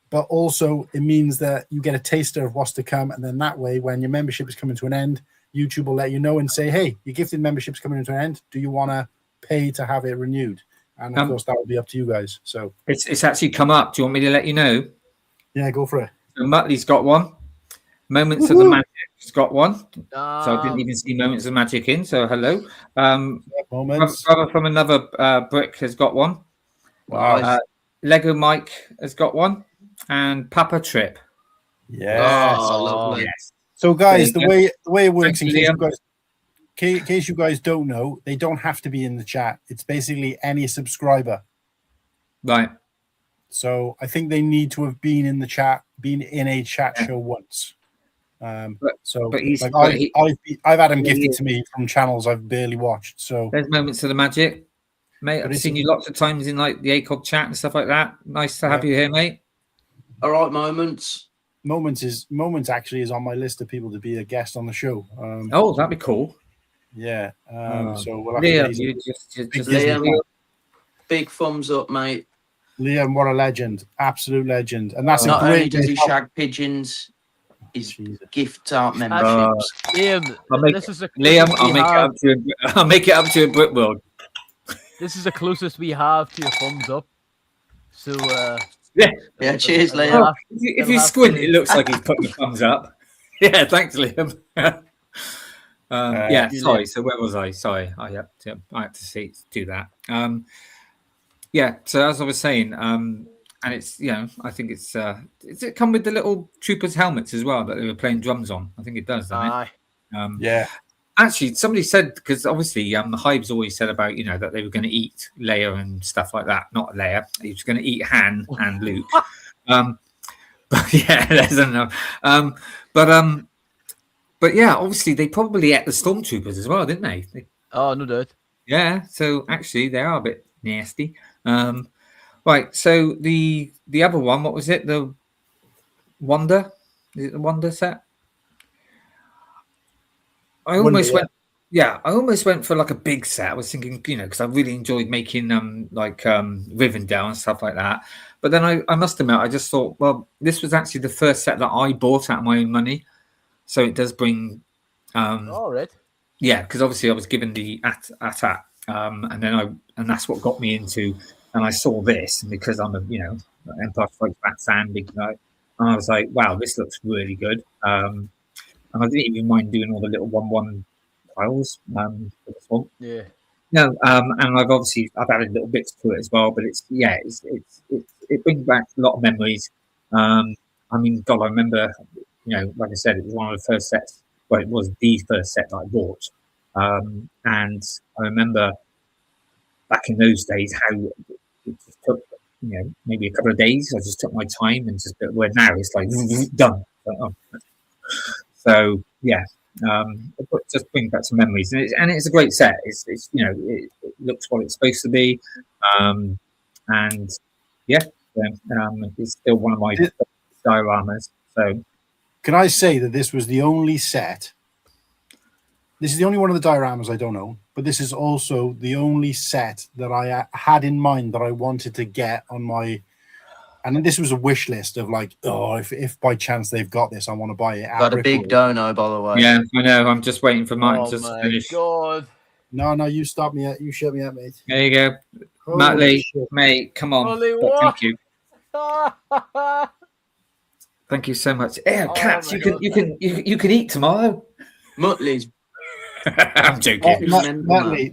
But also, it means that you get a taster of what's to come. And then that way, when your membership is coming to an end, YouTube will let you know and say, hey, your gifted membership's coming to an end. Do you want to pay to have it renewed? And of course, that will be up to you guys. So it's actually come up. Do you want me to let you know? Yeah, go for it. So Muttley's got one. Moments of the Magic's got one. So I didn't even see Moments of Magic in. So hello. Moments. Brother from another brick has got one. Wow. Lego Mike has got one. And Papa Trip. Yes. Oh, lovely. Yes. So guys, the There you way it works, in Liam. case you guys don't know, they don't have to be in the chat. It's basically any subscriber. Right. So I think they need to have been in the chat, been in a chat show once. But he's- like but he- I've had him Yeah, gifted yeah. to me from channels I've barely watched. So There's Moments of the Magic. Mate, But I've it's- seen you lots of times in like the ACOG chat and stuff like that. Nice to have you here, mate. All right, Moments. Moments actually is on my list of people to be a guest on the show. Oh, that'd be cool. Yeah. Oh. So we'll have to Liam, raise you it. just Liam, big thumbs up, mate. Liam, what a legend. Absolute legend. And that's Not a only great does he way- shag pigeons, his Jesus. gifts out memberships. Liam, I'll make this is the Liam, closest I'll we make it have- up to I'll make it up to a brick world. This is the closest we have to your thumbs up. So Yeah, cheers, Liam. Liam. If you squint, it looks like he's putting a thumbs up. Yeah, thanks, Liam. Yeah, sorry. So where was I? Sorry, I had to do that. Yeah. So as I was saying, and it's I think it's does it come with the little troopers helmets as well that they were playing drums on? I think it does, doesn't Aye. it? Yeah. Actually, somebody said, because obviously the Hives always said about that they were going to eat Leia and stuff like that. Not Leia, he was going to eat Han and Luke. But yeah, there's enough. But yeah, obviously they probably ate the stormtroopers as well, didn't they? Oh, no doubt. Yeah, so actually they are a bit nasty. Right, so the other one, what was it? The Wonder? Is it the Wonder set? I almost went. Yeah, I almost went for like a big set. I was thinking, because I really enjoyed making Rivendell and stuff like that. But then I must admit, I just thought, well, this was actually the first set that I bought out of my own money, so it does bring. All right. Yeah, because obviously I was given the AT-AT, and that's what got me into. And I saw this, and because I'm a Empire Strikes Back fan, big guy, and I was like, wow, this looks really good. And I didn't even mind doing all the little 1/1 tiles for this one. Yeah. No, and I've added little bits to it as well. But it brings back a lot of memories. I mean, God, I remember, like I said, it was one of the first sets. Well, it was the first set that I bought, and I remember back in those days how it just took maybe a couple of days. I just took my time and just where now it's like done. So yeah, it just brings back some memories, and it's a great set. It's it looks what it's supposed to be, and yeah, it's still one of my dioramas. So Can I say that this was the only set? This is the only one of the dioramas I don't own, but this is also the only set that I had in mind that I wanted to get on my. And this was a wish list of like, oh, if by chance they've got this, I want to buy it. Got a big dono, by the way. yeah, I know. I'm just waiting for Martin to my finish. God. No, you stop me. You shut me up, mate. There you go, Holy Matt Lee, shit. mate. Come on, Holy But what? thank you. Thank you so much. Yeah, Oh cats, my you can eat tomorrow. Muttley's. I'm joking.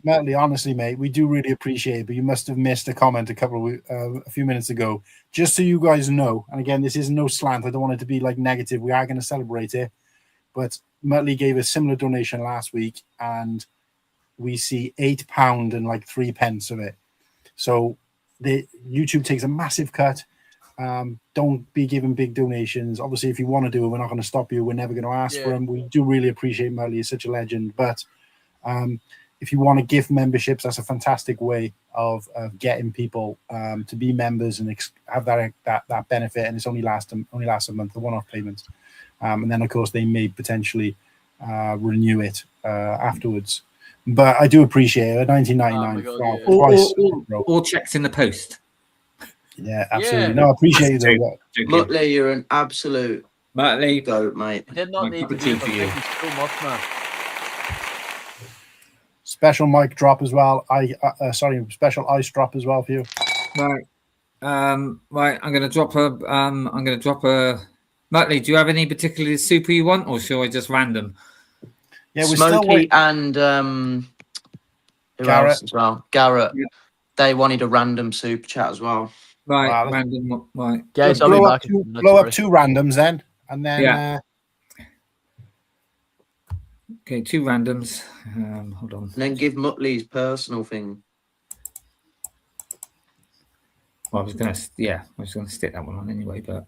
Matt Lee, honestly, mate, we do really appreciate it, but you must have missed a comment a few minutes ago. Just so you guys know, and again, this is no slant. I don't want it to be like negative. We are going to celebrate it, but Matt Lee gave a similar donation last week, and we see £8 and like 3 pence of it. So the YouTube takes a massive cut. Don't be giving big donations. Obviously, if you want to do it, we're not going to stop you. We're never going to ask for them. We do really appreciate Matt Lee. He's such a legend. But if you want to gift memberships, that's a fantastic way of getting people to be members and have that benefit. And it's only lasts a month, a one-off payment. And then, of course, they may potentially renew it afterwards. But I do appreciate it. 19.99 Oh my God, for yeah. price. All checks in the post. Yeah, absolutely. Yeah. No, I appreciate Joking. it. Joking. Muttley, you're an absolute Muttley, goat, mate. I did not My need cup to of do tea it, for but you. thank you so much, man. Special mic drop as well. Special ice drop as well for you. right. Right. I'm gonna drop a. Muttley, do you have any particular super you want, or shall I just random? Yeah, we're still Smokey waiting. and who Garrett. else as well? Garrett. Yeah. They wanted a random super chat as well. Right. Wow. Random. Right. Guys, I'll be blow up back. in a two, minute, blow up sorry. 2 randoms then, and then Yeah. Okay. 2 randoms. Hold on. And then give Muttley his personal thing. Well, I was gonna stick that one on anyway, but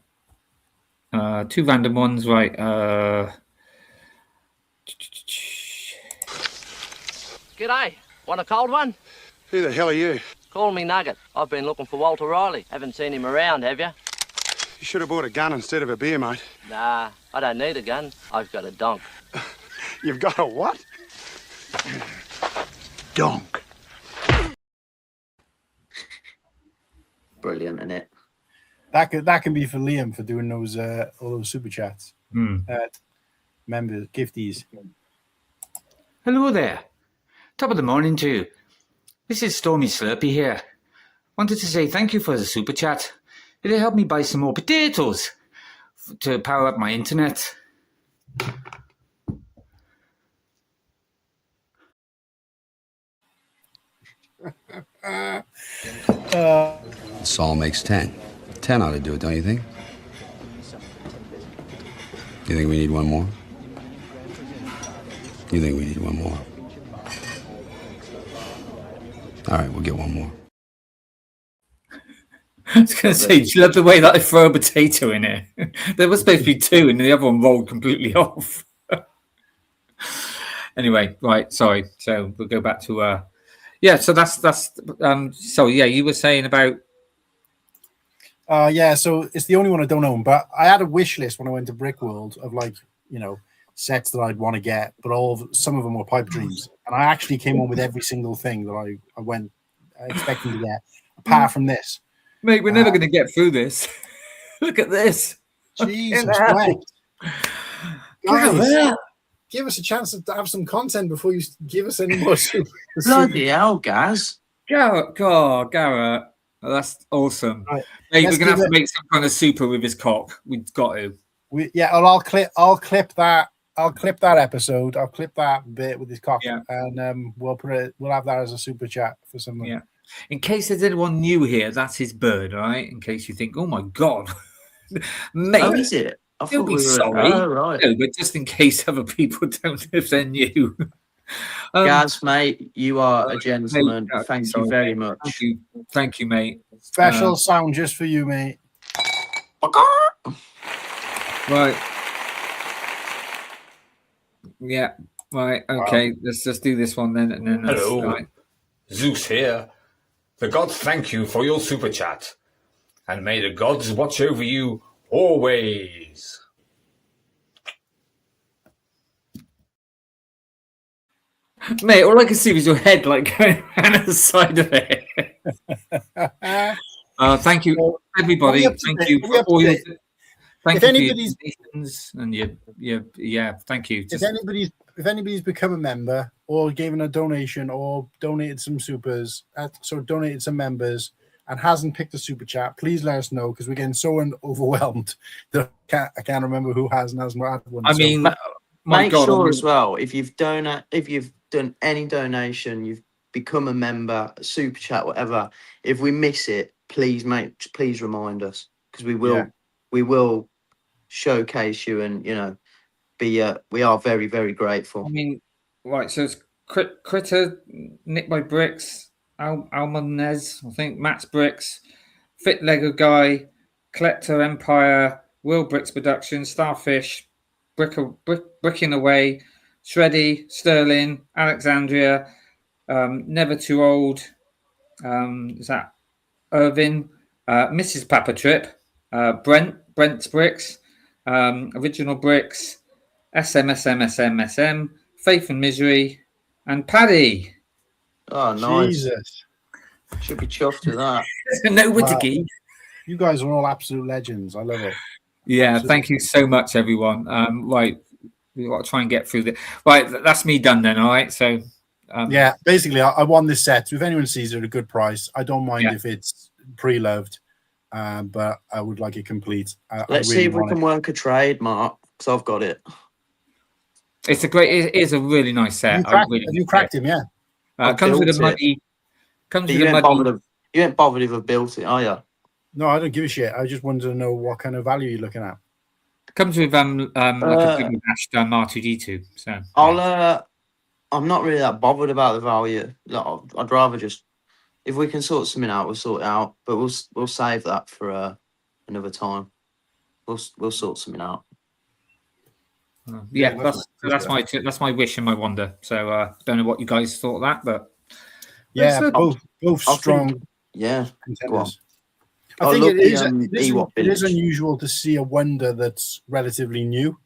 2 random ones, right? G'day. Want a cold one? Who the hell are you? Call me Nugget. I've been looking for Walter Riley. Haven't seen him around, have you? You should have bought a gun instead of a beer, mate. Nah, I don't need a gun. I've got a donk. You've got a what? Donk. Brilliant, isn't it? that can be for Liam for doing those all those super chats. Members, gifties. Hello there. Top of the morning to you. This is Stormy Slurpy here. Wanted to say thank you for the super chat. It'll help me buy some more potatoes to power up my internet. Saul makes 10. 10 ought to do it, don't you think? You think we need one more? You think we need one more? All right, we'll get one more. I was going to say, do you love the way that I throw a potato in it? There was supposed to be 2, and the other one rolled completely off. Anyway, right, sorry. So we'll go back to yeah. So that's so yeah. You were saying about Yeah, so it's the only one I don't own, but I had a wish list when I went to Brick World of sets that I'd want to get, but some of them were pipe dreams, and I actually came on with every single thing that I went expecting to get, apart from this. Mate, we're never going to get through this. Look at this. Jesus Christ. Guys, give us a chance to have some content before you give us any more super. Bloody hell, Gaz. Garrett. Oh, that's awesome. Right. Mate, Let's we're going to have give to make some kind of super with his cock. We've got to. I'll clip that. I'll clip that episode. I'll clip that bit with his cock, and we'll have that as a super chat for someone. Yeah. In case there's anyone new here, that's his bird, all right? In case you think, oh my God. Mate, Oh, is it? I don't thought be we were. sorry. Oh, right. No, but just in case other people don't know if they're new. Gaz, mate, you are a gentleman. Mate, Thank sorry, you very mate. much. Thank you, mate. Special sound just for you, mate. Right. Yeah. Right. Okay. Let's just do this one then, and then. Hello. Right. Zeus here. The gods thank you for your super chat. And may the gods watch over you always. Mate, all I can see was your head like going around the side of it. Thank you, everybody. Thank you for all your. Thank you for your donations and yeah. Thank you. If anybody's become a member or given a donation or donated some supers, donated some members and hasn't picked a super chat, please let us know because we're getting so overwhelmed that I can't remember who has and hasn't had one. I mean, make sure as well if you've done any donation, you've become a member, a super chat, whatever. If we miss it, please remind us because we will showcase you and we are very, very grateful. I mean, right. So it's Critter, Nick by Bricks, Almonez, I think MatteBlackBricks, Fit Lego Guy, Collector Empire, Will Bricks Productions, Starfish, Bricking Away, Shreddy, Sterling, Alexandria, Never Too Old. Is that Irvin? Mrs. Papa Trip, Brent's Bricks, Original Bricks, SM, Faith and Misery, And Paddy. Oh, nice. Jesus. Should be chuffed with that. No Whittakee. You guys are all absolute legends. I love it. Yeah, thank you so much, everyone. Right, we've got to try and get through the. Right, that's me done then. All right, so. Yeah, basically, I won this set. If anyone sees it at a good price, I don't mind if it's pre-loved, but I would like it complete. Let's see if we can work a trade, Mark, because I've got it. It's a great. It is a really nice set. Have you cracked him? Yeah. Comes with a muddy. Comes with a muddy. You ain't bothered if I've built it, are you? No, I don't give a shit. I just wanted to know what kind of value you're looking at. Comes with like a big dashed R2D2. So I'm not really that bothered about the value. Like, I'd rather just, if we can sort something out, we'll sort it out. But we'll save that for another time. We'll sort something out. Yeah, that's my wish and my wonder. So don't know what you guys thought of that, but yeah, both strong. Yeah, contenders. I think it is unusual to see a wonder that's relatively new,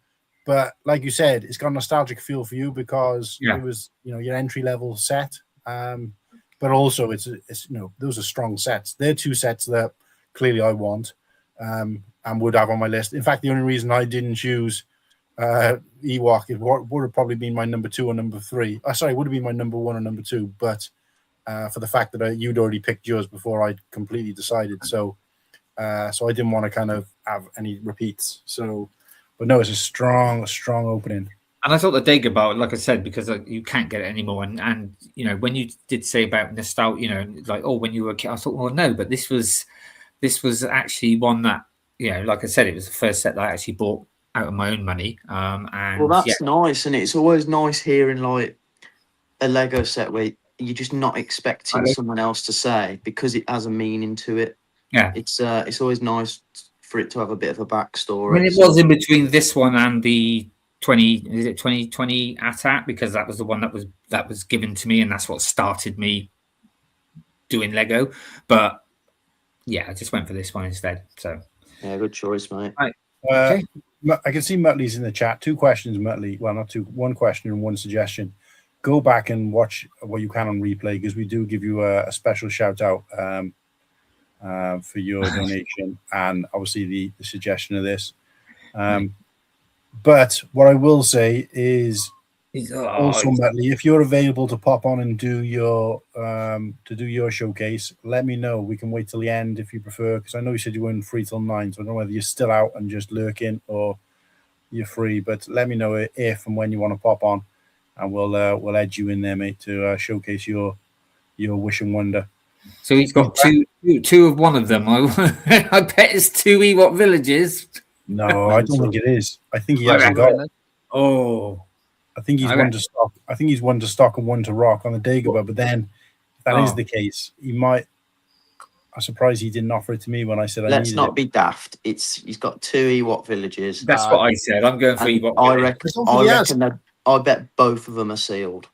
but like you said, it's got a nostalgic feel for you because it was your entry level set, but also it's those are strong sets. They're two sets that clearly I want and would have on my list. In fact, the only reason I didn't choose Ewok, it would have probably been my number 2 or number 3. Sorry, it would have been my number 1 or number 2, but for the fact that you'd already picked yours before I completely decided. So I didn't want to kind of have any repeats. So, but no, it's a strong opening. And I thought the dig about it, like I said, because you can't get it anymore. And when you did say about nostalgia, like, oh, when you were a kid, I thought, well, no, but this was actually one that, like I said, it was the first set that I actually bought out of my own money. And well, that's nice, and it's always nice hearing like a Lego set where you're just not expecting someone else to say because it has a meaning to it. Yeah, it's always nice for it to have a bit of a backstory. I mean, it was in between this one and the 2020 ATAT because that was the one that was given to me, and that's what started me doing Lego. But yeah, I just went for this one instead. So yeah, good choice, mate. Right. Okay. I can see Muttley's in the chat. 2 questions, Muttley. Well, not 2. 1 question and 1 suggestion. Go back and watch what you can on replay because we do give you a special shout out for your donation and obviously the suggestion of this. But what I will say is also, Muttley, if you're available to pop on and do your showcase, let me know. We can wait till the end if you prefer, because I know you said you weren't free till 9, so I don't know whether you're still out and just lurking or you're free. But let me know if and when you want to pop on, and we'll edge you in there, mate, to showcase your wish and wonder. So he's got two of one of them. I bet it's 2 Ewok villages. No, I don't think it is. I think he hasn't got it. Oh. I think he's one to stock. I think he's 1 to stock and 1 to rock on the Dagobah. But then, if that is the case, he might. I'm surprised he didn't offer it to me when I said I Let's not be daft. He's got 2 Ewok villages. That's what I said. I'm going for Ewok. I bet both of them are sealed.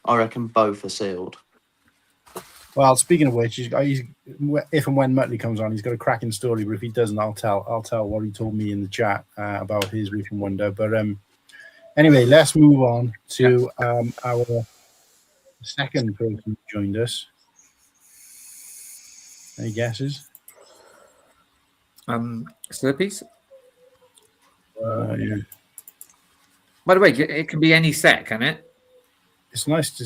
I reckon both are sealed. Well, speaking of which, he's if and when Muttley comes on, he's got a cracking story. But if he doesn't, I'll tell what he told me in the chat about his wish and wonder. But anyway, let's move on to our second person who joined us. Any guesses? Slurpees? Yeah. By the way, it can be any set, can it? It's nice to.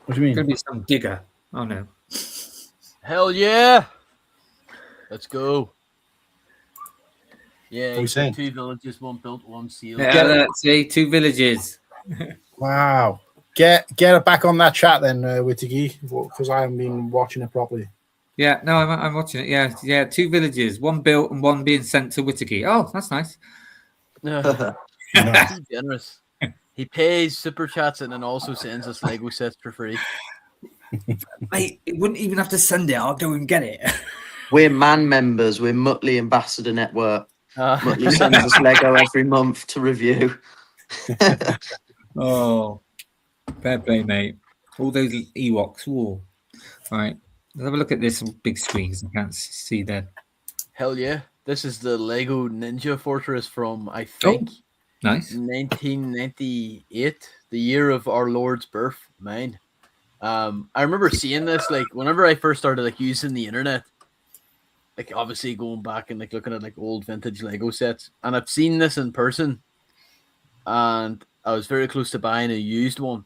What do you mean? It could be some digger. Oh no! Hell yeah! Let's go. Yeah, we saying? 2 villages, 1 built, 1 sealed. Yeah, see, 2 villages. Wow. Get it back on that chat then, Whittakee, because I haven't been watching it properly. Yeah, no, I'm watching it. Yeah, 2 villages, 1 built and 1 being sent to Whittakee. Oh, that's nice. He's generous. He pays super chats and then also sends us Lego sets for free. Mate, it wouldn't even have to send it. I'll go and get it. We're man members. We're Muttley Ambassador Network. Muttley sends us Lego every month to review. Oh, fair play, mate. All those Ewoks. Whoa. All right, let's have a look at this big screen because I can't see that. Hell yeah. This is the Lego Ninja Fortress from, I think, Nice. 1998, the year of our Lord's birth, mine. I remember seeing this like whenever I first started like using the internet, like obviously going back and like looking at like old vintage Lego sets, and I've seen this in person, and I was very close to buying a used one.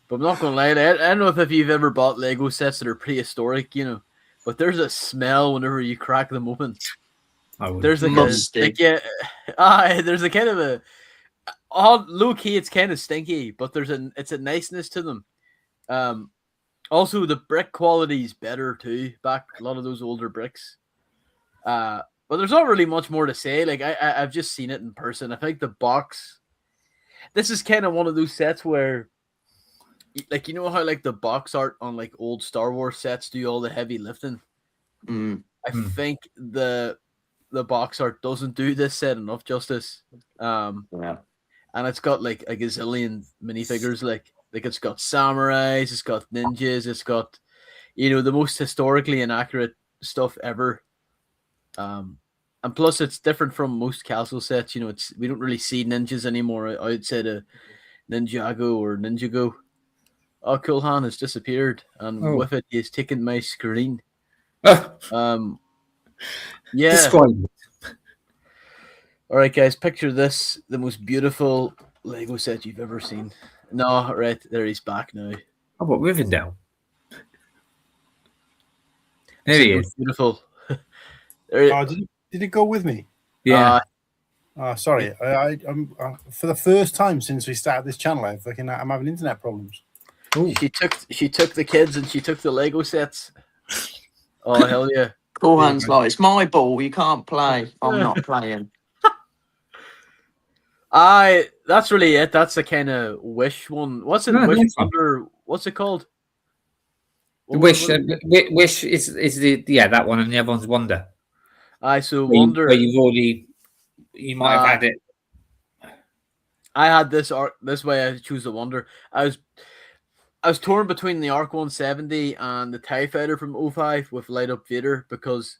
But I'm not gonna lie, I don't know if you've ever bought Lego sets that are prehistoric, you know, but there's a smell whenever you crack them open. There's like there's a kind of a low key, it's kind of stinky, but it's a niceness to them. Also the brick quality is better too. Back a lot of those older bricks. But there's not really much more to say. Like I've just seen it in person. I think the box. This is kind of one of those sets where, like, you know how like the box art on like old Star Wars sets do all the heavy lifting. I think the box art doesn't do this set enough justice. And it's got like a gazillion minifigures. Like it's got samurais, it's got ninjas, it's got, you know, the most historically inaccurate stuff ever. And plus it's different from most castle sets. You know, we don't really see ninjas anymore outside of Ninjago or Ninjago. Oh, Cool Han has disappeared, and with it he's taken my screen. Yeah. Describe it. All right, guys, picture this: the most beautiful Lego set you've ever seen. No, right there, he's back now. How about Rivendell? There he is. Beautiful. Did it go with me? Yeah. Sorry. I'm for the first time since we started this channel, I'm having internet problems. Ooh. She took the kids and she took the Lego sets. Oh hell yeah! Cool Han's like, it's my ball. You can't play. I'm not playing. That's really it. That's the kind of wish one. What's it? Wish Wonder. What's it called? Wish is the that one, and the other one's Wonder. So Wonder. You might have had it. I had this way. I choose the Wonder. I was torn between the Arc 170 and the TIE Fighter from 05 with Light Up Vader because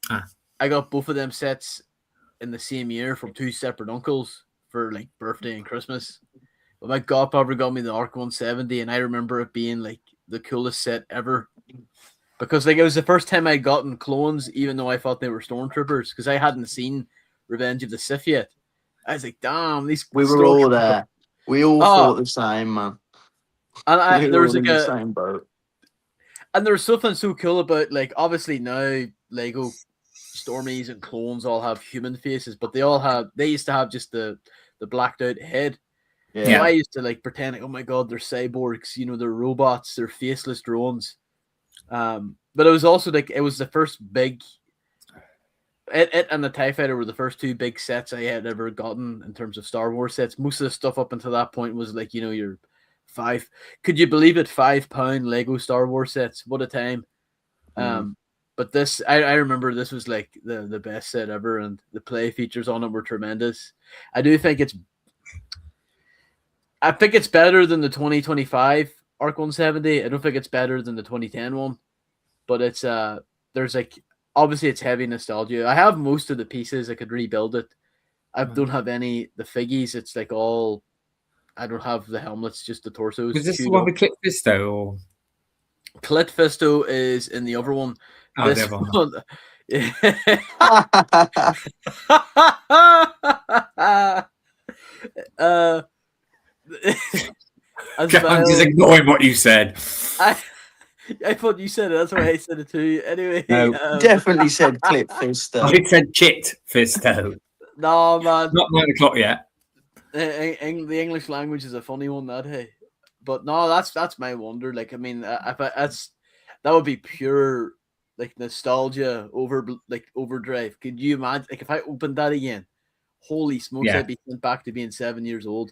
I got both of them sets in the same year from two separate uncles for like birthday and Christmas. But my godfather got me the Arc 170, and I remember it being like the coolest set ever because like it was the first time I'd gotten clones, even though I thought they were stormtroopers because I hadn't seen Revenge of the Sith yet. I was like, damn, these. We were all there. We all thought the same, man. And there was like the same boat. And there was something so cool about, like, obviously now Lego Stormies and clones all have human faces, but they used to have just the blacked out head. Yeah. So I used to like pretend like, oh my god, they're cyborgs, you know, they're robots, they're faceless drones. But it was also like it was the first big. It and the TIE Fighter were the first two big sets I had ever gotten in terms of Star Wars sets. Most of the stuff up until that point was like, you know, your could you believe it, £5 Lego Star Wars sets? What a time. But this, I remember this was like the best set ever, and the play features on it were tremendous. I think it's better than the 2025 Arc 170. I don't think it's better than the 2010 one, but it's there's like, obviously it's heavy nostalgia. I have most of the pieces. I could rebuild it. I don't have the figgies. It's like all, I don't have the helmets, just the torsos. Was this the one with Clit Fisto? Or? Clit Fisto is in the other one. Oh, this the other one. I'm just ignoring what you said. I thought you said it. That's why I said it too. Anyway, no, definitely said Clit Fisto. I said Kit Fisto. No, man. Not 9 o'clock yet. The English language is a funny one, that hey. But no, that's my wonder. Like, I mean, that would be pure like nostalgia overdrive. Could you imagine? Like, if I opened that again, holy smokes, I'd be sent back to being 7 years old.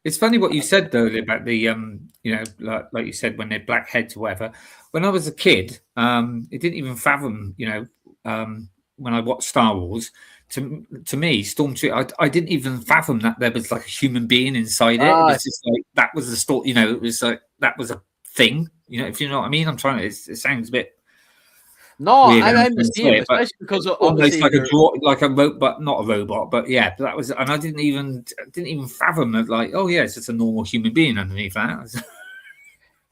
It's funny what you said though about the you know, like you said when they're black heads or whatever. When I was a kid, it didn't even fathom, you know, when I watched Star Wars. To me, Stormtrooper, I didn't even fathom that there was like a human being inside it. It was just like that was the story, you know. It was like that was a thing, you know. If you know what I mean, I'm trying to. It sounds a bit. No, weird. I'm the same, But especially because almost obviously like a they're- like a robot, not a robot, but yeah, that was, and I didn't even fathom that. Like, oh yeah, it's just a normal human being underneath that.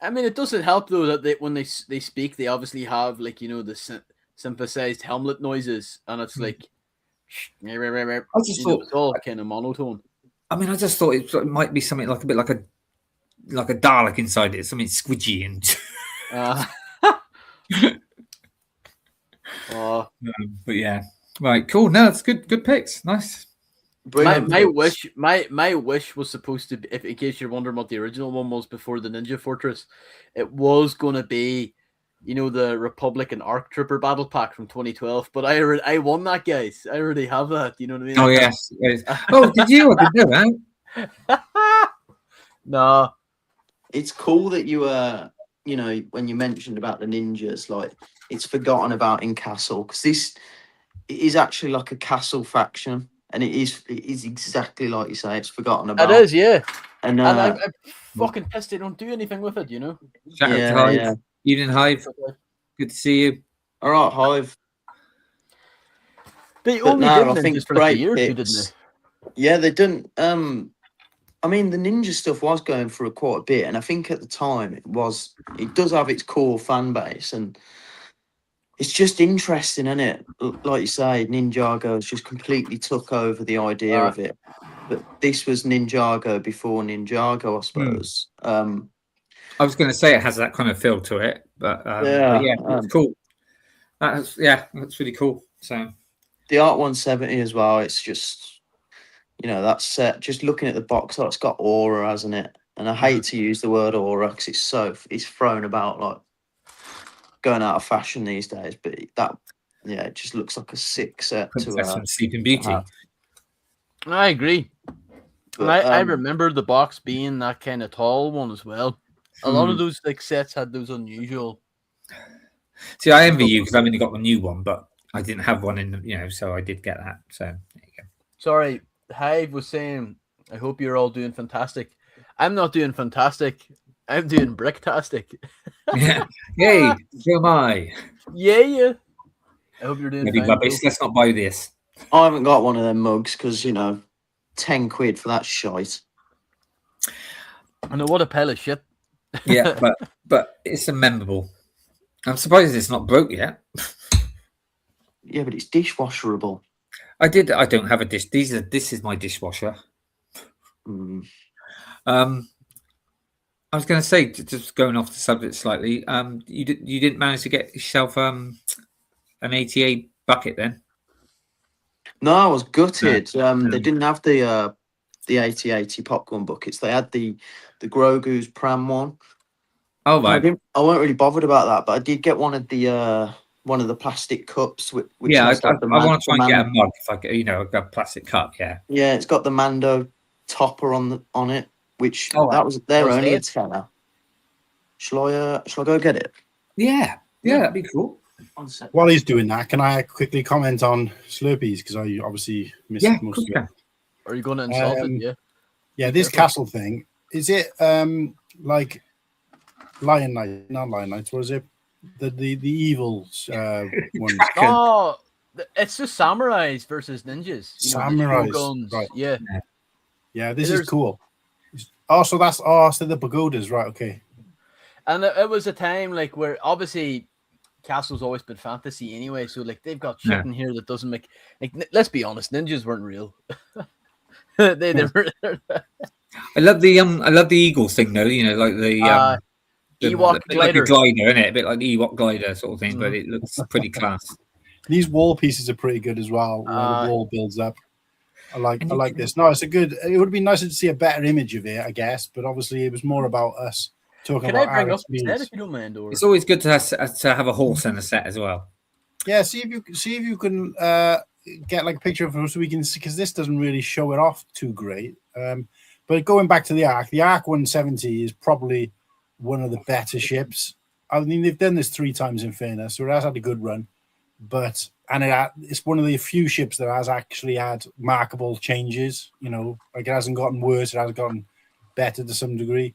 I mean, it doesn't help though that when they speak, they obviously have like the synthesized helmet noises, and it's like I just thought it's all kind of monotone. I mean, I just thought it might be something like a bit like a Dalek inside it, something squidgy and. But yeah, right, cool. No, it's good picks. Nice. My wish was supposed to be, if in case you're wondering what the original one was before the Ninja Fortress, it was going to be, the Republic and Arc Trooper battle pack from 2012. But I won that, guys. I already have that. You know what I mean? Oh yes. Oh, did you? I didn't know that. No, it's cool that you when you mentioned about the ninjas, like it's forgotten about in Castle, because this is actually like a Castle faction, and it is exactly like you say. It's forgotten about. It is, yeah. And I'm fucking pissed they don't do anything with it. Shout out to Hive. Evening, Hive. Good to see you. All right, Hive. They only did ninjas for like a year or two, didn't they? Yeah, they didn't. I mean, the ninja stuff was going for quite a bit, and I think at the time it does have its core fan base, and it's just interesting, isn't it? Like you say, Ninjago has just completely took over the idea of it. But this was Ninjago before Ninjago, I suppose. I was going to say it has that kind of feel to it, but it's cool. That's really cool. So the Art 170 as well. It's just. That set, just looking at the box art, it's got aura, hasn't it? And I hate to use the word aura because it's thrown about like going out of fashion these days. But it just looks like a sick set. Princess and Sleeping Beauty. I agree. But, I remember the box being that kind of tall one as well. A lot of those like sets had those unusual. See, I envy you because I've only got the new one, but I didn't have one in the, so I did get that. So there you go. Sorry. Hive was saying, I hope you're all doing fantastic. I'm not doing fantastic. I'm doing bricktastic. Yeah. Yay. So am I. Yeah. I hope you're doing Maybe fine. rubbish. Let's not buy this. I haven't got one of them mugs because, 10 quid for that shite. I know, what a pile of shit. Yeah, but it's a memorable. I'm surprised it's not broke yet. Yeah, but it's dishwasherable. I don't have a dish. This is my dishwasher. I was going to say, just going off the subject slightly. You didn't manage to get yourself an ATA bucket then? No, I was gutted. They didn't have the AT-80 popcorn buckets. They had the Grogu's Pram one. Oh right. I weren't really bothered about that, but I did get one of the plastic cups. Which I has want to try and get a mug if I get, a plastic cup. Yeah. Yeah, it's got the Mando topper on it, which that was they're only a tenner. Shall I go get it? Yeah, that'd be cool. While he's doing that, can I quickly comment on Slurpees, because I obviously missed most of it. Are you going to insult it? Yeah, this castle thing, is it like Lion Knight? Not Lion Knights, what is it? The evil ones. Oh, it's just samurais versus ninjas. Samurais, right? Yeah. This is cool. So that's the pagodas, right? Okay. And it was a time like where obviously Castle's always been fantasy anyway, so like they've got shit in here that doesn't make let's be honest, ninjas weren't real. they were. I love the eagle thing though. Like the Ewok glider. Like a glider, isn't it? A bit like the Ewok glider sort of thing, but it looks pretty class. These wall pieces are pretty good as well. Where the wall builds up. I like this. No, it's a good. It would be nicer to see a better image of it, I guess. But obviously, it was more about us talking about. Can I bring up the set if you don't mind? Or... It's always good to have a horse in the set as well. Yeah, see if you can get like a picture of it so we can see, because this doesn't really show it off too great. But going back to the Ark 170 is probably one of the better ships. I mean, they've done this 3 times in fairness, so it has had a good run. But it's one of the few ships that has actually had markable changes. Like it hasn't gotten worse; it has gotten better to some degree.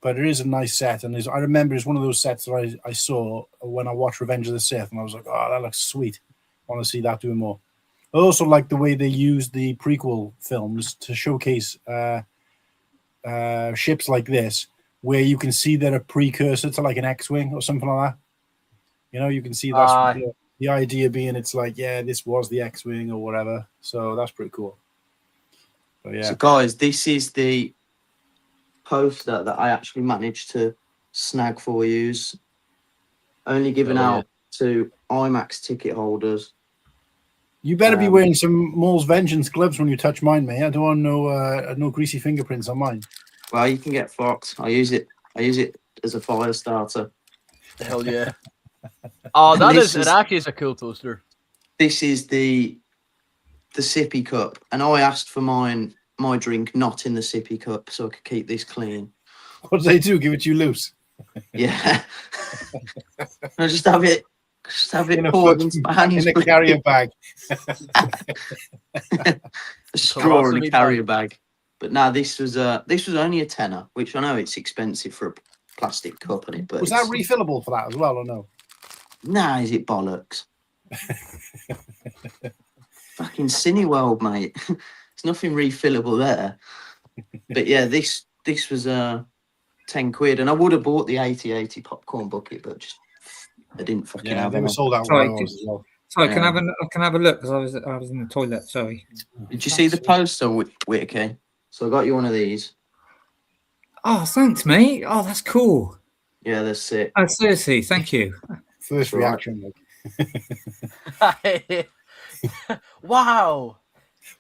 But it is a nice set, and I remember it's one of those sets that I saw when I watched Revenge of the Sith, and I was like, oh, that looks sweet. I want to see that doing more. I also like the way they use the prequel films to showcase ships like this, where you can see they're a precursor to like an X-Wing or something like that. You know, you can see that's the idea being it's like, yeah, this was the X-Wing or whatever. So that's pretty cool. But yeah. So guys, this is the poster that I actually managed to snag for yous. Only given out to IMAX ticket holders. You better be wearing some Maul's Vengeance gloves when you touch mine, mate. I don't want no greasy fingerprints on mine. Well, you can get fucked. I use it as a fire starter. Hell yeah. Oh, it actually is a cool poster. This is the sippy cup, and I asked for my drink not in the sippy cup so I could keep this clean. What do they do? Give it to you loose? Yeah. I just have it poured into my hands. In a carrier bag. A straw in a carrier bag. But now this was only a tenner, which I know it's expensive for a plastic cup on it. But was that refillable for that as well, or no? Nah, is it bollocks? Fucking Cineworld, mate. There's nothing refillable there. But yeah, this was 10 quid, and I would have bought the 80/80 popcorn bucket, but just I didn't fucking have they it. were sold out. Sorry, as well. sorry, can I have a look because I was in the toilet. Sorry. Did you see the poster, Whittakee? So I got you one of these. Oh, thanks, mate. Oh, that's cool. Yeah, that's it. Oh, seriously, thank you. First reaction. Wow.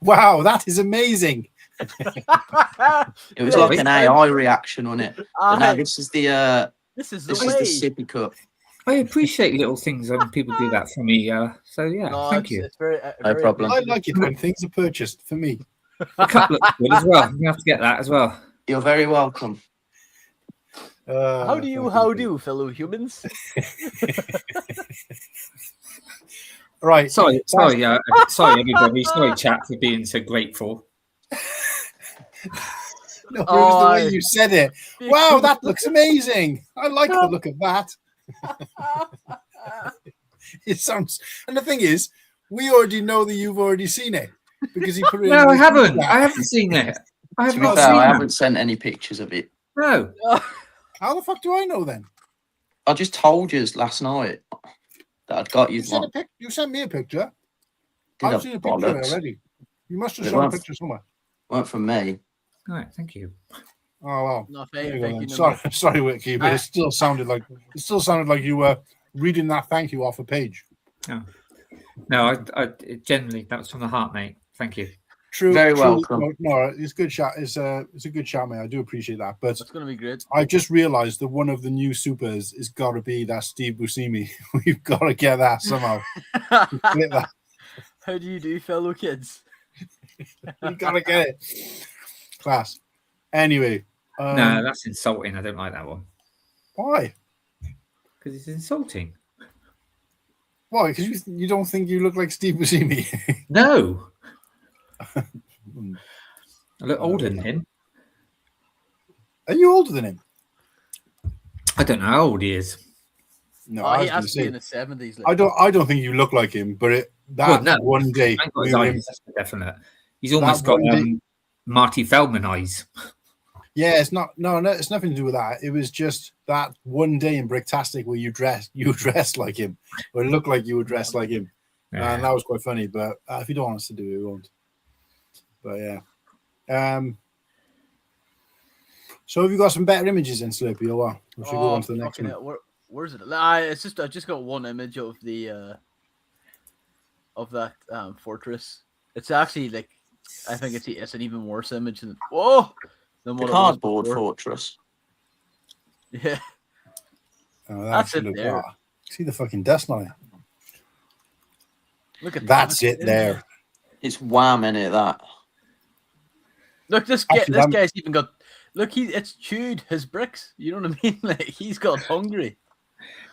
Wow, that is amazing. It was like an AI reaction on it. But now this is the sippy cup. I appreciate little things when people do that for me. So yeah, thank you. It's very, No problem. I like it when things are purchased for me. The cup looks good as well. You have to get that as well. You're very welcome. How do, fellow humans? Right. Sorry, everybody. Sorry, chat, for being so grateful. No, it was the way you said it. Wow, that looks amazing. I like the look of that. It sounds, and the thing is, we already know that you've already seen it because he put it. No, I haven't. I haven't seen it. I haven't sent any pictures of it. No. How the fuck do I know then? I just told you last night that I'd got you. You sent me a picture. Did I've seen a picture of it already. You must have shown a picture somewhere. Weren't from me. All right, thank you. Oh well. No, thank you. Sorry, Whittakee, but it still sounded like you were reading that thank you off a page. Oh. No, I generally that was from the heart, mate. Thank you. True. Very welcome. No, it's good chat. It's a good chat, mate. I do appreciate that. But it's gonna be great. I just realised that one of the new supers is got to be that Steve Buscemi. We've got to get that somehow. Get that. How do you do, fellow kids? You gotta get it. Class. Anyway. No, that's insulting. I don't like that one. Why? Because it's insulting. Why? Because you don't think you look like Steve Buscemi? No. I look older than him. Are you older than him? I don't know how old he is. No, he has to be in the 70s. I don't think you look like him, but one day definite. He's almost got Marty Feldman eyes. Yeah, it's not. No, it's nothing to do with that. It was just that one day in Bricktastic where you dressed like him, or it looked like you were dressed like him, and that was quite funny. But if you don't want us to do it, we won't. But yeah. So have you got some better images in Slurpy, or what? Or should we go on to the next one? Where's it? I just got one image of the of that fortress. It's actually like I think it's an even worse image than what the cardboard fortress. Yeah. Oh, that's it there. See the fucking dust on it. Look at that's it there. It's wham in it that. Look, this guy's even got. Look, it's chewed his bricks. You know what I mean? Like he's got hungry.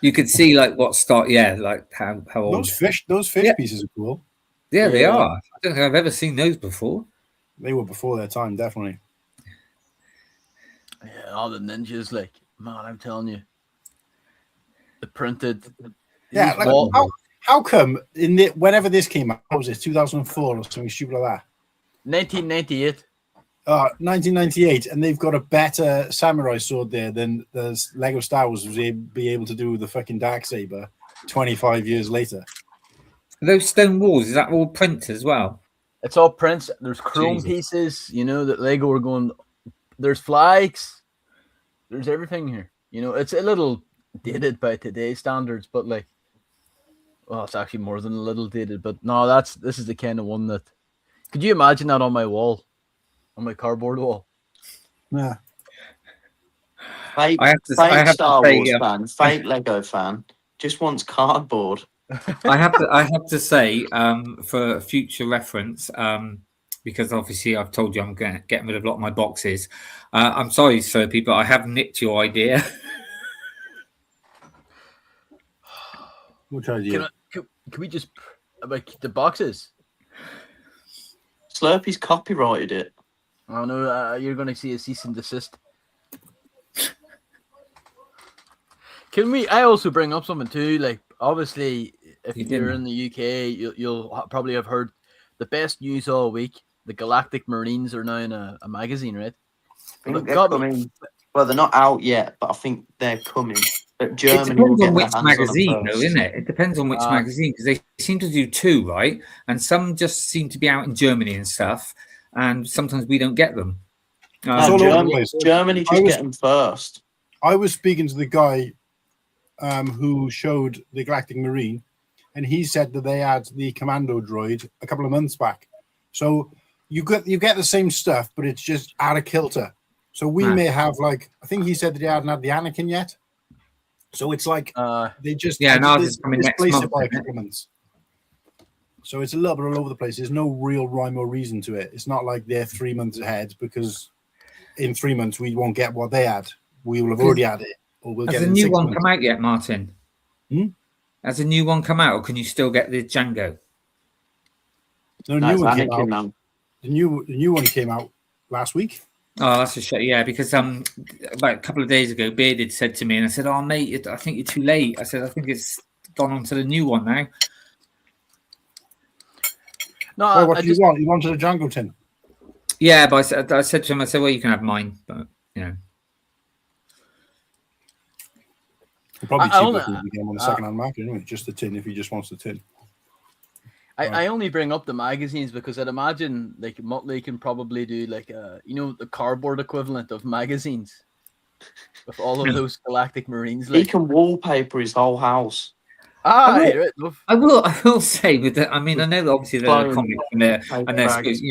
You could see like what start. Yeah, like how old those fish pieces are cool. Yeah, they are. I don't think I've ever seen those before. They were before their time, definitely. Yeah, all the ninjas, like, man, I'm telling you, the printed. Yeah, these like, wall- how come whenever this came out, what was it 2004 or something stupid like that? 1998. 1998, and they've got a better samurai sword there than the Lego Star Wars was be able to do with the fucking Darksaber 25 years later. Those stone walls, is that all print as well? It's all prints. There's chrome Jesus. pieces, you know, that Lego are going. There's flags. There's everything here. You know, it's a little dated by today's standards, but like, well, it's actually more than a little dated. But no, this is the kind of one that. Could you imagine that on my wall, on my cardboard wall? Yeah. Fake, I have to Star say, Wars fan, fake Lego fan, just wants cardboard. I have to say, for future reference, because obviously I've told you I'm getting rid of a lot of my boxes. I'm sorry, Slurpy, but I have nicked your idea. Which idea? Can we just like the boxes? Slurpy's copyrighted it. Oh no, you're going to see a cease and desist. Can we? I also bring up something too. Like, obviously, if you're in the UK, you'll probably have heard the best news all week. The Galactic Marines are now in a magazine, right? I think they're coming. Well, they're not out yet, but I think they're coming. But Germany It depends will on get which their hands magazine, on them though, first. isn't it? It depends on which magazine, because they seem to do two, right? And some just seem to be out in Germany and stuff, and sometimes we don't get them. Germany just get them first. I was speaking to the guy who showed the Galactic Marine, and he said that they had the Commando droid a couple of months back. So you get the same stuff, but it's just out of kilter. So we may have, like, I think he said that they hadn't had the Anakin yet. So it's like they just displace it by a couple of months. So it's a little bit all over the place. There's no real rhyme or reason to it. It's not like they're 3 months ahead, because in 3 months we won't get what they had. We will have already had it, or we'll get it in 6 months. Has a new one come out yet, Martin? Has a new one come out, or can you still get the Django? No, new one came out. The new one came out last week. Oh, that's a shame. Yeah, because about a couple of days ago, Bearded said to me, and I said, "Oh, mate, I think you're too late." I said, "I think it's gone on to the new one now." No, well, what do you want? You wanted a Django tin? Yeah, but I said to him, I said, "Well, you can have mine," but you know. Probably cheaper if we get them on the second-hand market, anyway. Just the tin if he just wants the tin. I only bring up the magazines because I'd imagine like Motley can probably do like the cardboard equivalent of magazines with all of those Galactic Marines. Like. He can wallpaper his whole house. I will say with that. I mean, I know that obviously they're comics and they're supposed,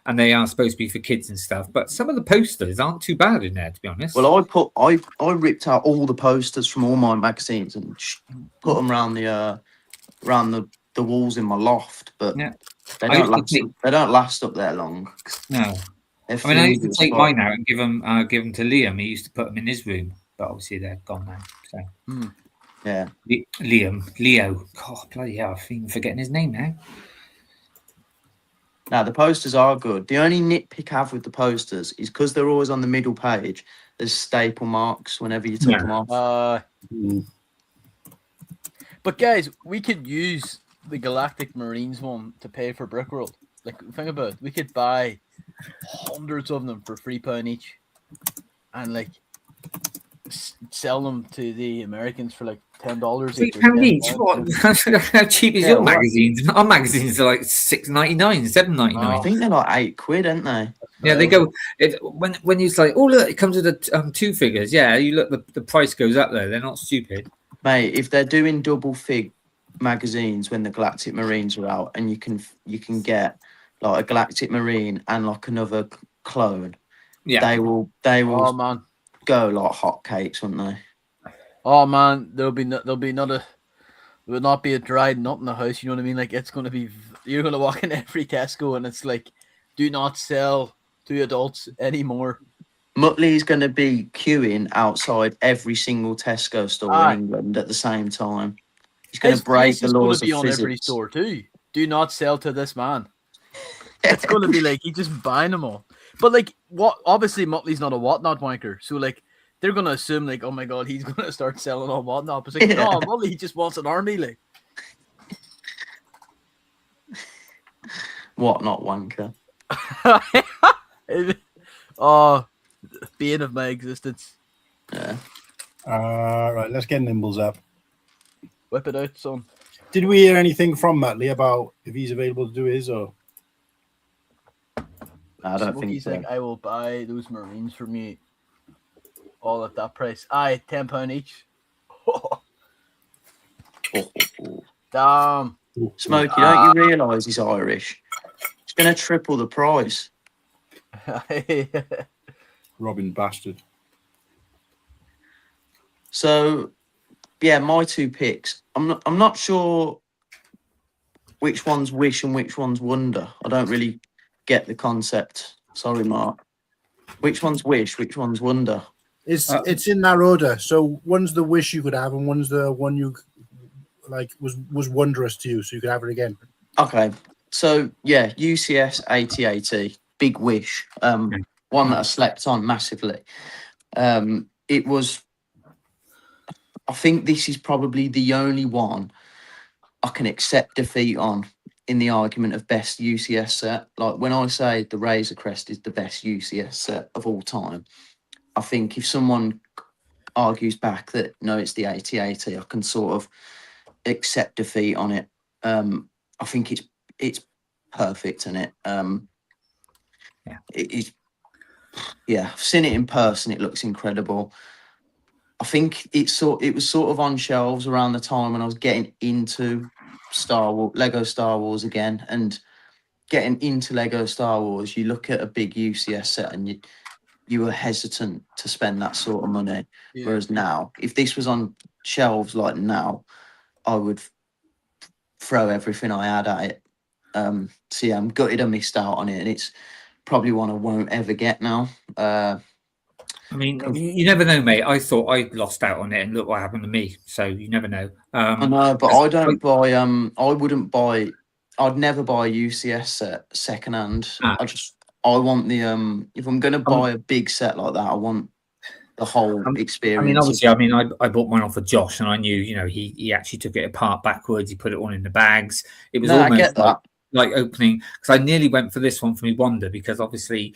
and they are supposed to be for kids and stuff. But some of the posters aren't too bad in there, to be honest. Well, I ripped out all the posters from all my magazines and put them around the walls in my loft, but they don't last up there long. No, I mean, I used to take mine out and give them to Liam. He used to put them in his room, but obviously they're gone now. So yeah, Leo. God, bloody hell! I'm even forgetting his name now. Now the posters are good. The only nitpick I have with the posters is because they're always on the middle page. There's staple marks whenever you take them off. But guys, we could use the Galactic Marines one to pay for Brickworld. Like, think about it. We could buy hundreds of them for £3 each, and like sell them to the Americans for like $10 each. £3 each? What? How cheap is your magazines? Our magazines are like $6.99, $7.99. I think they're like £8, aren't they? Yeah, they go. When you say, "Oh look, it comes with the two figures." Yeah, you look. The price goes up there. They're not stupid, mate. If they're doing double fig magazines when the Galactic Marines are out, and you can get like a Galactic Marine and like another clone, they will oh man, go like hotcakes, won't they? Oh man, there will not be a dry nut in the house. You know what I mean? Like, it's going to be, you're going to walk in every Tesco and it's like, do not sell to adults anymore. Muttley's going to be queuing outside every single Tesco store in England at the same time. He's going to break the laws of physics. On every store too. Do not sell to this man. It's going to be like he's just buying them all. But like, what? Obviously, Motley's not a whatnot wanker, so like they're going to assume like, oh my god, he's going to start selling all whatnot. But it's like, no, Motley just wants an army, like. Whatnot wanker. Oh, bane of my existence. Yeah. Right, let's get Nimbles up. Whip it out, son. Did we hear anything from Muttley about if he's available to do his or? I don't think Smokey's so. like, I will buy those Marines from you, all at that price. Aye, £10 each. Damn. Smokey, don't you realise he's Irish? It's going to triple the price. Robin bastard. So, yeah, my two picks. I'm not sure which one's Wish and which one's Wonder. I don't really get the concept. Sorry, Mark. Which one's Wish? Which one's Wonder? It's in that order. So one's the wish you could have, and one's the one you like was wondrous to you, so you could have it again. Okay, so yeah, UCS 8080, big wish. One that I slept on massively. It was. I think this is probably the only one I can accept defeat on in the argument of best UCS set. Like when I say the Razor Crest is the best UCS set of all time, I think if someone argues back that no, it's the 8080, I can sort of accept defeat on it. I think it's perfect in it. It is. Yeah, I've seen it in person. It looks incredible. I think it was sort of on shelves around the time when I was getting into Lego Star Wars again, and getting into Lego Star Wars. You look at a big UCS set and you were hesitant to spend that sort of money. Yeah. Whereas now, if this was on shelves like now, I would throw everything I had at it. So yeah, I'm gutted I missed out on it, and it's probably one I won't ever get now. I mean, you never know, mate. I thought I lost out on it, and look what happened to me. So you never know. I know, but I don't buy. I wouldn't buy. I'd never buy a UCS set secondhand. I want the. If I'm going to buy a big set like that, I want the whole experience. I mean, obviously, I bought mine off of Josh, and I knew, he actually took it apart backwards. He put it all in the bags. It was almost like opening, because I nearly went for this one for me Wonder, because obviously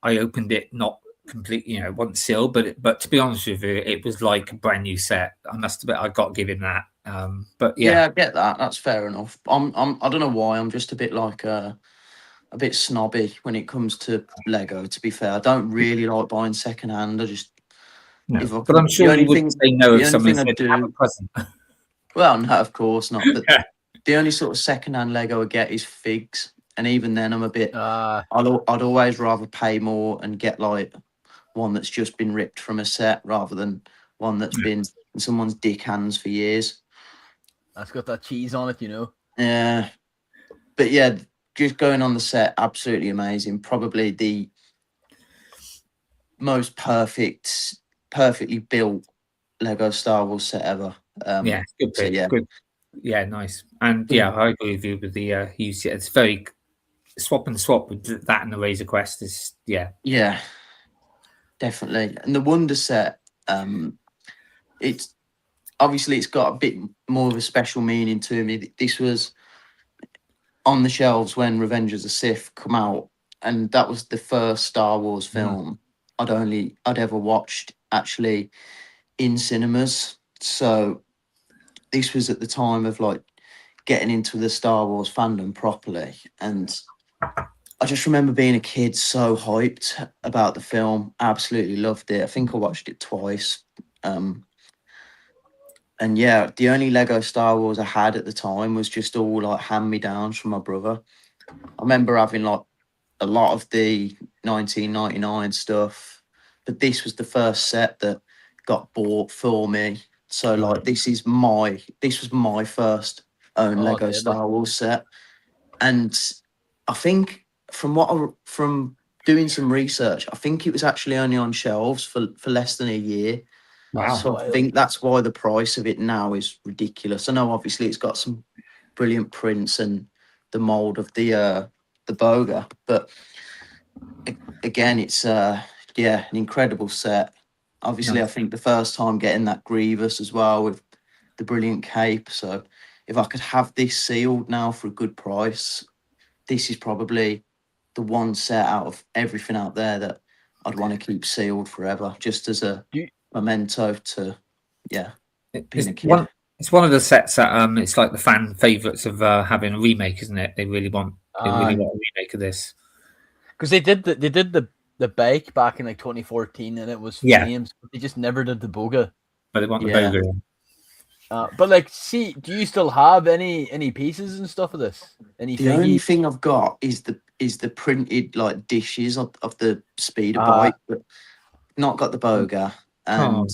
I opened it not completely, it wasn't sealed, but to be honest with you, it was like a brand new set. I must admit, I got to give him that. But yeah, I get that. That's fair enough. I don't know why. I'm just a bit like a bit snobby when it comes to Lego. To be fair, I don't really like buying secondhand. I just. No. But I'm sure you wouldn't say no if someone said have a present. Well, no, of course not. But the only sort of secondhand Lego I get is figs, and even then, I'm a bit. I'd always rather pay more and get like one that's just been ripped from a set rather than one that's been in someone's dick hands for years. That's got that cheese on it, Yeah, but yeah, just going on the set, absolutely amazing. Probably the most perfectly built Lego Star Wars set ever. Yeah, good pick. So, good. Yeah, nice. And yeah, I agree with you with the UC. It's very swap with that and the Razor Crest is yeah, definitely. And the Wonder set, it's obviously it's got a bit more of a special meaning to me. This was on the shelves when Revenge of the Sith come out, and that was the first Star Wars film I'd ever watched actually in cinemas. So this was at the time of like getting into the Star Wars fandom properly, and I just remember being a kid so hyped about the film. Absolutely loved it. I think I watched it twice. And yeah, the only Lego Star Wars I had at the time was just all like hand-me-downs from my brother. I remember having like a lot of the 1999 stuff, but this was the first set that got bought for me. So like this was my first own Lego Star Wars set. And I think from doing some research, I think it was actually only on shelves for less than a year. Wow. So I think that's why the price of it now is ridiculous. I know obviously it's got some brilliant prints and the mold of the the Boga. But again, it's an incredible set. Obviously, I think the first time getting that Grievous as well with the brilliant cape. So if I could have this sealed now for a good price, this is probably the one set out of everything out there that I'd want to keep sealed forever, just as a memento to, being a kid. It's one of the sets that it's like the fan favourites of having a remake, isn't it? They really want a remake of this because they did the bike back in like 2014, and it was flames, but they just never did the Boga. But they want the Boga. But like, see, do you still have any pieces and stuff of this? The only thing I've got is the printed like dishes of the speeder bike, but not got the Boga and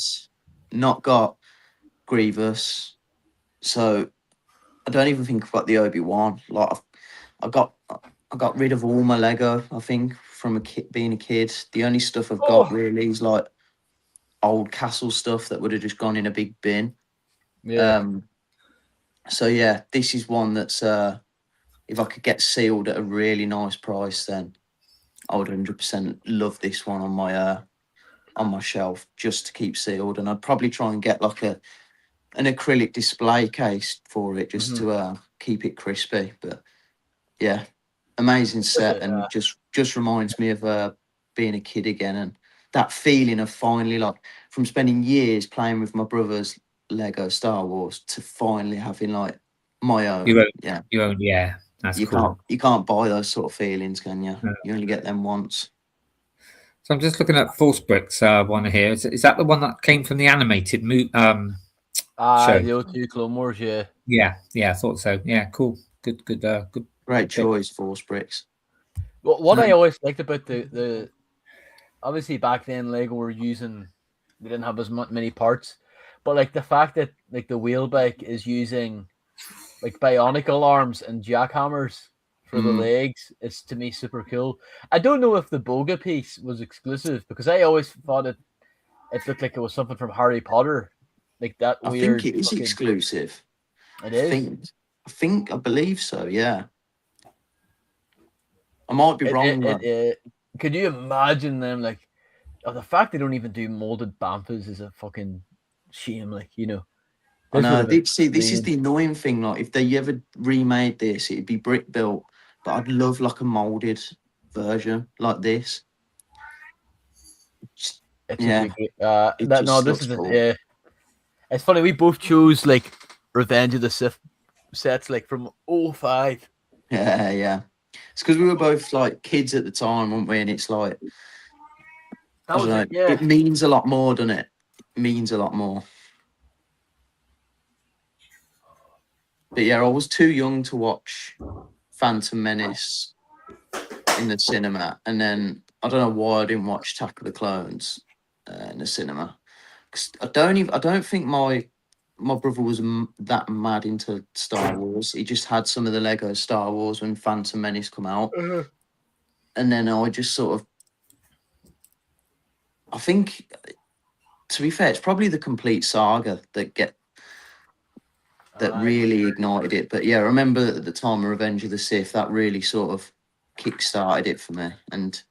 not got Grievous. So I don't even think I've got the Obi-Wan. Like I got rid of all my Lego, I think, from being a kid. The only stuff I've got really is like old castle stuff that would have just gone in a big bin. Yeah. So yeah, this is one that's if I could get sealed at a really nice price, then I would 100% love this one on my shelf just to keep sealed. And I'd probably try and get like an acrylic display case for it just to keep it crispy. But yeah, amazing set, and just reminds me of being a kid again, and that feeling of finally, like, from spending years playing with my brother's Lego Star Wars to finally having like my own. Your own, yeah. That's cool. You can't buy those sort of feelings, can you? No. You only get them once. So I'm just looking at MatteBlackBricks one here. Is that the one that came from the animated show? The O2 Clone Wars, yeah. Yeah, I thought so. Yeah, cool. Good. Great choice, MatteBlackBricks. Well, what I always liked about the obviously back then Lego were using, they didn't have as many parts, but like the fact that like the wheel bike is using like bionicle arms and jackhammers for the legs is, to me, super cool. I don't know if the Boga piece was exclusive, because I always thought it looked like it was something from Harry Potter, like that weird. I think it is exclusive. It is. I believe so. Yeah. I might be wrong. Could you imagine them, like, the fact they don't even do molded Bamfas is a fucking shame, like, you know. I know. This is the annoying thing. Like, if they ever remade this, it'd be brick built, but I'd love like a molded version like this. This is cool. It's funny, we both chose like Revenge of the Sith sets, like from 2005. Yeah. It's because we were both like kids at the time, weren't we? And it's like, it means a lot more, doesn't it? It means a lot more. But yeah, I was too young to watch Phantom Menace in the cinema, and then I don't know why I didn't watch Attack of the Clones in the cinema. Cause I don't think my brother was that mad into Star Wars. He just had some of the Lego Star Wars when Phantom Menace come out, and then I just sort of, I think, to be fair, it's probably the complete saga that really ignited it. But yeah, I remember at the time of Revenge of the Sith, that really sort of kick-started it for me. And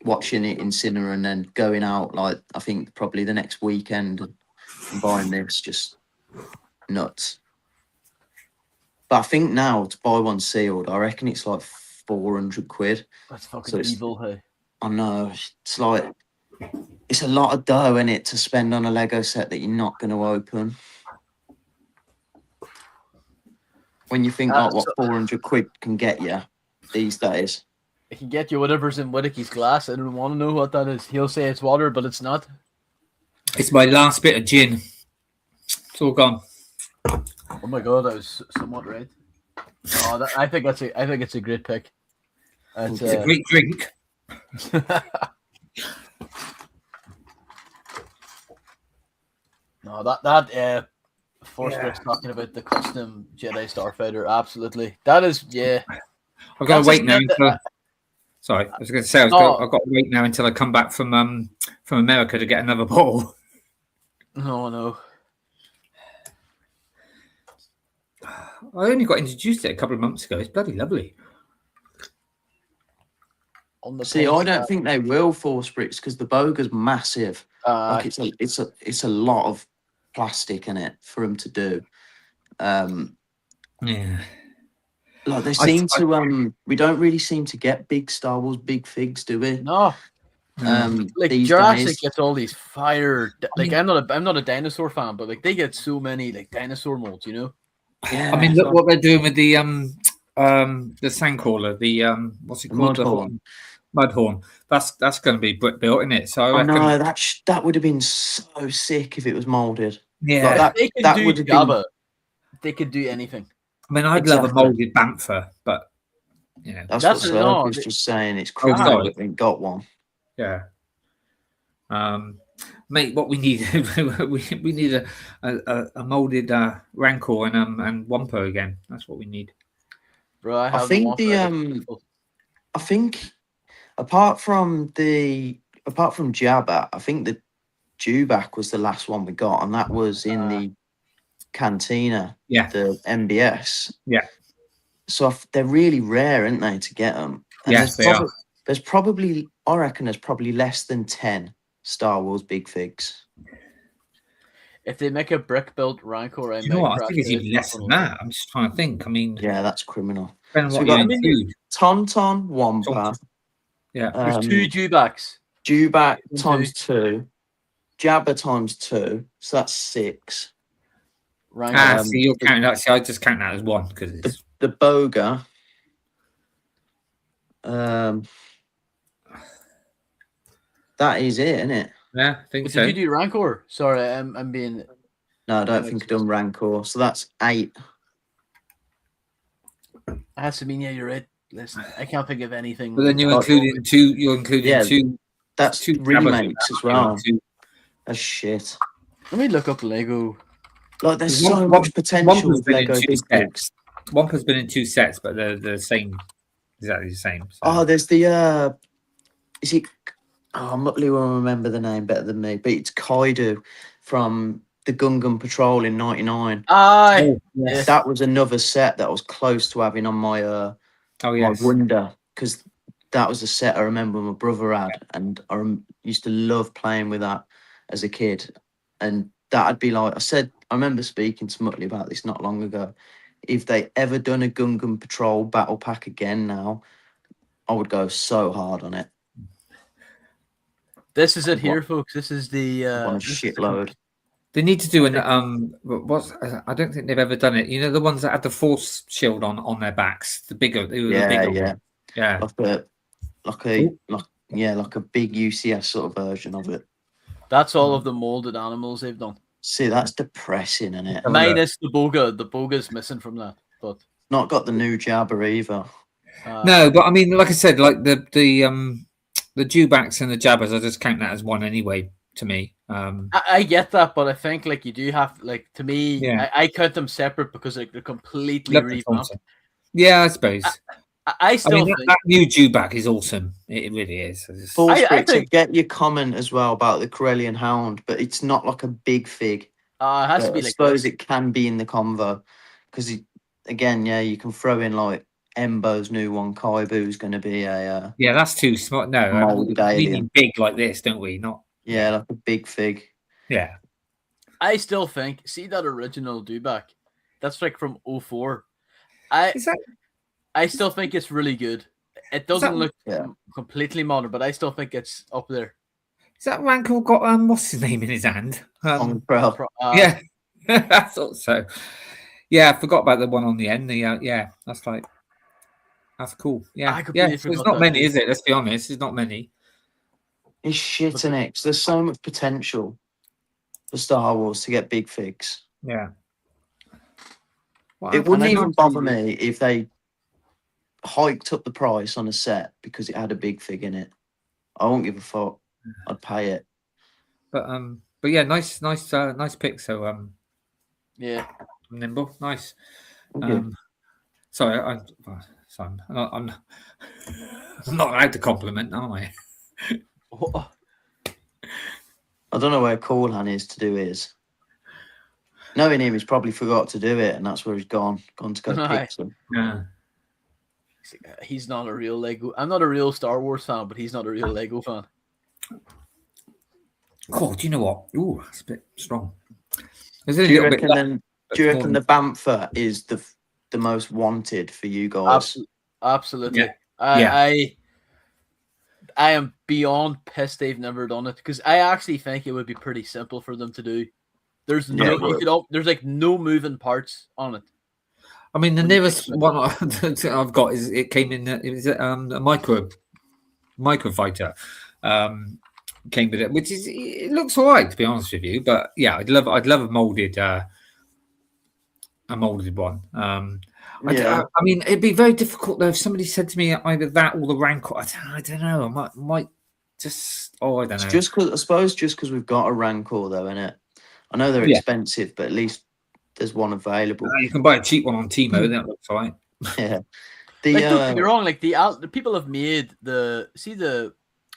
watching it in cinema and then going out, like, I think probably the next weekend and buying this, just nuts. But I think now to buy one sealed, I reckon it's like 400 quid. That's fucking evil, hey? I know. It's like, it's a lot of dough, in it, to spend on a Lego set that you're not going to open. When you think like what 400 quid can get you these days. It can get you whatever's in Whittakee's glass. I don't want to know what that is. He'll say it's water, but it's not. It's my last bit of gin. It's all gone. Oh my god, that was somewhat right. Oh, I think it's a great pick. It's a great drink. No, that MatteBlackBricks talking about the custom Jedi Starfighter, absolutely. That is, I've got to wait now until. Sorry, I was going to say I've got to wait now until I come back from America to get another bottle. No. I only got introduced to it a couple of months ago. It's bloody lovely. on the See, I pace. don't think they will force bricks because the boga's massive. Like it's a lot of plastic in it for them to do. Yeah. Like they seem to we don't really seem to get big Star Wars big figs, do we? No. Like these Jurassic days. gets all these fire. Like I'm not a dinosaur fan, but like they get so many like dinosaur molds, you know. Yeah. I mean, look what they're doing with the sandcrawler, the what's it called? Mudhorn. Mudhorn. That's going to be brick built, isn't it? So I reckon. No, that would have been so sick if it was molded. Yeah, like they could that do would have Jabba. been. They could do anything. I mean, I'd love a molded Bantha, but you know, That's what Slurpy was just saying. It's criminal that we got one. Yeah. Mate, what we need, we need a molded Rancor and Wampa again. That's what we need. Bro, I think I think apart from Jabba, I think the Dewback was the last one we got, and that was in the Cantina. Yeah. The MBS. Yeah. So they're really rare, aren't they, to get them? And Yes, they are. There's probably, I reckon, there's probably less than 10 Star Wars big figs. If they make a brick-built Rancor, You know what? I think it's even less than that. I'm just trying to think. I mean, yeah, that's criminal. Depends So what we you got include. Tauntaun, Wampa. Yeah. There's 2 Dewbacks. Dewback times 2. Jabba times 2. So that's 6. See, you're counting that. See, I just count that as 1 because it's the Boga. That is it, isn't it? Yeah, I think But so. Did you do Rancor? Sorry, I'm being. No, I don't think I've done Rancor. So that's 8. It has to mean, yeah, you're right. Listen, I can't think of anything. But then you're including 2. You're including 2. That's 2 remakes as well. 2. That's shit. Let me look up Lego. Like, there's so much potential with Lego big figs. Wampa's been in 2 sets, but they're the same, exactly the same. So. Oh, there's the is it? Oh, Muttley will remember the name better than me, but it's Kaido from the Gungan Patrol in '99. Yes. That was another set that I was close to having on my my Wonder, because that was a set I remember my brother had, and I used to love playing with that as a kid. And that'd be like, I remember speaking to Muttley about this not long ago. If they ever done a Gungan Patrol battle pack again now, I would go so hard on it. This is it here, folks. This is the on a shitload. They need to do an I don't think they've ever done it. You know, the ones that had the Force shield on their backs, the bigger, the bigger one. Yeah, like a big UCS sort of version of it. That's all of the molded animals they've done. See, that's depressing, isn't it? Minus the Boga. The Boga's missing from that, but not got the new Jabba either. No, but I mean, like I said, like the Dewbacks and the Jabbas, I just count that as 1 anyway. To me, I get that, but I think like you do have like to me, Yeah. I count them separate because like they're completely revamped. Yeah, I suppose. I still mean, think that new Dewback is awesome. It really is. I get your comment as well about the Corellian Hound, but it's not like a big fig. It has to be I like suppose this. it can be in the convo because again, you can throw in like Embo's new one. Kaibu's going to be a yeah, that's too small. No, molded we alien. need big like this, don't we? Not like a big fig. Yeah. I still think see that original Dewback. That's like from 04. I still think it's really good. It doesn't look completely modern, but I still think it's up there. Is that Rancor got what's his name in his hand? Yeah, I thought so. Yeah, I forgot about the one on the end. That's cool. Yeah, so it's not many, is it? Let's be honest, it's not many. It's shit, and X. There's so much potential for Star Wars to get big figs. Yeah. It wouldn't even bother me if they hiked up the price on a set because it had a big fig in it. I won't give a fuck. I'd pay it. But yeah, nice pick. So yeah, Nimble, nice. Okay. Sorry, I'm not allowed to compliment, am I? I don't know where Cool Han is to do his. Knowing him, he's probably forgot to do it, and that's where he's gone to go pick some. Yeah. He's not a real Lego. I'm not a real Star Wars fan, but he's not a real Lego fan. Oh, do you know what? Ooh, that's a bit strong. There's a Do you little bit reckon left, then? but Do you more reckon than- the Bamfer is the most wanted for you guys? Absolutely. Yeah. I am beyond pissed they've never done it, because I actually think it would be pretty simple for them to do. There's there's like no moving parts on it. I mean, the nearest one I've got is it came in. It was a microfighter. Came with it, which is it looks all right to be honest with you. But yeah, I'd love a molded one. I mean, it'd be very difficult though if somebody said to me either that or the Rancor. I don't know. I might just. Oh, I don't know. Just because I suppose because we've got a Rancor though, innit? I know they're expensive, but at least there's one available. You can buy a cheap one on Timo. That looks fine. Yeah. Don't get me wrong. Like the people have made the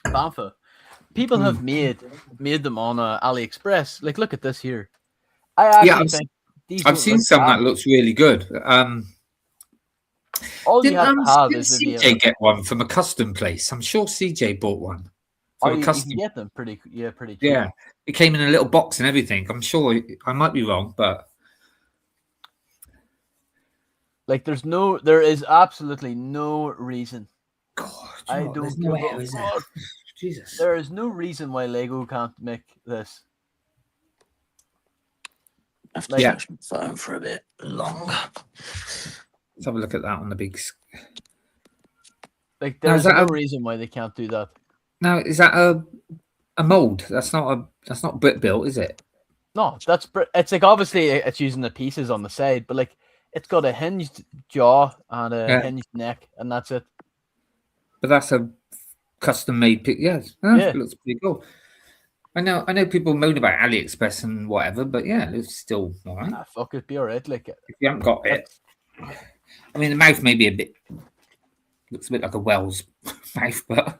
Bamfa. People have made them on AliExpress. Like, look at this here. I've seen some that looks really good. All you Didn't have to have is CJ get one from a custom place? I'm sure CJ bought one. You can get them pretty cheap. Yeah, it came in a little box and everything. I'm sure I might be wrong, but like, there is absolutely no reason. God, I don't know. Jesus, there is no reason why Lego can't make this. I have to touch my phone for a bit longer. Let's have a look at that on the big. Like, there's no reason why they can't do that. Now, is that a mold? That's not brick built, is it? No, it's like, obviously it's using the pieces on the side, but like, it's got a hinged jaw and a hinged neck, and that's it. But that's a custom made pick. Yes, it looks pretty cool. I know people moan about AliExpress and whatever, but yeah, it's still all right. Fuck it, be all right. Like, if you haven't got it, I mean, the mouth may be looks a bit like a Wells mouth, but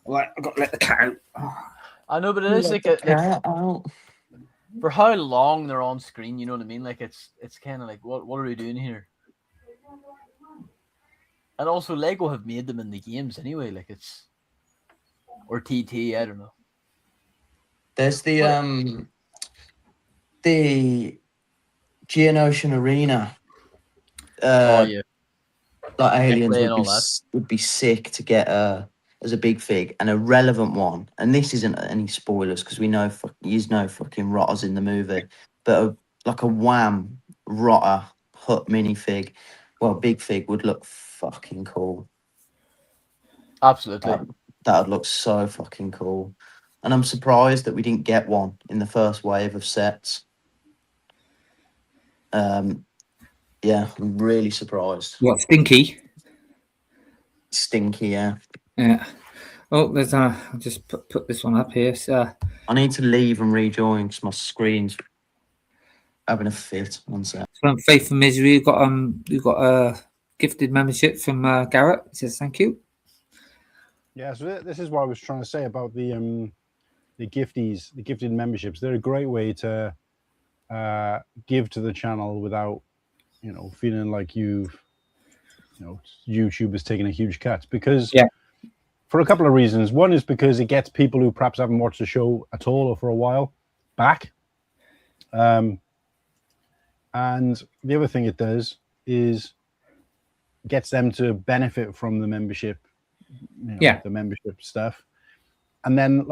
like, I've got to let the cat out. I know, but it is like for how long they're on screen, you know what I mean? Like, it's kind of like, what are we doing here? And also, Lego have made them in the games anyway. Like, or TT, I don't know. There's the Geonosian Arena. Like, Aliens would be sick to get as a big fig, and a relevant one. And this isn't any spoilers because we know there's no fucking rotters in the movie, but like a Wham rotter hut minifig, big fig would look fucking cool. Absolutely, that would look so fucking cool. And I'm surprised that we didn't get one in the first wave of sets. I'm really surprised. What, Stinky? Stinky, yeah. Yeah. Oh, there's I'll just put this one up here. So I need to leave and rejoin because my screen's having a fit. One sec. Faith and Misery, you've got a gifted membership from Garrett. He says thank you. Yeah, so this is what I was trying to say about the gifties, the gifted memberships. They're a great way to give to the channel without, feeling like YouTube is taking a huge cut, because for a couple of reasons. One is because it gets people who perhaps haven't watched the show at all or for a while back. And the other thing it does is gets them to benefit from the membership, the membership stuff. And then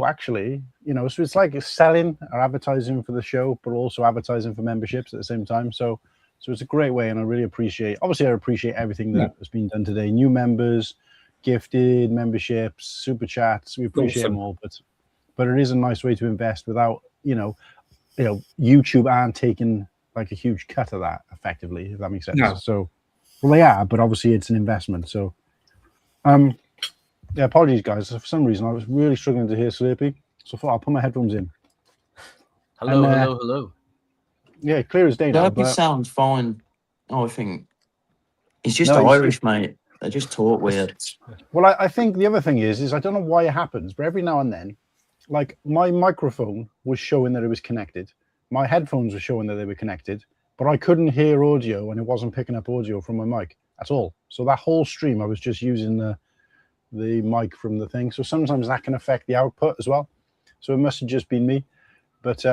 actually, so it's like selling or advertising for the show, but also advertising for memberships at the same time. So it's a great way, and I really appreciate everything that has been done today. New members, gifted memberships, super chats. We appreciate them all, but it is a nice way to invest without, YouTube aren't taking like a huge cut of that effectively, if that makes sense. No. So, well, they are, but obviously it's an investment. So, apologies, guys. For some reason, I was really struggling to hear Slurpy, so I thought I'll put my headphones in. Hello. Yeah, clear as day now. Slurpy sounds fine. I think he's just Irish, mate. They just talk weird. Well, I think the other thing is I don't know why it happens, but every now and then, like my microphone was showing that it was connected. My headphones were showing that they were connected, but I couldn't hear audio and it wasn't picking up audio from my mic. at all. So that whole stream, I was just using the mic from the thing. So sometimes that can affect the output as well. So it must have just been me. But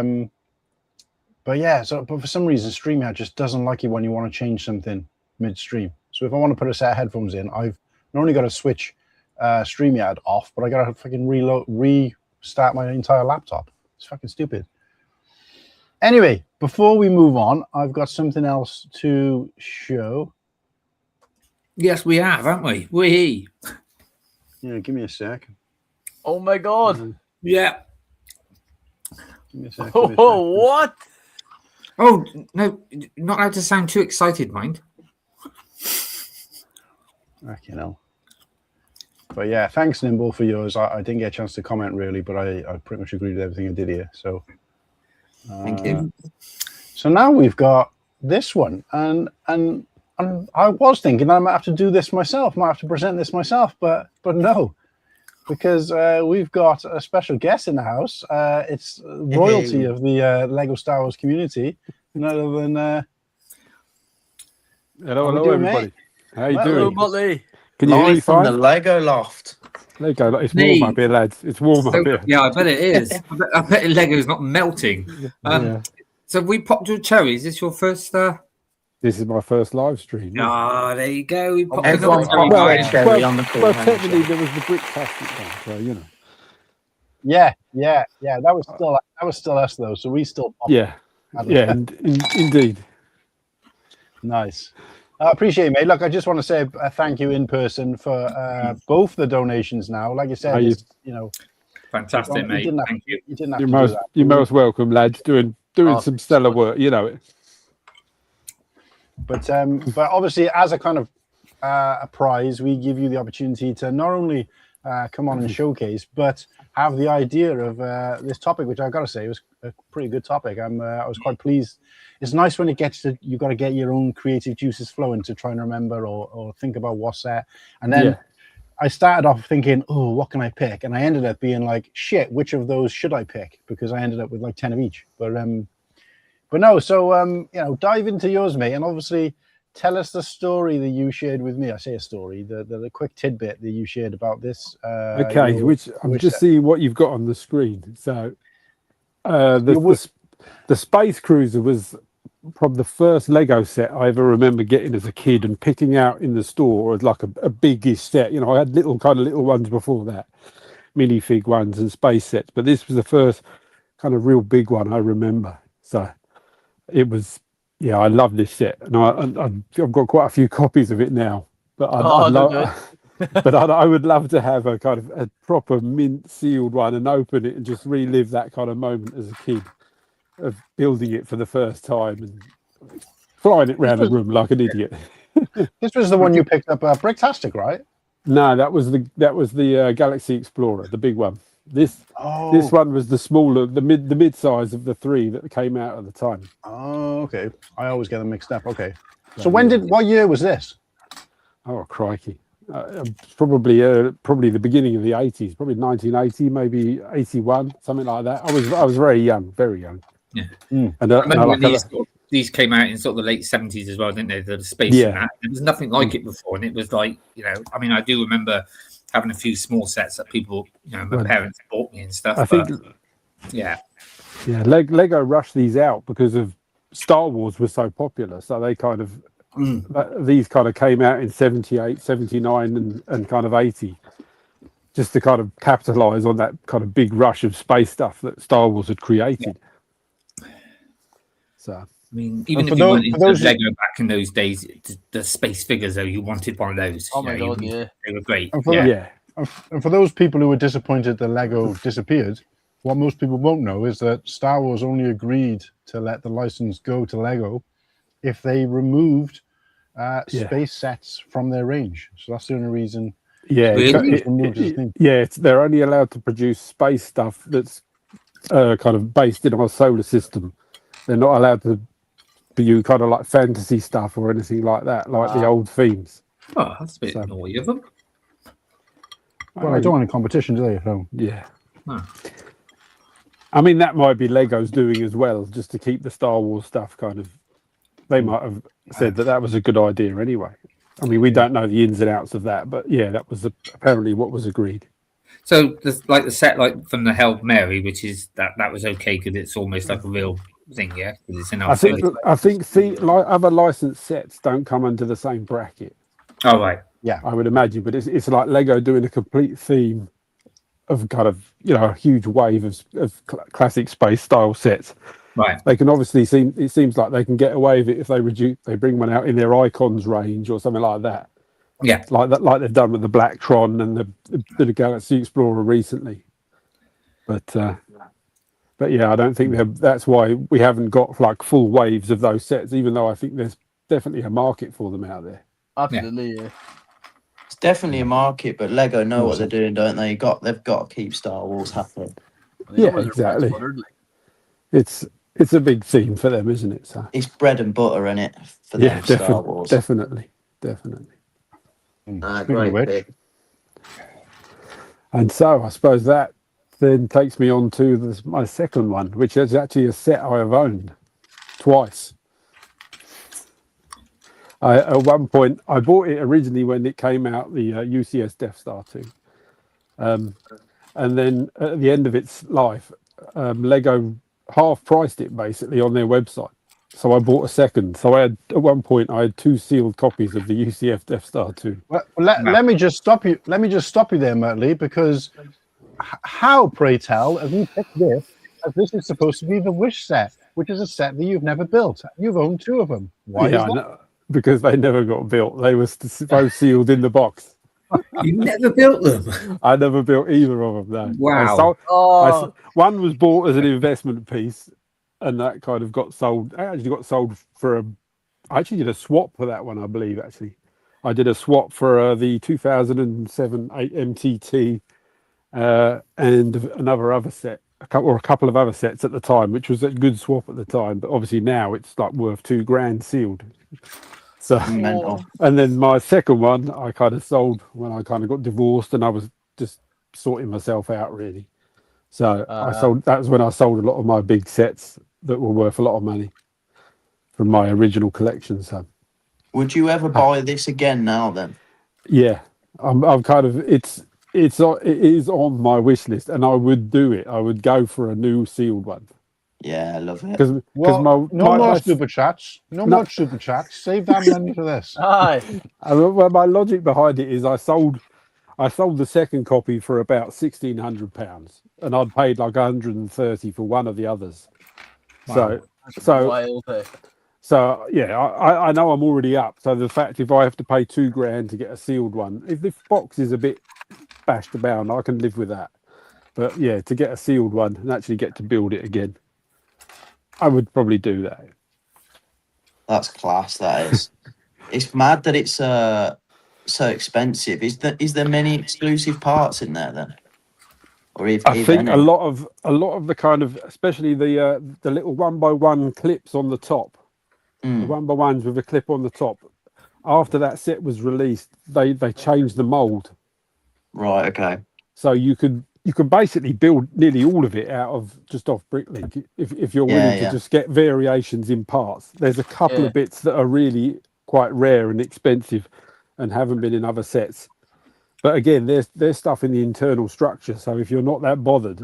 yeah, but for some reason, StreamYard just doesn't like it when you want to change something midstream. So if I want to put a set of headphones in, I've not only got to switch StreamYard off, but I got to fucking restart my entire laptop. It's fucking stupid. Anyway, before we move on, I've got something else to show. Yes, we have, haven't we? We. Yeah, give me a sec. Oh my god. Yeah. Give me a sec. Oh, what? Oh, no, not allowed to sound too excited, mind. You know. But yeah, thanks, Nimble, for yours. I didn't get a chance to comment really, but I pretty much agreed with everything I did here. So Thank you. So now we've got this one, and I was thinking I might have to do this myself, might have to present this myself, but no, because we've got a special guest in the house. It's royalty of the Lego Star Wars community, none other than hello everybody. Mate? How you Hello, doing? Motley. Can you hear me Live from fine? the Lego loft. Lego, it's warm up here, lads. It's warm up here. Yeah, I bet it is. I bet Lego's not melting. Yeah. So we popped your cherry. Is this your first? This is my first live stream. Ah, there you go. We popped Everyone another popped cherry. their cherry on the Cool Well, Han technically show. there was the brick-tastic one, so you know. Yeah. That was still us though, so we still popped Yeah, yeah, indeed. Nice. I appreciate it, mate. Look, I just want to say a thank you in person for both the donations now. Like you said, it's, Fantastic, mate. Thank you. You didn't have You're to do that. you're most welcome, lads. Doing some stellar work, you know it. But obviously, as a kind of a prize, we give you the opportunity to not only come on and showcase, but have the idea of this topic, which I got to say was a pretty good topic. I was quite pleased. It's nice when it gets to you got to get your own creative juices flowing to try and remember or think about what's there. And then I started off thinking, oh, what can I pick? And I ended up being like, shit, which of those should I pick? Because I ended up with like 10 of each. But no, so dive into yours, mate, and obviously tell us the story that you shared with me. I say a story, the quick tidbit that you shared about this. Okay, which I'm just seeing what you've got on the screen. So the Space Cruiser was probably the first Lego set I ever remember getting as a kid and picking out in the store as like a biggish set. You know, I had little ones before that, minifig ones and space sets, but this was the first kind of real big one I remember. So it was, yeah, I love this set, and I've got quite a few copies of it now. But I would love to have a kind of a proper mint sealed one and open it and just relive that kind of moment as a kid of building it for the first time and flying it around the room like an idiot. This was the one you picked up, Bricktastic, right? No, that was the Galaxy Explorer, the big one. This one was the smaller, the mid size of the three that came out at the time. Oh, okay. I always get them mixed up. Okay. So what year was this? Oh, crikey. Probably the beginning of the 80s, probably 1980, maybe 81, something like that. I was very young. Yeah. And I remember when these came out in sort of the late 70s as well, didn't they? The space and that. There was nothing like it before, and it was like, I mean, I do remember having a few small sets that people, my parents bought me and stuff. I think, Lego rushed these out because of Star Wars was so popular, so they kind of these kind of came out in 78, 79 and kind of 80, just to kind of capitalize on that kind of big rush of space stuff that Star Wars had created. So I mean, even if you weren't into Lego back in those days, the space figures, though, you wanted one of those. Oh my god, they were great. And for those people who were disappointed that Lego disappeared, what most people won't know is that Star Wars only agreed to let the license go to Lego if they removed space sets from their range. So that's the only reason. They're only allowed to produce space stuff that's kind of based in our solar system. They're not allowed to do kind of like fantasy stuff or anything like that, like the old themes. Oh, that's a bit naughty of them. Well, I don't want any competition, do they? No. Yeah. I mean, that might be Lego's doing as well, just to keep the Star Wars stuff kind of. They might have said that was a good idea anyway. I mean, we don't know the ins and outs of that, but yeah, that was apparently what was agreed. So, the set like from the Hail Mary, which is that was okay because it's almost like a real thing, yeah. 'Cause it's in our I think like other licensed sets don't come under the same bracket. Oh right, yeah, I would imagine, but it's like Lego doing a complete theme of kind of a huge wave of classic space style sets. Right. They can obviously it seems like they can get away with it if they bring one out in their icons range or something like that. Yeah, like that, like they've done with the Black Tron and the Galaxy Explorer recently. But yeah, I don't think that's why we haven't got like full waves of those sets, even though I think there's definitely a market for them out there. Absolutely, yeah. It's definitely a market, but Lego know what they're doing, don't they? They've got to keep Star Wars happening. Yeah, exactly. It's a big theme for them, isn't it? So it's bread and butter, isn't it? For them, Star Wars. Definitely. Great. And so I suppose that then takes me on to my second one, which is actually a set I have owned twice. At one point, I bought it originally when it came out, the UCS Death Star 2. And then at the end of its life, Lego half-priced it basically on their website. So I bought a second. So at one point I had 2 sealed copies of the UCF Death Star 2. Well, let me just stop you. Let me just stop you there, Murtley, because how, pray tell, have you picked this as this is supposed to be the Wish set, which is a set that you've never built? You've owned 2 of them. Why? Yeah, I know, because they never got built. They were both sealed in the box. You never built them? I never built either of them. No. Wow. One was bought as an investment piece, and that kind of got sold. I actually got sold for I actually did a swap for that one, I believe. Actually, I did a swap for the 2007 MTT and other set, a couple of other sets at the time, which was a good swap at the time. But obviously now it's like worth $2,000 sealed. So, and then my second one, I kind of sold when I kind of got divorced, and I was just sorting myself out really. So I sold. That was when I sold a lot of my big sets that were worth a lot of money from my original collection. So, would you ever buy this again now? Then, yeah, I'm kind of it is on my wish list, and I would do it. I would go for a new sealed one. Yeah, I love it. Because no more super chats. No more super chats. Save that money for this. Well, my logic behind it is I sold the second copy for about £1,600, and I'd paid like 130 for one of the others. Wow. So yeah, I know I'm already up. So the fact if I have to pay $2,000 to get a sealed one, if the box is a bit bashed about, I can live with that. But yeah, to get a sealed one and actually get to build it again, I would probably do that. That's class. That is. It's mad that it's so expensive. Is there many exclusive parts in there then? Or I think any? a lot of the kind of, especially the little 1x1 clips on the top, the 1x1s with a clip on the top. After that set was released, they changed the mold. Right. Okay. So you could basically build nearly all of it off Bricklink if you're willing to just get variations in parts. There's a couple of bits that are really quite rare and expensive and haven't been in other sets. But again, there's stuff in the internal structure. So if you're not that bothered,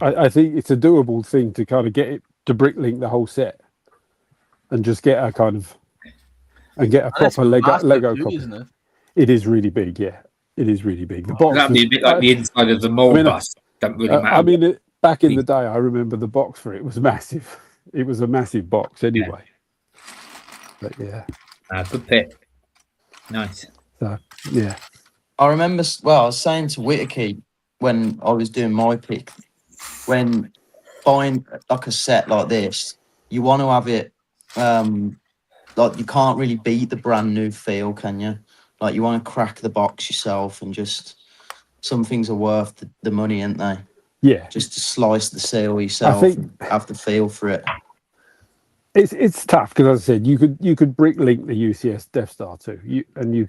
I think it's a doable thing to kind of get it to Bricklink the whole set and just get a kind of get a proper Lego copy. Isn't it? It is really big, yeah. It is really big. The box that'd be a bit like the inside of the mold bus. Don't really matter. I mean, back in the day, I remember the box for it was massive. It was a massive box anyway. Yeah. But yeah. Good pick. Nice. So, yeah. I remember, I was saying to Whittakee when I was doing my pick, when buying like a set like this, you want to have it, like you can't really beat the brand new feel, can you? Like you want to crack the box yourself and just, some things are worth the money, aren't they? Yeah. Just to slice the seal yourself and have the feel for it. It's tough because, as I said, you could Bricklink the UCS Death Star 2, and you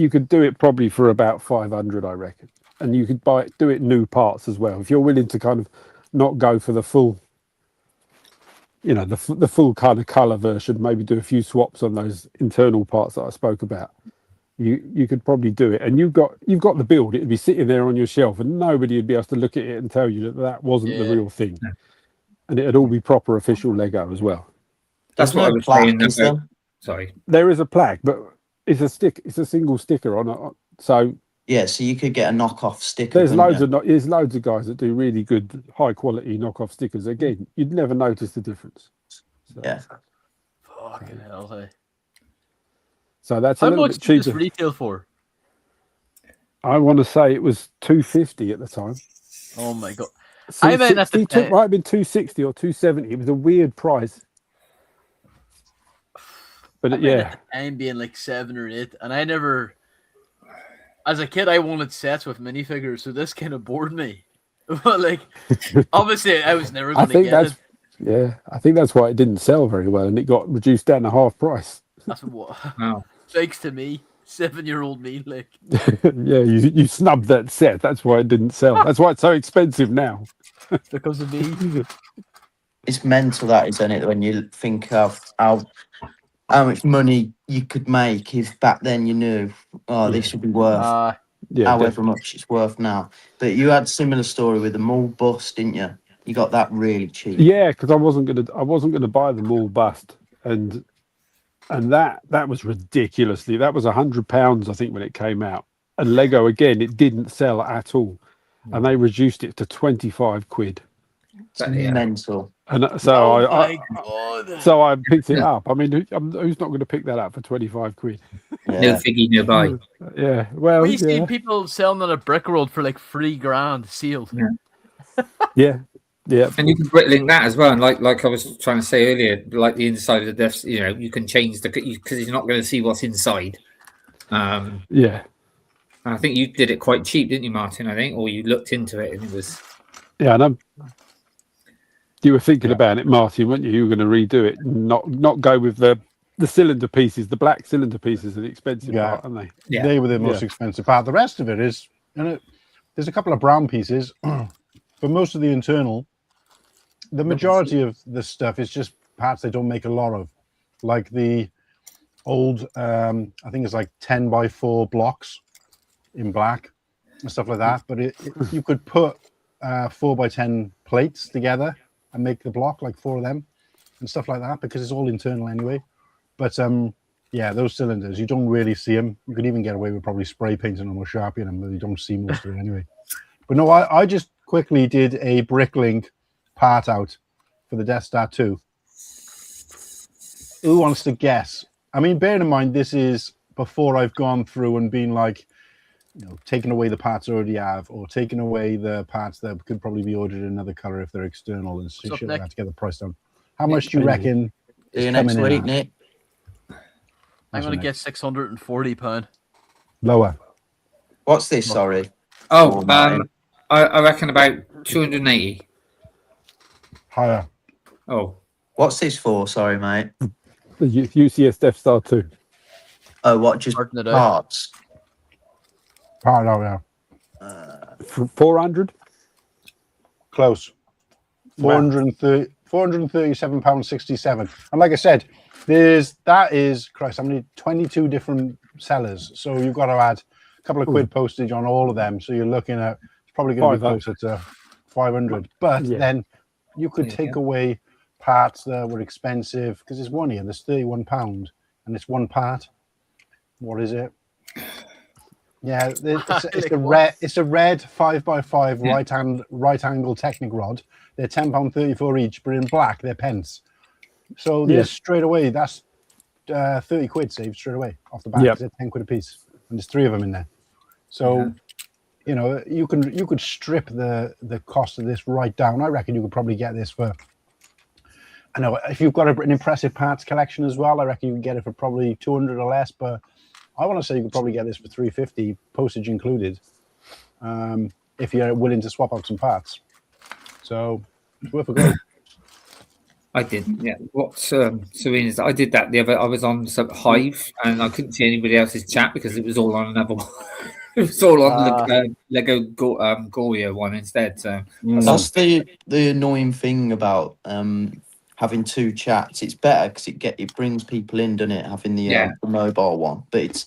could do it probably for about 500, I reckon, and you could do it new parts as well if you're willing to kind of not go for the full, the full kind of color version. Maybe do a few swaps on those internal parts that I spoke about. you could probably do it. And you've got the build. It'd be sitting there on your shelf, and nobody would be able to look at it and tell you that wasn't the real thing. And it'd all be proper official Lego as well. That's what I was saying. Sorry, there is a plaque, but it's a stick. It's a single sticker on it. So yeah, so you could get a knockoff sticker. There's loads of guys that do really good, high quality knockoff stickers. Again, you'd never notice the difference. So, yeah. Fucking hell, hey. So that's a How little much bit did cheaper. this retail for? I want to say it was $250 at the time. Oh my god! So I mean, that's the it might have been $260 or $270. It was a weird price. But at the time being like 7 or 8, and I never, as a kid, I wanted sets with minifigures, so this kind of bored me. But like, obviously, I was never going to get it. Yeah, I think that's why it didn't sell very well, and it got reduced down to half price. That's what. Wow. Thanks to me, 7-year-old me, like. Yeah, you snubbed that set. That's why it didn't sell. That's why it's so expensive now. Because of me. It's mental, that isn't it? When you think of how much money you could make if back then you knew, this would be worth however much it's worth now. But you had a similar story with the mall bus, didn't you? You got that really cheap. Yeah, because I wasn't gonna buy the mall bust, and that was ridiculously. That was £100, I think, when it came out. And Lego again, it didn't sell at all, and they reduced it to £25. It's mental. And so I picked it up. I mean, who's not going to pick that up for £25? Yeah. No figgy, no buy. Yeah, well, we see people selling on a brick road for like $3,000 sealed. Yeah. Yeah, and you can bricklink that as well. And like I was trying to say earlier, like the inside of the desk, you can change because you're not going to see what's inside. Yeah, and I think you did it quite cheap, didn't you, Martin? I think, or you looked into it and it was. Yeah, and you were thinking about it, Martin, weren't you? You were going to redo it, not go with the cylinder pieces. The black cylinder pieces are the expensive part, aren't they? Yeah, they were the most expensive part. The rest of it is, there's a couple of brown pieces, but most of the internal. The majority of the stuff is just parts they don't make a lot of, like the old, I think it's like 10x4 blocks in black and stuff like that. But you could put 4x10 plates together and make the block, like 4 of them and stuff like that, because it's all internal anyway. But yeah, those cylinders, you don't really see them. You could even get away with probably spray painting them or sharpening them, but you don't see most of it anyway. But no, I just quickly did a bricklink part out for the Death Star 2. Who wants to guess? I mean, bearing in mind this is before I've gone through and been like, taking away the parts I already have, or taking away the parts that could probably be ordered in another color if they're external and shit like that to get the price down. How much do you reckon? See you next week, Nick. I'm going to get £640. Lower. What's this? Sorry. Oh, I reckon about 280. Higher. Oh. What's this for? Sorry, mate. The UCS Death Star 2. Oh, what? Just parts? Part out, yeah. 400? Close. £437.67. And like I said, Christ, I mean, 22 different sellers. So you've got to add a couple of quid postage on all of them. So you're looking at, it's probably going to be closer to 500. But then you could take away parts that were expensive, because there's one here, there's £31, and it's one part. What is it? Yeah, it's a red 5x5 right angle Technic rod. They're £10.34 each, but in black they're pence. So there's straight away, that's 30 quid saved straight away off the bat. They're 10 quid a piece, and there's 3 of them in there. So you could strip the cost of this right down. I reckon you could probably get this for, I know if you've got an impressive parts collection as well, I reckon you can get it for probably 200 or less, but I want to say you could probably get this for 350, postage included, if you're willing to swap out some parts. So it's worth a go. I did, yeah. What Serena's, I did that the other. I was on some Hive, and I couldn't see anybody else's chat because it was all on another one. It was all on the Lego Goria one instead. So that's the annoying thing about having 2 chats. It's better because it brings people in, doesn't it? Having the mobile one, but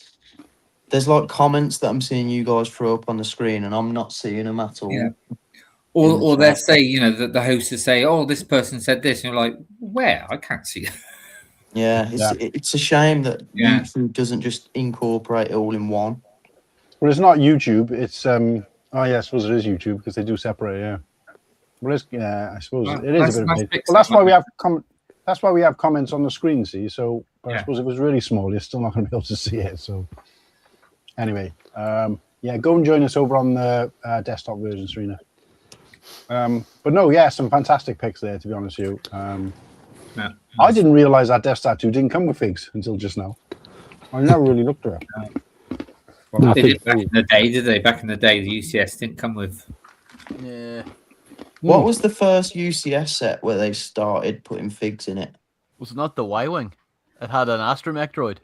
there's like comments that I'm seeing you guys throw up on the screen, and I'm not seeing them at all. Yeah. Or they'll say, you know, that the host will say, "Oh, this person said this," and you're like, "Where? I can't see it." Yeah, it's a shame that Yeah. YouTube doesn't just incorporate it all in one. Well, it's not YouTube. It's oh yeah, I suppose it is YouTube because they do separate. Yeah, well, it's, yeah, I suppose it is a bit of a pain. Well, that's why we have that's why we have comments on the screen. See, so I suppose if it was really small, you're still not going to be able to see it. So anyway, yeah, go and join us over on the desktop version, Serena. But no, yeah, some fantastic picks there. To be honest with you, I didn't realise that Death Star 2 didn't come with figs until just now. I never really looked at it. Well, they did back in the day, did they? Back in the day, the UCS didn't come with. Yeah. What was the first UCS set where they started putting figs in it? Was it not the Y-Wing? It had an astromech droid.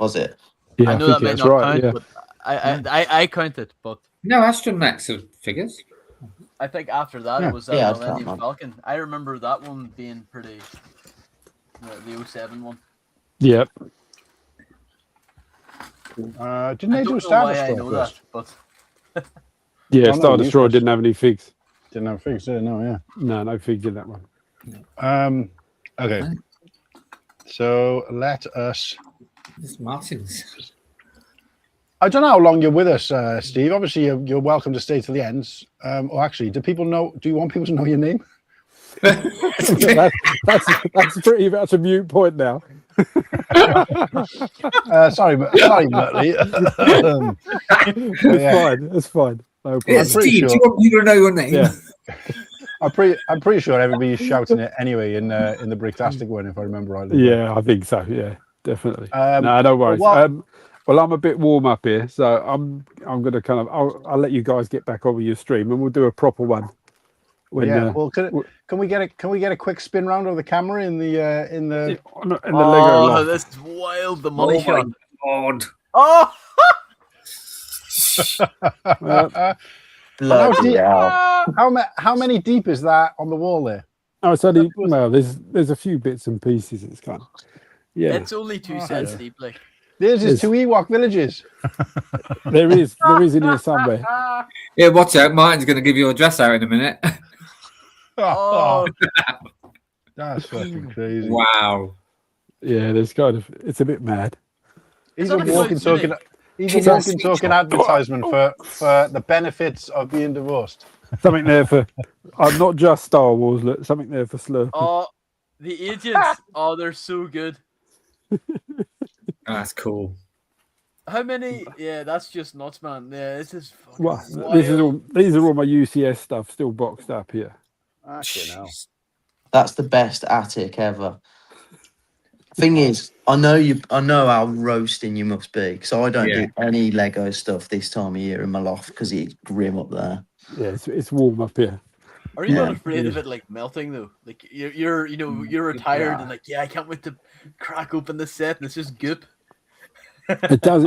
Was it? Yeah, I know that may not count, but I counted, but no astromechs of figures. I think after that it was Millennium Falcon. I remember that one being pretty. The 07 one. Yep. Didn't they do Star Destroyer first? But yeah, Star Destroyer didn't have any figs. Didn't have figs, did it? No, yeah. No figs in that one. Okay. So let us. It's Martin's. I don't know how long you're with us, Steve. Obviously, you're welcome to stay till the end. Or actually, do people know? Do you want people to know your name? that's pretty much a mute point now. Sorry, Murtley. It's fine. No Yeah, Steve, do you want me to know your name? Yeah. I'm pretty sure everybody's shouting it anyway in the Bricktastic one, if I remember rightly. Yeah, I think so. Yeah, definitely. No, no worries. Well, I'm a bit warm up here, so I'm going to kind of I'll let you guys get back over your stream, and we'll do a proper one. Well, can we get a quick spin round of the camera in the Lego? Oh, that's wild! The money shot. God. Oh. How many deep is that on the wall there? Oh, it's only there's a few bits and pieces. It's kind of It's only 2 cents deep, like. There's 2 Ewok villages. there is in here somewhere. Yeah, watch out! Martin's going to give your address out in a minute. Oh, that's fucking crazy! Wow. Yeah, there's it's a bit mad. He's a walking talking advertisement for the benefits of being divorced. Something there for not just Star Wars. Look, something there for Slurpy. Oh, the agents! Oh, they're so good. That's cool. How many? Yeah, that's just nuts, man. Yeah, this is. These are all my UCS stuff still boxed up here. That's the best attic ever. Thing is, I know how roasting you must be, because I don't do any Lego stuff this time of year in my loft because it's grim up there. Yeah, it's warm up here. Are you not afraid of it like melting though? Like you're retired and like I can't wait to crack open the set and it's just goop. It does.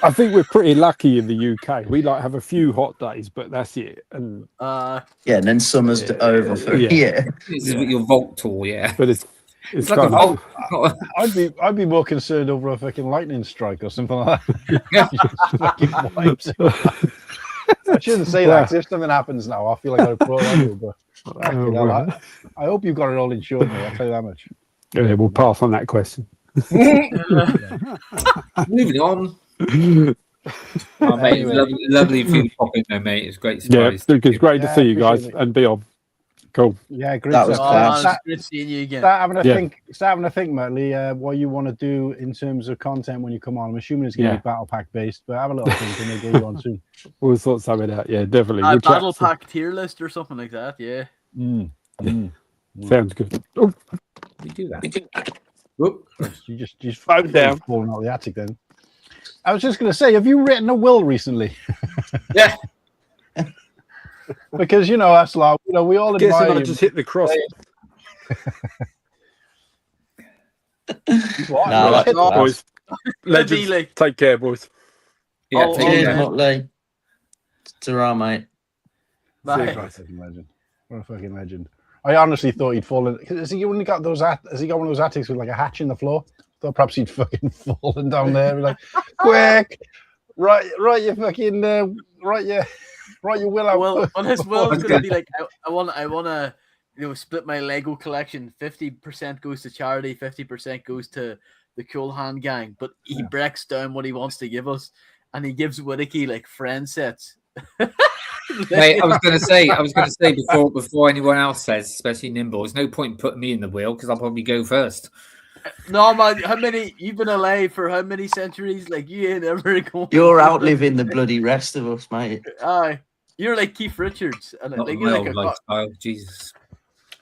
I think we're pretty lucky in the UK. We have a few hot days, but that's it. And and then summer's over for a year. This is your Vault tour, But it's like a Vault. I'd be more concerned over a fucking lightning strike or something like that. I shouldn't say that, 'cause if something happens now, I feel like I'd crawl on you. But I hope you've got it all insured, mate. I'll tell you that much. Yeah, we'll pass on that question. Moving on. Oh, mate, lovely for you to pop in there, mate. It's great surprise. Yeah, it's great to see you guys and be on. Cool. Yeah, great. That was class. Good seeing you again. Start having a think, Murtley, what you want to do in terms of content when you come on. I'm assuming it's going to be battle pack based, but have a little think and we'll get you on soon. We'll sort something out. Yeah, definitely. Battle pack tier list or something like that. Yeah. Sounds good. Oh, we do that. Whoop. You just falling down, falling out the attic. Then I was just going to say, have you written a will recently? Yeah. Because us lot, we all admire you. I just hit the cross. Boys, legends. Take care, boys. Yeah, cheers, Motley. Ta-ra, mate. Bye. What a fucking legend. I honestly thought he'd fallen. Has he only got those? Has he got one of those attics with like a hatch in the floor? Thought perhaps he'd fucking fallen down there. Be like, quick, write your fucking write your will out. Well, his will is gonna be like, I want to, split my Lego collection. 50% goes to charity, 50% goes to the Cool Han gang. But he breaks down what he wants to give us, and he gives Whittakee like friend sets. Mate, I was going to say before anyone else says, especially Nimble, there's no point in putting me in the wheel because I'll probably go first. No, man, you've been alive for how many centuries? Like, you ain't ever going. You're outliving the bloody rest of us, mate. Aye, you're like Keith Richards, and Not like, my you're old like lifestyle, Jesus.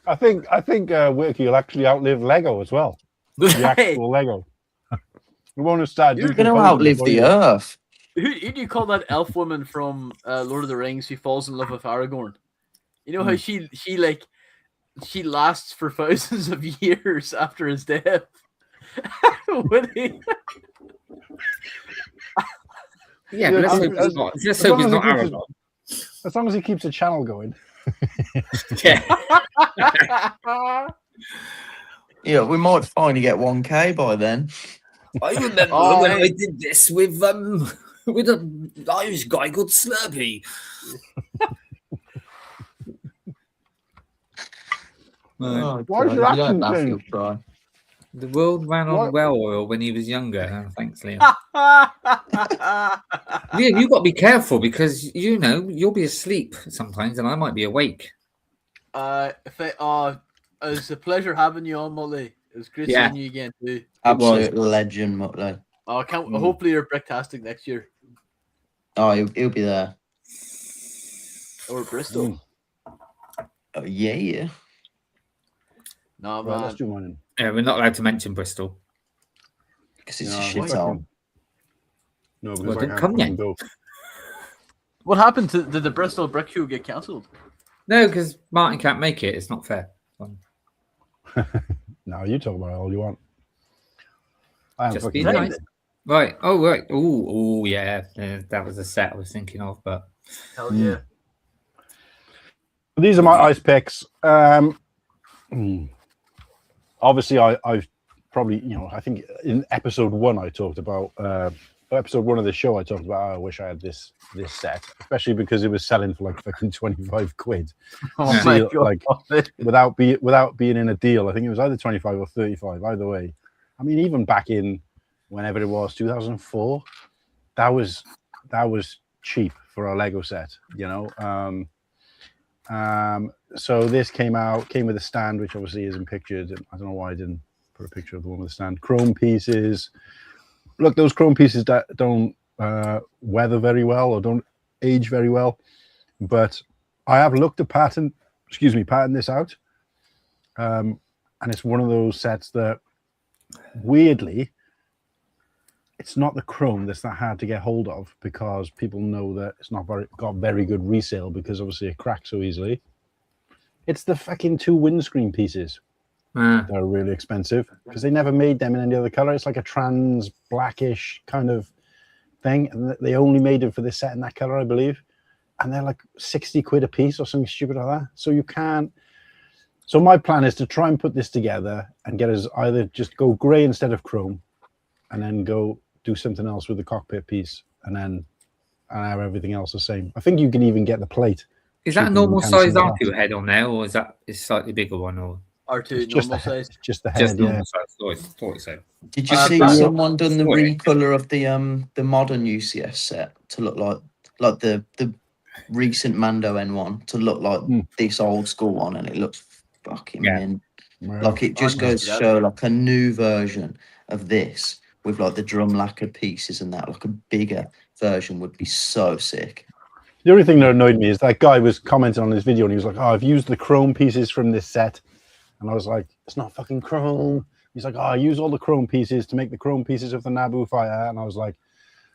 I think Whittakee will actually outlive Lego as well. The actual Lego. We want to start. You're going to outlive the Earth. Who do you call that elf woman from Lord of the Rings who falls in love with Aragorn? You know how she lasts for thousands of years after his death. Yeah, but let's hope he's not Aragorn. As long as he keeps the channel going. Yeah. Yeah, we might finally get 1K by then. I remember when I did this with an Irish guy called Slurpy. Why is your accent change? The world ran on well oil when he was younger. Thanks, Liam. Liam, you've got to be careful because you'll be asleep sometimes, and I might be awake. It was a pleasure having you on, Motley. It was great seeing you again too. Absolute legend, Motley. I can't. Hopefully, you're bricktastic next year. Oh, he'll be there. Or Bristol. Oh yeah. No, Right, man. let's do one in. Yeah, we're not allowed to mention Bristol because it's a shithole. No, Well, because don't come yet. go. What happened to did the Bristol Brick Show get cancelled? No, because Martin can't make it. It's not fair. No, you talk about it all you want. I am Just fucking be nice. dead. Right. Oh, right. Oh, yeah. That was a set I was thinking of, but Hell yeah. These are my ice picks. Obviously, I've probably, I think in episode 1 I talked about episode 1 of the show. I talked about I wish I had this set, especially because it was selling for like fucking 25 quid. Oh my God. Like without being in a deal. I think it was either 25 or 35. Either way, I mean, even back in whenever it was 2004, that was cheap for a Lego set. So this came with a stand, which obviously isn't pictured. I don't know why I didn't put a picture of the one with the stand. Chrome pieces. Look, those chrome pieces that don't weather very well or don't age very well. But I have looked at pattern this out. And it's one of those sets that, weirdly, it's not the chrome that's that hard to get hold of because people know that it's not got very good resale because obviously it cracks so easily. It's the fucking 2 windscreen pieces. They're really expensive because they never made them in any other color. It's like a trans blackish kind of thing, and they only made it for this set in that color, I believe. And they're like 60 quid a piece or something stupid like that. So you can't. So my plan is to try and put this together and get us either just go grey instead of chrome, and then go do something else with the cockpit piece, and then have everything else the same. I think you can even get the plate. Is that a normal size R2 head on there, or is that a slightly bigger one? Or R2 normal size? Just the head, just normal size. Thought so. Did you see someone done the recolor of the modern UCS set to look like the recent Mando N1 to look like this old school one, and it looks fucking mint. Like it just goes to show like a new version of this with like the drum lacquered pieces and that, like a bigger version would be so sick. The only thing that annoyed me is that guy was commenting on this video and he was like, "Oh, I've used the chrome pieces from this set," and I was like, "It's not fucking chrome." He's like, "Oh, I use all the chrome pieces to make the chrome pieces of the Naboo fighter," and I was like,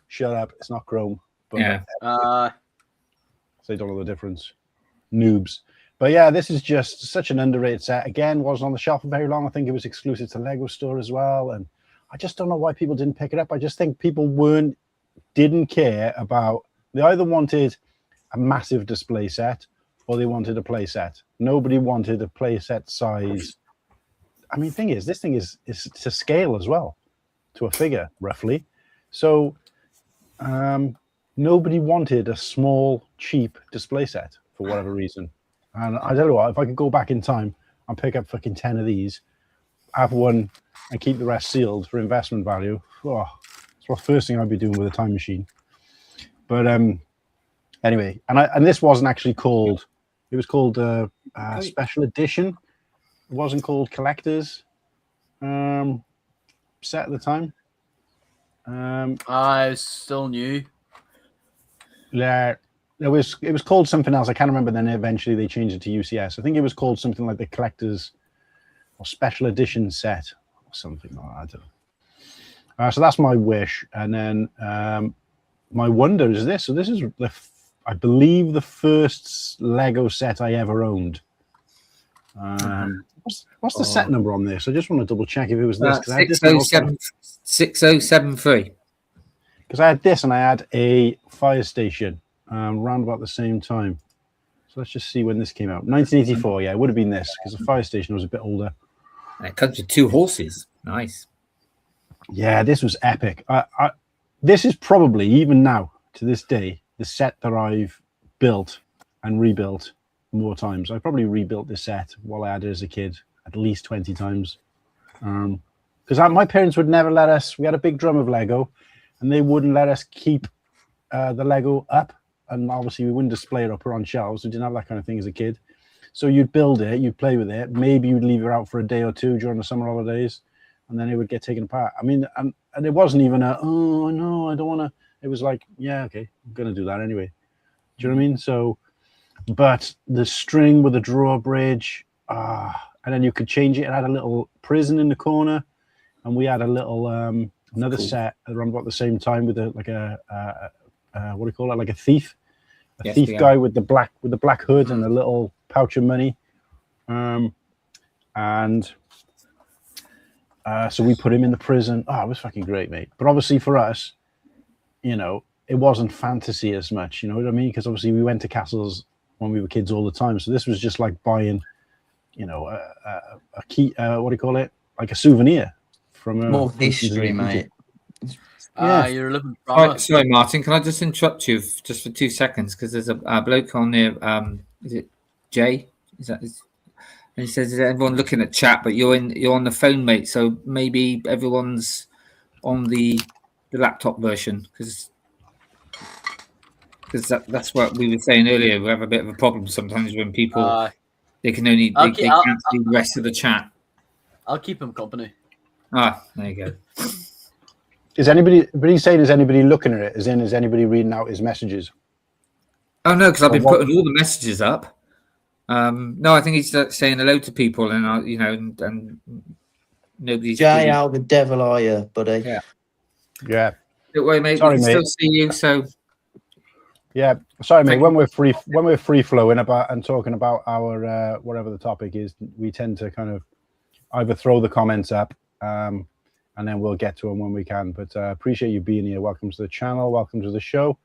"Shut up, it's not chrome." But yeah. So they don't know the difference, noobs. But yeah, this is just such an underrated set. Again, wasn't on the shelf for very long. I think it was exclusive to Lego Store as well, and I just don't know why people didn't pick it up. I just think people didn't care about. They either wanted a massive display set or they wanted a play set. Nobody wanted a play set size. I mean, thing is, this thing is to scale as well. to a figure, roughly. So nobody wanted a small, cheap display set for whatever reason. And I don't know what, if I could go back in time and pick up fucking 10 of these, have one and keep the rest sealed for investment value, it's the first thing I'd be doing with a time machine. But anyway, and this wasn't actually called, it was called Special Edition. It wasn't called Collector's set at the time. I was still new. Yeah, it was called something else. I can't remember. Then eventually they changed it to UCS. I think it was called something like the Collector's or Special Edition set or something like that. I don't know. So that's my wish. And then my wonder is this. So this is, I believe, the first Lego set I ever owned. What's the set number on this? I just want to double check if it was this. 6073. Because I had this and I had a fire station around about the same time. So let's just see when this came out. 1984, yeah, it would have been this because the fire station was a bit older. And it comes with 2 horses. Nice. Yeah, this was epic. This is probably, even now, to this day, the set that I've built and rebuilt more times. I probably rebuilt this set while I had it as a kid at least 20 times. Because my parents would never let us, we had a big drum of Lego, and they wouldn't let us keep the Lego up. And obviously we wouldn't display it up or on shelves. We didn't have that kind of thing as a kid. So you'd build it, you'd play with it. Maybe you'd leave it out for a day or two during the summer holidays, and then it would get taken apart. I mean, and it wasn't even oh, no, I don't want to. It was like, yeah, okay, I'm going to do that anyway. Do you know what I mean? So, but the string with the drawbridge, and then you could change it. It had a little prison in the corner, and we had a little another set around about the same time with what do you call it? Like a thief, thief guy with the black hood and a little pouch of money, so we put him in the prison. Oh, it was fucking great, mate. But obviously for us, you know, it wasn't fantasy as much. You know what I mean? Because obviously we went to castles when we were kids all the time. So this was just like buying, you know, a key. What do you call it? Like a souvenir from more history, mate. Yeah. You're living. Sorry, Martin. Can I just interrupt you just for 2 seconds? Because there's a bloke on there. Is it Jay? Is that? And he says, "Is everyone looking at chat? But you're on the phone, mate. So maybe everyone's on the laptop version because that's what we were saying earlier. We have a bit of a problem sometimes when people they can't see the rest of the chat. I'll keep him company. There you go. Is anybody? But he's saying, is anybody looking at it? As in, is anybody reading out his messages? Oh no, because I've been putting all the messages up. No, I think he's saying hello to people, and and nobody's. Jay, how the devil are you, buddy? Yeah. Don't worry, mate. Sorry, we can mate. still see you. So. Yeah, sorry, mate. When we're free flowing about and talking about our whatever the topic is, we tend to kind of either throw the comments up, and then we'll get to them when we can. But appreciate you being here. Welcome to the channel. Welcome to the show,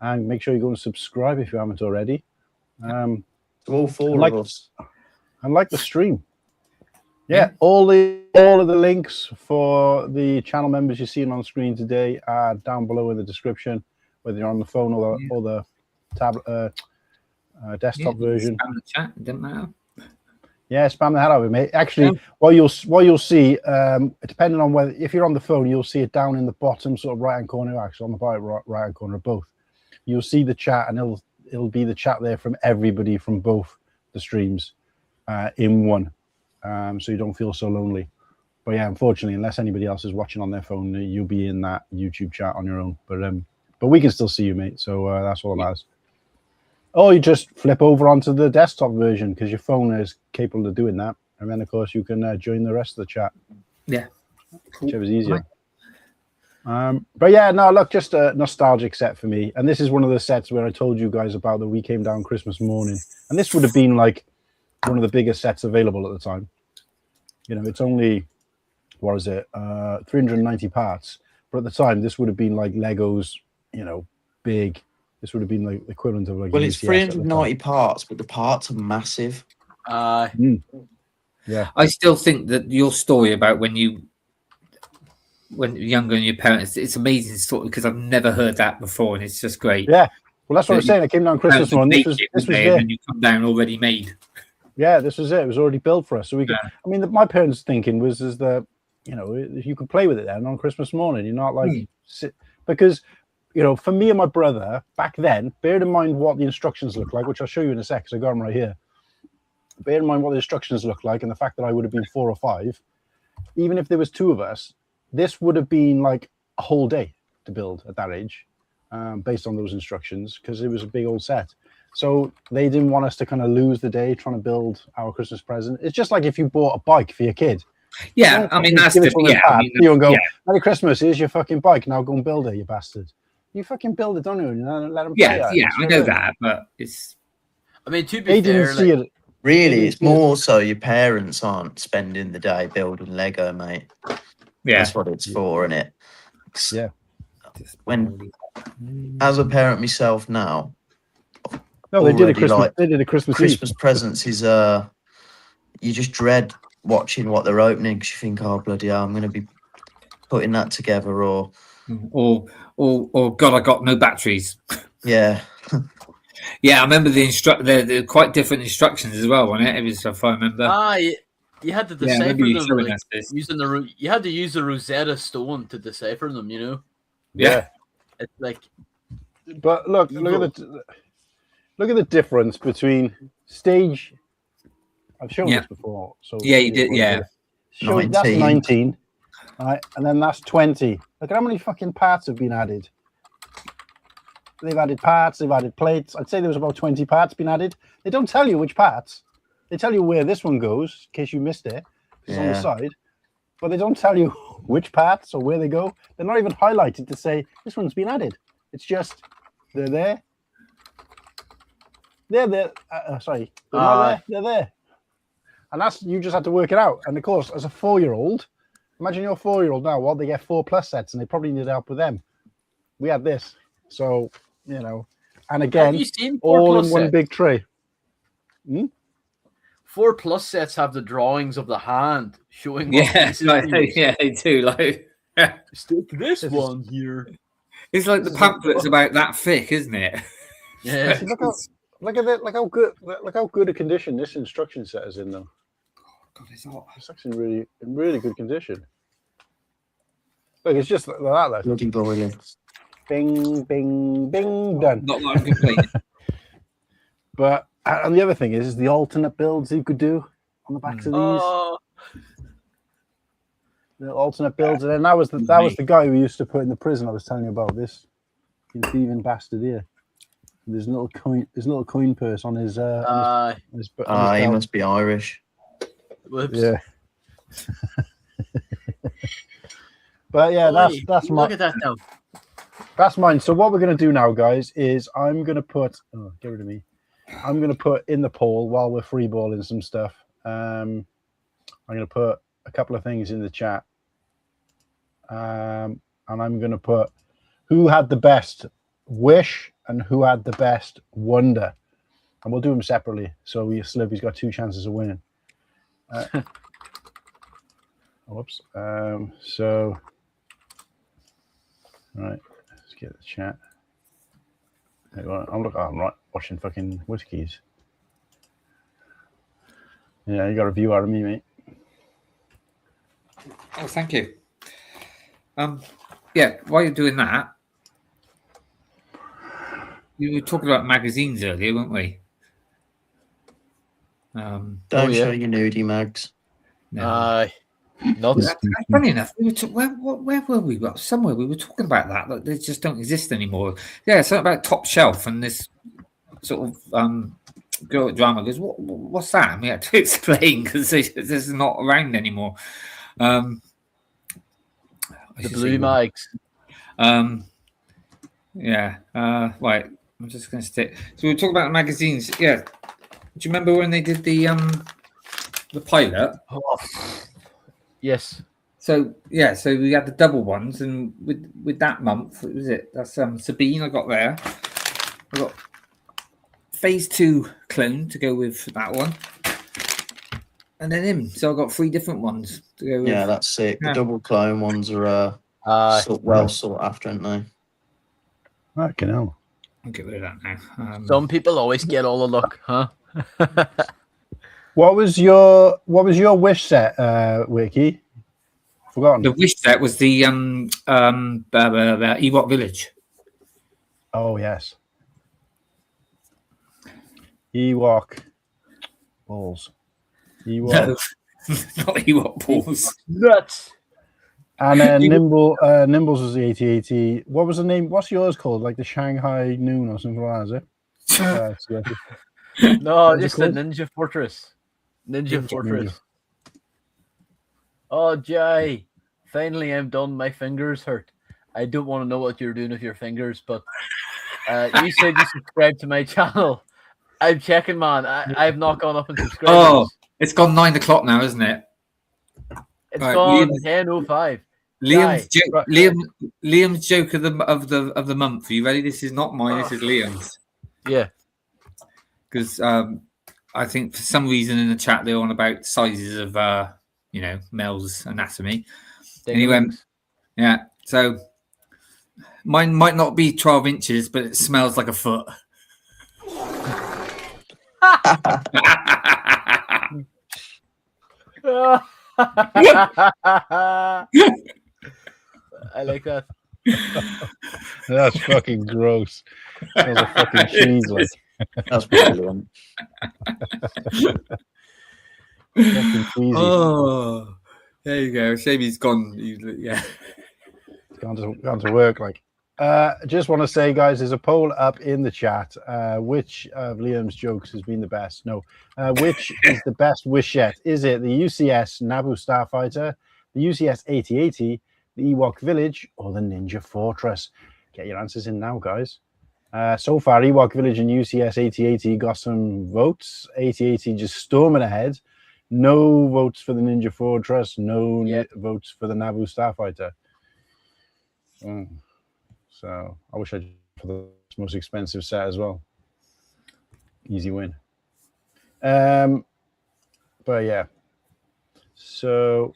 and make sure you go and subscribe if you haven't already. All 4 of us. And like the stream. Yeah, all of the links for the channel members you're seeing on screen today are down below in the description, whether you're on the phone or the tablet, desktop version. Spam the chat, it doesn't matter. Yeah, spam the hell out of it, mate. Actually, what you'll see, depending on whether if you're on the phone, you'll see it down in the bottom sort of right hand corner, actually on the bottom right hand corner of both. You'll see the chat, and it'll be the chat there from everybody from both the streams in one. So you don't feel so lonely. But yeah, unfortunately, unless anybody else is watching on their phone, you'll be in that YouTube chat on your own. But we can still see you, mate. So that's all that matters. Or you just flip over onto the desktop version because your phone is capable of doing that. And then, of course, you can join the rest of the chat. Yeah. Whichever's easier. But yeah, no, look, just a nostalgic set for me. And this is one of the sets where I told you guys about that we came down Christmas morning. And this would have been like one of the biggest sets available at the time. You know, it's only, 390 parts. But at the time, this would have been like Lego's, you know, big. This would have been like the equivalent of like. Well, it's 390 parts, but the parts are massive. Yeah. I still think that your story about when you when you're younger and your parents. It's amazing sort of because I've never heard that before, and it's just great. Yeah. Well, that's what I was saying. I came down Christmas morning. This was there. And you come down already made. Yeah, this was it. It was already built for us. So we could. I mean, my parents' thinking was that you could play with it then on Christmas morning. You're not like because for me and my brother back then. Bear in mind what the instructions look like, which I'll show you in a sec. So I got them right here. Bear in mind what the instructions look like, and the fact that I would have been 4 or 5. Even if there was 2 of us, this would have been like a whole day to build at that age. Based on those instructions, because it was a big old set. So they didn't want us to kind of lose the day trying to build our Christmas present. It's just like if you bought a bike for your kid. Yeah, I mean, that's you and go, Merry Christmas, here's your fucking bike, now go and build it, you bastard. You fucking build it, don't you? Let them play it. Yeah, I know that, but it's... I mean, to be fair, like, really, it's more so your parents aren't spending the day building Lego, mate. Yeah. That's what it's for, isn't it? Yeah. When, as a parent myself now, they did a Christmas. They did a Christmas presents is you just dread watching what they're opening because you think, oh bloody hell, I'm going to be putting that together, or God, I got no batteries. Yeah. Yeah, I remember the quite different instructions as well, wasn't it? It was, if I remember. You had to decipher them. Like, you had to use the Rosetta Stone to decipher them. Yeah. It's like, but look at the difference between stage. I've shown this before. So yeah, you did. Yeah, that's 19, right, and then that's 20. Look at how many fucking parts have been added. They've added parts. They've added plates. I'd say there was about 20 parts being added. They don't tell you which parts. They tell you where this one goes in case you missed it. It's on the side, but they don't tell you which parts or where they go. They're not even highlighted to say this one's been added. It's just they're there. They're there. Sorry, they're not there. They're there, and that's you just have to work it out. And of course, as a 4-year-old, imagine you're a 4-year-old now. Well, they get 4+ sets, and they probably need help with them. We had this, so and again, all in one big tray. 4+ sets have the drawings of the hand showing. Yeah, they do. Like, stick this one here. It's like the pamphlet's about that thick, isn't it? Yeah. Look at that! Look how good a condition this instruction set is in, though. God, it's hot. It's actually in really good condition. Look, it's just like that. Like, looking brilliant. Bing, bing, bing, done. Not like I'm complaining. But and the other thing is the alternate builds you could do on the backs of these. The alternate builds, and then that was the guy we used to put in the prison. I was telling you about this thieving bastard here. There's a little coin purse on his. He must be Irish. Whoops. Yeah. But yeah, that's look at that now. That's mine. So what we're going to do now, guys, is I'm going to put... Oh, get rid of me. I'm going to put in the poll while we're freeballing some stuff. I'm going to put a couple of things in the chat. And I'm going to put who had the best wish and who had the best wonder. And we'll do them separately. So Slurpy's got 2 chances of winning. Whoops. So... Right. Get the chat. I'm right watching fucking Whittakees. Yeah, you got a view out of me, mate. Oh, thank you. Yeah, while you're doing that, you were talking about magazines earlier, weren't we? Don't show your nudie mags. No. Not funny enough, where were we? Somewhere we were talking about that. Like, they just don't exist anymore. Yeah, something about Top Shelf, and this sort of girl at drama goes, "What's that?" And we had to explain because this is not around anymore. The blue mics. Yeah. Right. I'm just going to stick. So we were talking about the magazines. Yeah. Do you remember when they did the pilot? Oh. Yes. So yeah, so we had the double ones, and with that month, what was it? That's Sabine I got there. I got phase 2 clone to go with that one, and then him. So I got 3 different ones to go with. Yeah, that's sick. The double clone ones are well sought after, aren't they? Fucking hell. I'll get rid of that now. Some people always get all the luck, huh? What was your wish set, Whittakee? Forgotten. The wish set was the Ewok Village. Oh yes. Ewok balls. Ewok. No, not Ewok balls. Nuts. And then Nimbles was the 8080. What was the name? What's yours called? Like the Shanghai Noon or something like that, is it? No, just the Ninja Fortress. Ninja Fortress. Oh, Jay. Finally, I'm done. My fingers hurt. I don't want to know what you're doing with your fingers, but you said you subscribed to my channel. I'm checking, man. I've not gone up and subscribed. Oh, it's gone 9 o'clock now, isn't it? It's gone 10:05. Liam's joke of the month. Are you ready? This is not mine. This is Liam's. Yeah. Because I think for some reason in the chat they're on about sizes of male's anatomy. And he went, yeah. So mine might not be 12 inches, but it smells like a foot. I like that. That's fucking gross. That was a fucking cheese, like. That's brilliant. Oh, there you go. Shame he's gone. Yeah, he's gone to work. Like, just want to say, guys, there's a poll up in the chat. Which of Liam's jokes has been the best? No, which is the best wish yet? Is it the UCS Naboo Starfighter, the UCS 8080, the Ewok Village, or the Ninja Fortress? Get your answers in now, guys. So far, Ewok Village and UCS 8080 got some votes. 8080 just storming ahead. No votes for the Ninja Fortress. No votes for the Naboo Starfighter. So I wish I'd for the most expensive set as well. Easy win. But yeah. So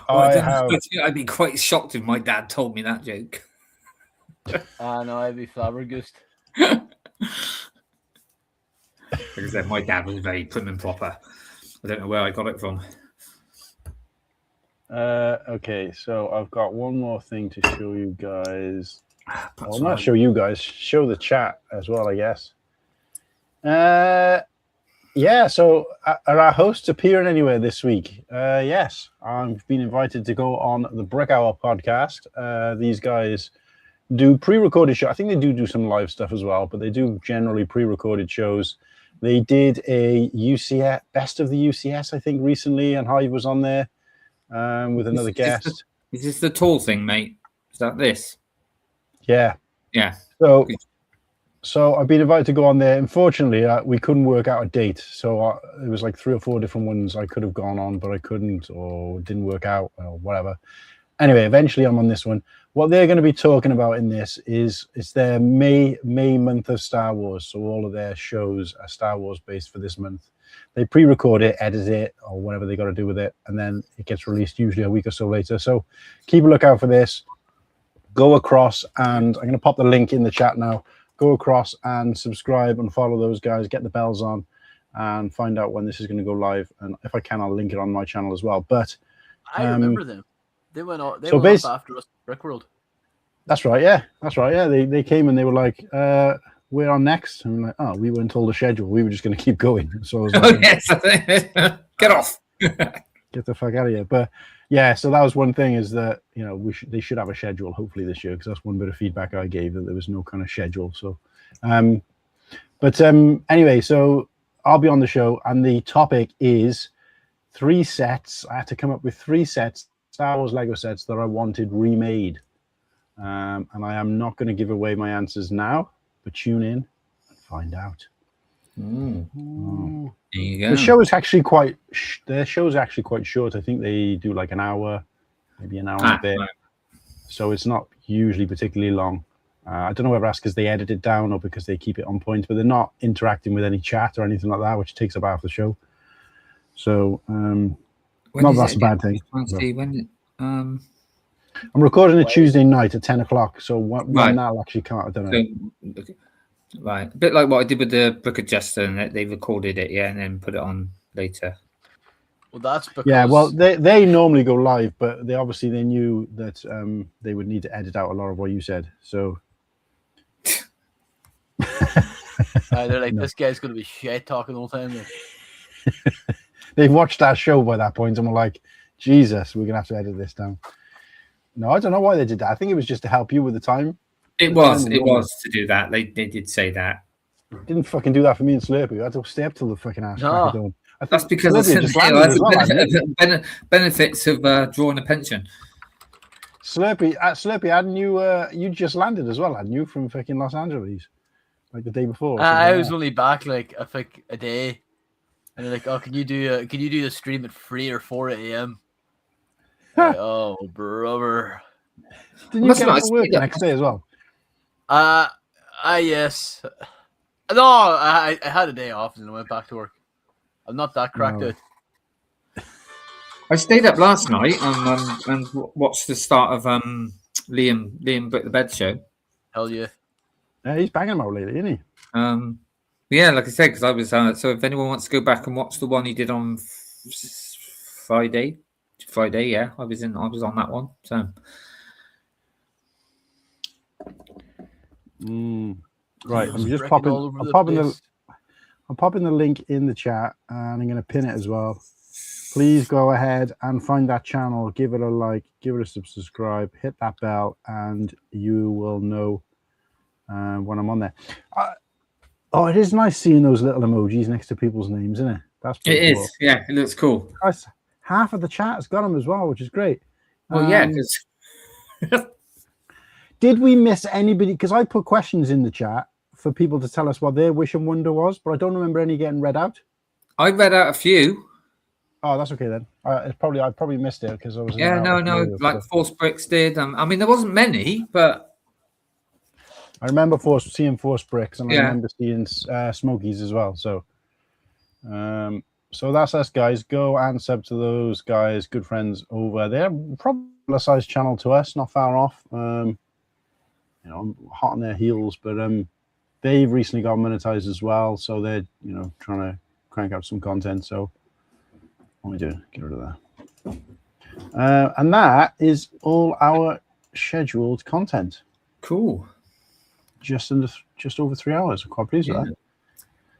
I'd be quite shocked if my dad told me that joke. No, I'd be flabbergasted. Like I said, my dad was very prim and proper. I don't know where I got it from. Okay, so I've got one more thing to show you guys. Well, not show you guys, show the chat as well, I guess. Yeah, so are our hosts appearing anywhere this week? Yes, I've been invited to go on the Brick Hour podcast. These guys do pre-recorded shows. I think they do some live stuff as well, but they do generally pre-recorded shows. They did a UCS, Best of the UCS, I think, recently, and Hive was on there with another guest. Is this the tall thing, mate? Is that this? Yeah. Yeah. So I've been invited to go on there. Unfortunately, we couldn't work out a date. So it was like 3 or 4 different ones I could have gone on, but I couldn't, or didn't work out, or whatever. Anyway, eventually I'm on this one. What they're going to be talking about in this is it's their May month of Star Wars. So all of their shows are Star Wars based for this month. They pre-record it, edit it, or whatever they got to do with it, and then it gets released usually a week or so later. So keep a lookout for this. Go across, and I'm going to pop the link in the chat now. Go across and subscribe and follow those guys. Get the bells on, and find out when this is going to go live. And if I can, I'll link it on my channel as well. But I remember them. They went up after us, Brickworld. That's right, yeah. They came and they were like, we're on next. And I'm like, oh, we weren't told the schedule. We were just going to keep going. So I was like, get off. Get the fuck out of here. But yeah, so that was one thing, is that, you know, they should have a schedule hopefully this year, because that's one bit of feedback I gave, that there was no kind of schedule. So anyway, so I'll be on the show, and the topic is 3 sets. I had to come up with 3 sets, Star Wars Lego sets, that I wanted remade. And I am not going to give away my answers now, but tune in and find out. There you go. The show is actually quite short. I think they do like an hour, maybe an hour and a bit. Right. So it's not usually particularly long. I don't know whether that's because they edit it down or because they keep it on point, but they're not interacting with any chat or anything like that, which takes up half the show. So not that's a bad thing. I'm recording it Tuesday night at 10 o'clock, so when Right. that'll actually come out, I don't know. So, right, a bit like what I did with the Book of Jester, and they recorded it, and then put it on later. Well, that's because Yeah, well, they normally go live, but they knew that they would need to edit out a lot of what you said. So they're like, this guy's going to be shit talking all the time. Then. They've watched that show by that point and were like, Jesus, we're going to have to edit this down. No, I don't know why they did that. I think it was just to help you with the time. It was to do that. They did say that. Didn't fucking do that for me and Slurpy. I had to stay up till the fucking ass. No. That's because Slurpy just landed as well, benefits of drawing a pension. Slurpy, hadn't you just landed as well, hadn't you, from fucking Los Angeles? Like the day before. I was only back like I think a day. And they're like, oh, can you do the stream at 3 or 4 a.m.? Like, oh, brother. Didn't you get out of work the next day as well? Yes. No, I had a day off and I went back to work. I'm not that cracked out. I stayed up last night and watched the start of Liam Brick the Bed show. Hell yeah. Yeah, he's banging them out lately, isn't he? Yeah, like I said, because I was so if anyone wants to go back and watch the one he did on Friday, yeah, I was on that one. So right, I'm just popping. I'm popping the link in the chat, and I'm going to pin it as well. Please go ahead and find that channel, give it a like, give it a subscribe, hit that bell, and you will know when I'm on there. It is nice seeing those little emojis next to people's names, isn't it? That's pretty cool. Yeah, it looks cool. Half of the chat has got them as well, which is great. Well, yeah, because did we miss anybody? Because I put questions in the chat for people to tell us what their wish and wonder was, but I don't remember any getting read out. I read out a few. Oh, that's okay then. I probably missed it because I was. Yeah, no, like Force Bricks did. I mean, there wasn't many, but I remember seeing Force Bricks, and I remember seeing Smokies as well. So, so that's us, guys. Go and sub to those guys, good friends over there. Probably a size channel to us, not far off. I'm hot on their heels, but they've recently got monetized as well, so they're trying to crank out some content. So, what we do? Get rid of that. And that is all our scheduled content. Cool. Just over 3 hours. I'm quite pleased with that.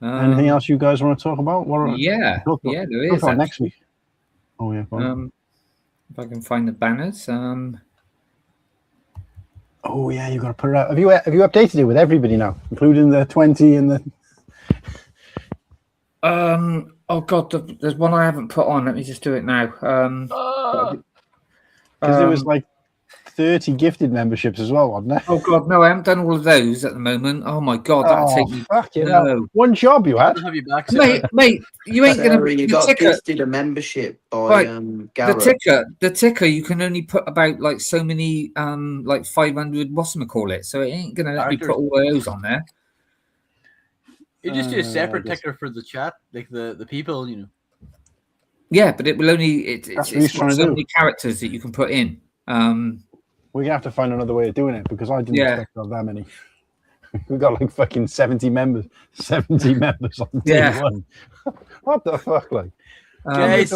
Anything else you guys want to talk about? There is. Next week. Oh yeah. If I can find the banners. Oh yeah, you got to put it out. Have you updated it with everybody now, including the 20 and the? Oh god, there's one I haven't put on. Let me just do it now. Because there was like 30 gifted memberships as well, wasn't there? Oh god, no, I haven't done all of those at the moment. Oh my god, that'll take me. No. One job you had. Have you back, mate, you ain't gonna. You got gifted a membership by Garrett. The ticker, you can only put about like so many, like 500. Whatchamacallit, so it ain't gonna let me put all those on there. You just do a separate ticker for the chat, like the people, Yeah, but it will only it's got so many characters that you can put in. We're gonna have to find another way of doing it because I didn't expect to have that many. We got like fucking 70 members on day one. What the fuck, like? Guys,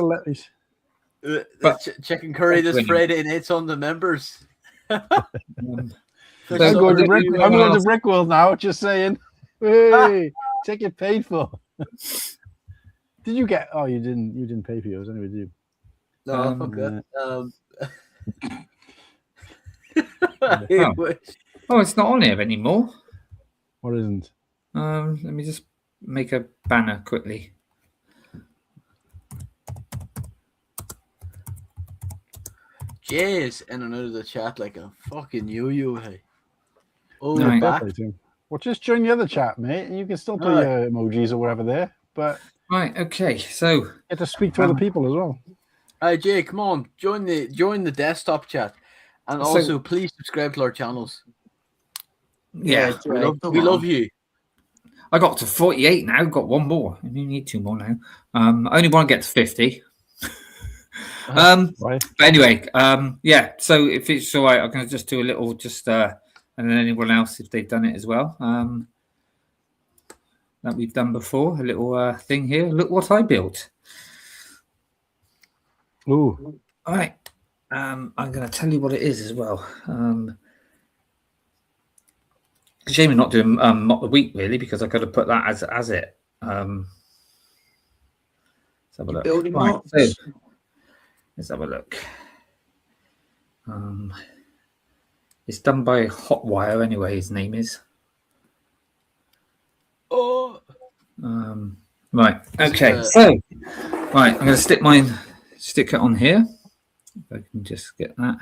chicken curry this Friday nights on the members. I'm going to Brickworld now. Just saying. Hey, ticket paid for. Did you get? Oh, you didn't pay for yours anyway, did you? No, fuck that. Oh, it's not on here anymore. What isn't? Let me just make a banner quickly. Jeez, in and out of the chat like a fucking yo-yo, hey. Oh, No, back. Well, just join the other chat, mate, and you can still put your emojis or whatever there. But right, okay, so get to speak to other people as well. Hey, Jay, come on, join the desktop chat, and also please subscribe to our channels. Yeah, we love you. I got to 48 now. Got one more. I need 2 more now. I only want to get to 50. Right. But anyway, yeah. So if it's all right, I'm going to just do a little, and then anyone else if they've done it as well. That we've done before, a little thing here. Look what I built. Ooh. All right. I'm going to tell you what it is as well. Shame we're not doing Mock the Week really, because I could have put that as it. Let's have a look. Building Right, mocks. so, let's have a look. It's done by Hotwire anyway. His name is. Oh. Right. Okay. So, right. I'm going to stick it on here. If I can just get that.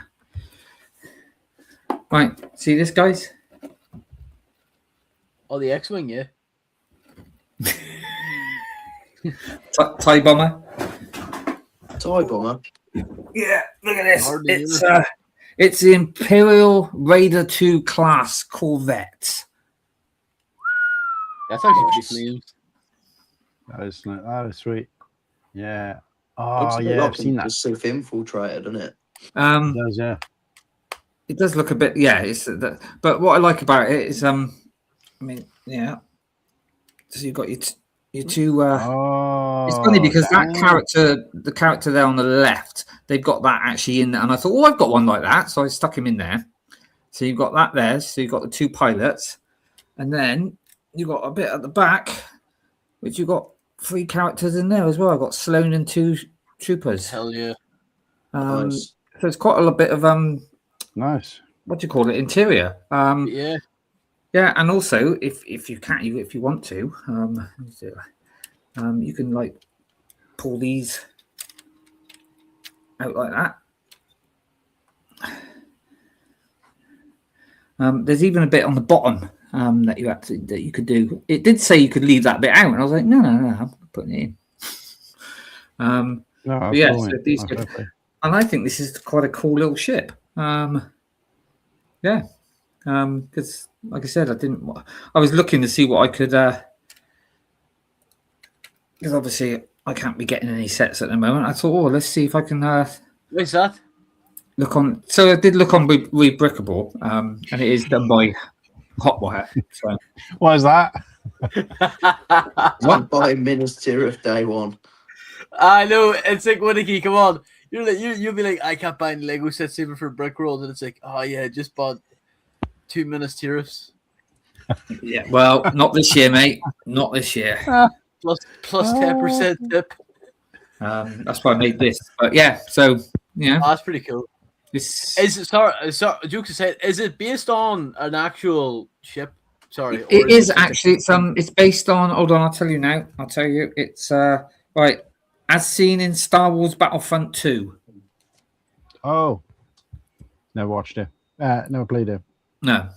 Right. See this, guys? Oh, the X-wing, yeah. TIE bomber. TIE bomber. Yeah. Look at this. It's the Imperial Raider 2 class Corvette. That's actually pretty clean. That is sweet. Yeah. Looks Oh, a bit yeah, like I've seen that. Just self-infiltrated, doesn't it? It does, yeah. It does look a bit, yeah. But what I like about it is, I mean, yeah. So you've got your two. It's funny because that character, the character there on the left, they've got that actually in there, and I thought, oh, I've got one like that, so I stuck him in there. So you've got that there. So you've got the two pilots, and then you've got a bit at the back, which you've got 3 characters in there as well. I've got Sloane and 2 troopers. Hell yeah. Nice. So it's quite a bit of nice. What do you call it? Interior. Yeah. Yeah, and also if you want to, you can like pull these out like that. There's even a bit on the bottom that you could do. It did say you could leave that bit out, and I was like, no, I'm putting it in. No, yeah, cool, so these okay. and I think this is quite a cool little ship. Yeah, because like I said, I was looking to see what I could, because obviously I can't be getting any sets at the moment. I thought, let's see if I can. What's that? Look on. So I did look on Rebrickable, and it is done by Hotwire. So what is that? What by Minister of Day One? I know, it's like Whittakee, come on. You'll be like, I can't buy any Lego sets even for brick rolls, and it's like, oh yeah, just bought 2 Ministerials. Yeah, well, not this year, mate. Not this year. Plus 10% tip. That's why I made this. But yeah, so yeah, that's pretty cool. This is it, sorry, jokes aside, is it based on an actual ship? Sorry, it is actually. It's based on. Hold on, I'll tell you now. I'll tell you. It's right. As seen in Star Wars Battlefront 2. Oh. Never watched it. Never played it. No.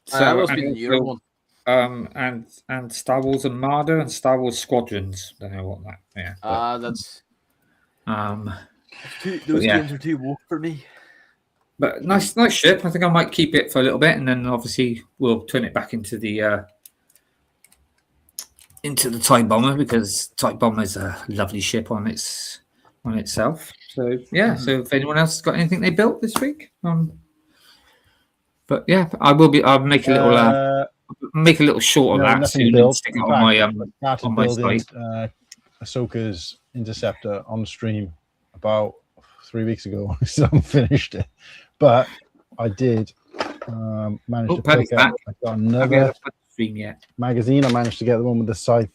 So that must be the newer one. And Star Wars Armada and Star Wars Squadrons. Don't know what that. Yeah. That's. Those games are too woke for me. But nice ship. I think I might keep it for a little bit, and then obviously we'll turn it back into the TIE bomber, because TIE bomber is a lovely ship on itself. So yeah. So if anyone else has got anything they built this week, but yeah, I'll make a little short of that soon and stick it on my site. Ahsoka's Interceptor on stream about 3 weeks ago. I still haven't finished it, but I did manage to pick up. I got another magazine. I managed to get the one with the scythe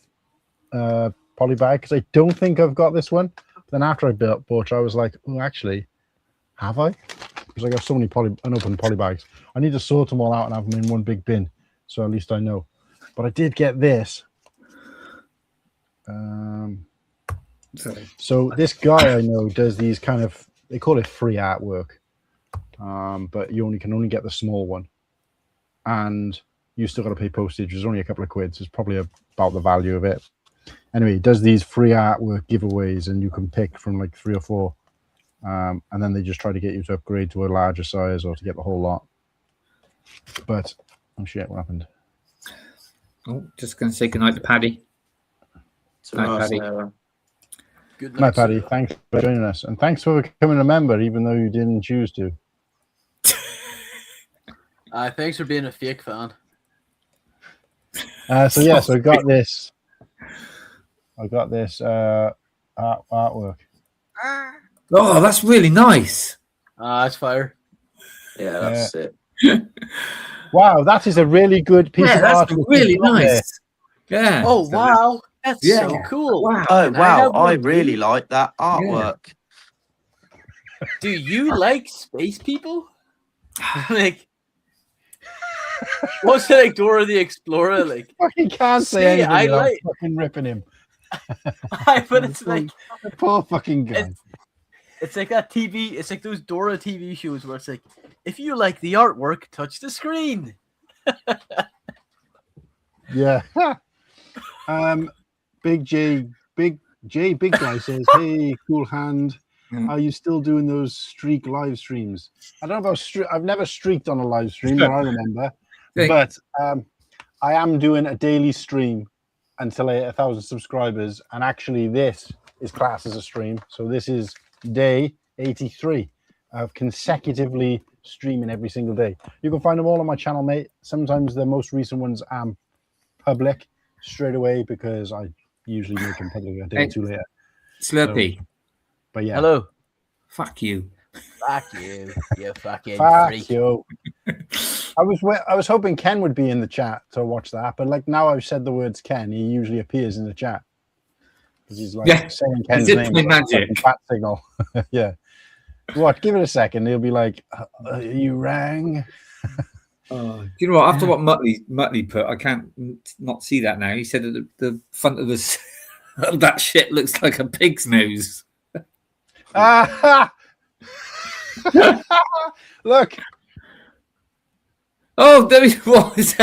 polybag, because I don't think I've got this one. But then after I bought, I was like, oh, actually, have I? Because I got so many unopened polybags. I need to sort them all out and have them in one big bin, so at least I know. But I did get this. So this guy I know does these kind of, they call it free artwork, but you can only get the small one, and you still got to pay postage. There's only a couple of quid, so it's probably about the value of it. Anyway, he does these free artwork giveaways, and you can pick from like 3 or 4, and then they just try to get you to upgrade to a larger size or to get the whole lot. But oh shit, what happened? Oh, just going to say goodnight to Paddy. Night, Paddy. Good My night, Paddy, sir. thanks for joining us, and thanks for becoming a member, even though you didn't choose to. Thanks for being a fake fan. So I got this. I got this artwork. Oh, that's really nice. That's fire. Yeah, that's it. Wow, that is a really good piece of art. That's really nice. Yeah. Oh wow, that's so cool. Wow. Oh wow, I one really too. like that artwork. Do you like space people? Like, what's it like Dora the Explorer? Like, Fucking can't say anything I without like. fucking ripping him. But it's like The poor fucking guy. it's like that TV. It's like those Dora TV shows where it's like, if you like the artwork, touch the screen. Yeah. Big guy says, "Hey, Cool Hand, are you still doing those streak live streams?" I don't know about I've never streaked on a live stream that I remember, but I am doing a daily stream until I hit 1,000 subscribers, and actually this is classed as a stream. So this is day 83 of consecutively streaming every single day. You can find them all on my channel, mate. Sometimes the most recent ones public straight away because I usually make them public a day or two later. Slurpy. So, but yeah. Hello. Fuck you. Fuck you. You fucking Fuck freak. you. I was hoping Ken would be in the chat to watch that, but like now I've said the words Ken, he usually appears in the chat because he's like saying Ken's name. Magic. Bat signal. Yeah. What? Give it a second. He'll be like, "You rang." Do you know what? After what Muttley put, I can't not see that now. He said that the front of this of that shit looks like a pig's nose. Look. Oh, there he was.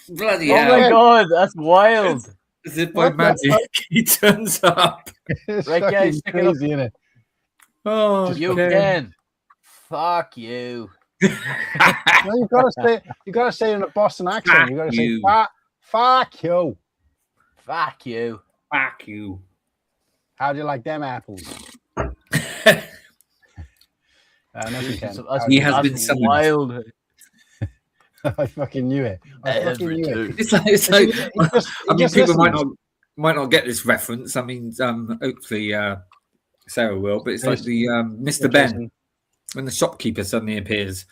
Bloody hell. Oh my god, that's wild. As if by magic, he turns up. It's Right, guys, fucking crazy, isn't it? Oh, You okay. can. Fuck you. No, you gotta say it in a Boston accent. You gotta say fuck you. Fuck you. Fuck you. How do you like them apples? Nothing, Ken. He has been summoned. Wild. I fucking knew it. It's like I mean, people might not get this reference. I mean, hopefully Sarah will, but it's like the Mr. Ben when the shopkeeper suddenly appears.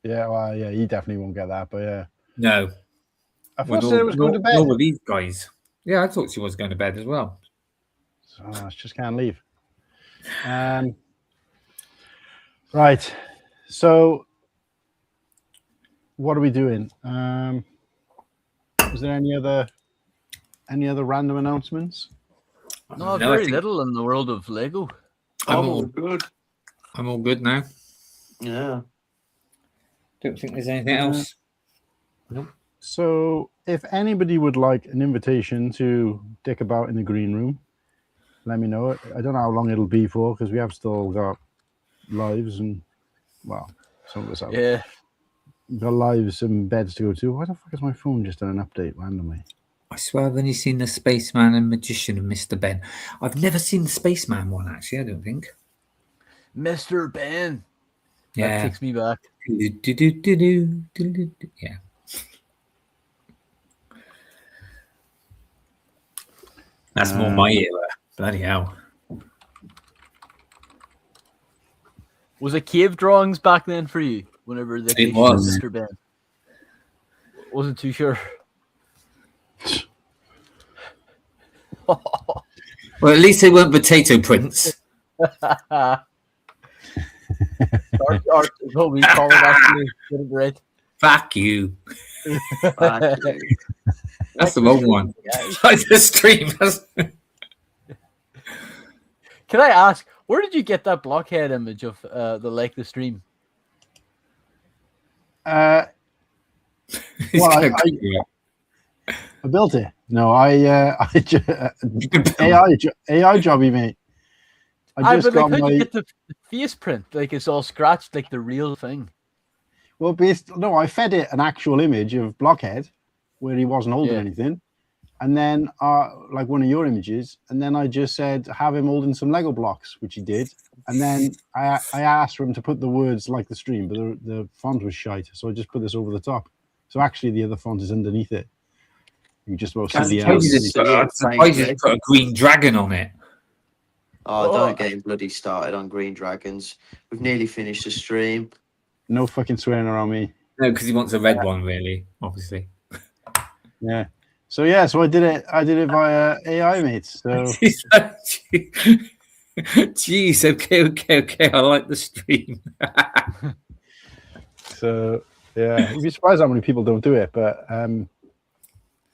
Yeah, well, yeah, he definitely won't get that, but yeah. No. I thought it was going to bed. Nor were these guys. Yeah, I thought she was going to bed as well. So I just can't leave. Right. So what are we doing? Is there any other random announcements? No, very little in the world of Lego. I'm all good. I'm all good now. Yeah. Don't think there's anything else. Nope. So if anybody would like an invitation to dick about in the green room, let me know. I don't know how long it'll be for because we have still got lives and, well, some of us have. Yeah. Got lives and beds to go to. Why the fuck has my phone just done an update randomly? I swear I've only seen the Spaceman and Magician of Mr. Ben. I've never seen the Spaceman one, actually, I don't think. Mr. Ben. Yeah. That takes me back. Yeah. That's more my era. Bloody hell. Was it cave drawings back then for you? Whenever they was. Mr. Ben. Wasn't too sure. Well, at least they weren't potato prints. Art is what we call it actually. Get it right. Fuck you. That's the wrong one. Like the stream. Can I ask, where did you get that blockhead image of the stream? Well, I built it. No, AI jobby, mate. I just got you get the face print, like it's all scratched, like the real thing. Well, I fed it an actual image of Blockhead where he wasn't holding anything, and then like one of your images, and then I just said have him holding some Lego blocks, which he did, and then I asked for him to put the words like the stream, but the font was shite, so I just put this over the top. So actually, the other font is underneath it. You just about see the I'm surprised you put a green dragon on it. Oh, don't get him bloody started on green dragons. We've nearly finished the stream. No fucking swearing around me. No, because he wants a red one, really, obviously. Yeah. So I did it via AI, mate. So jeez, okay. I like the stream. So yeah, you'd be surprised how many people don't do it, but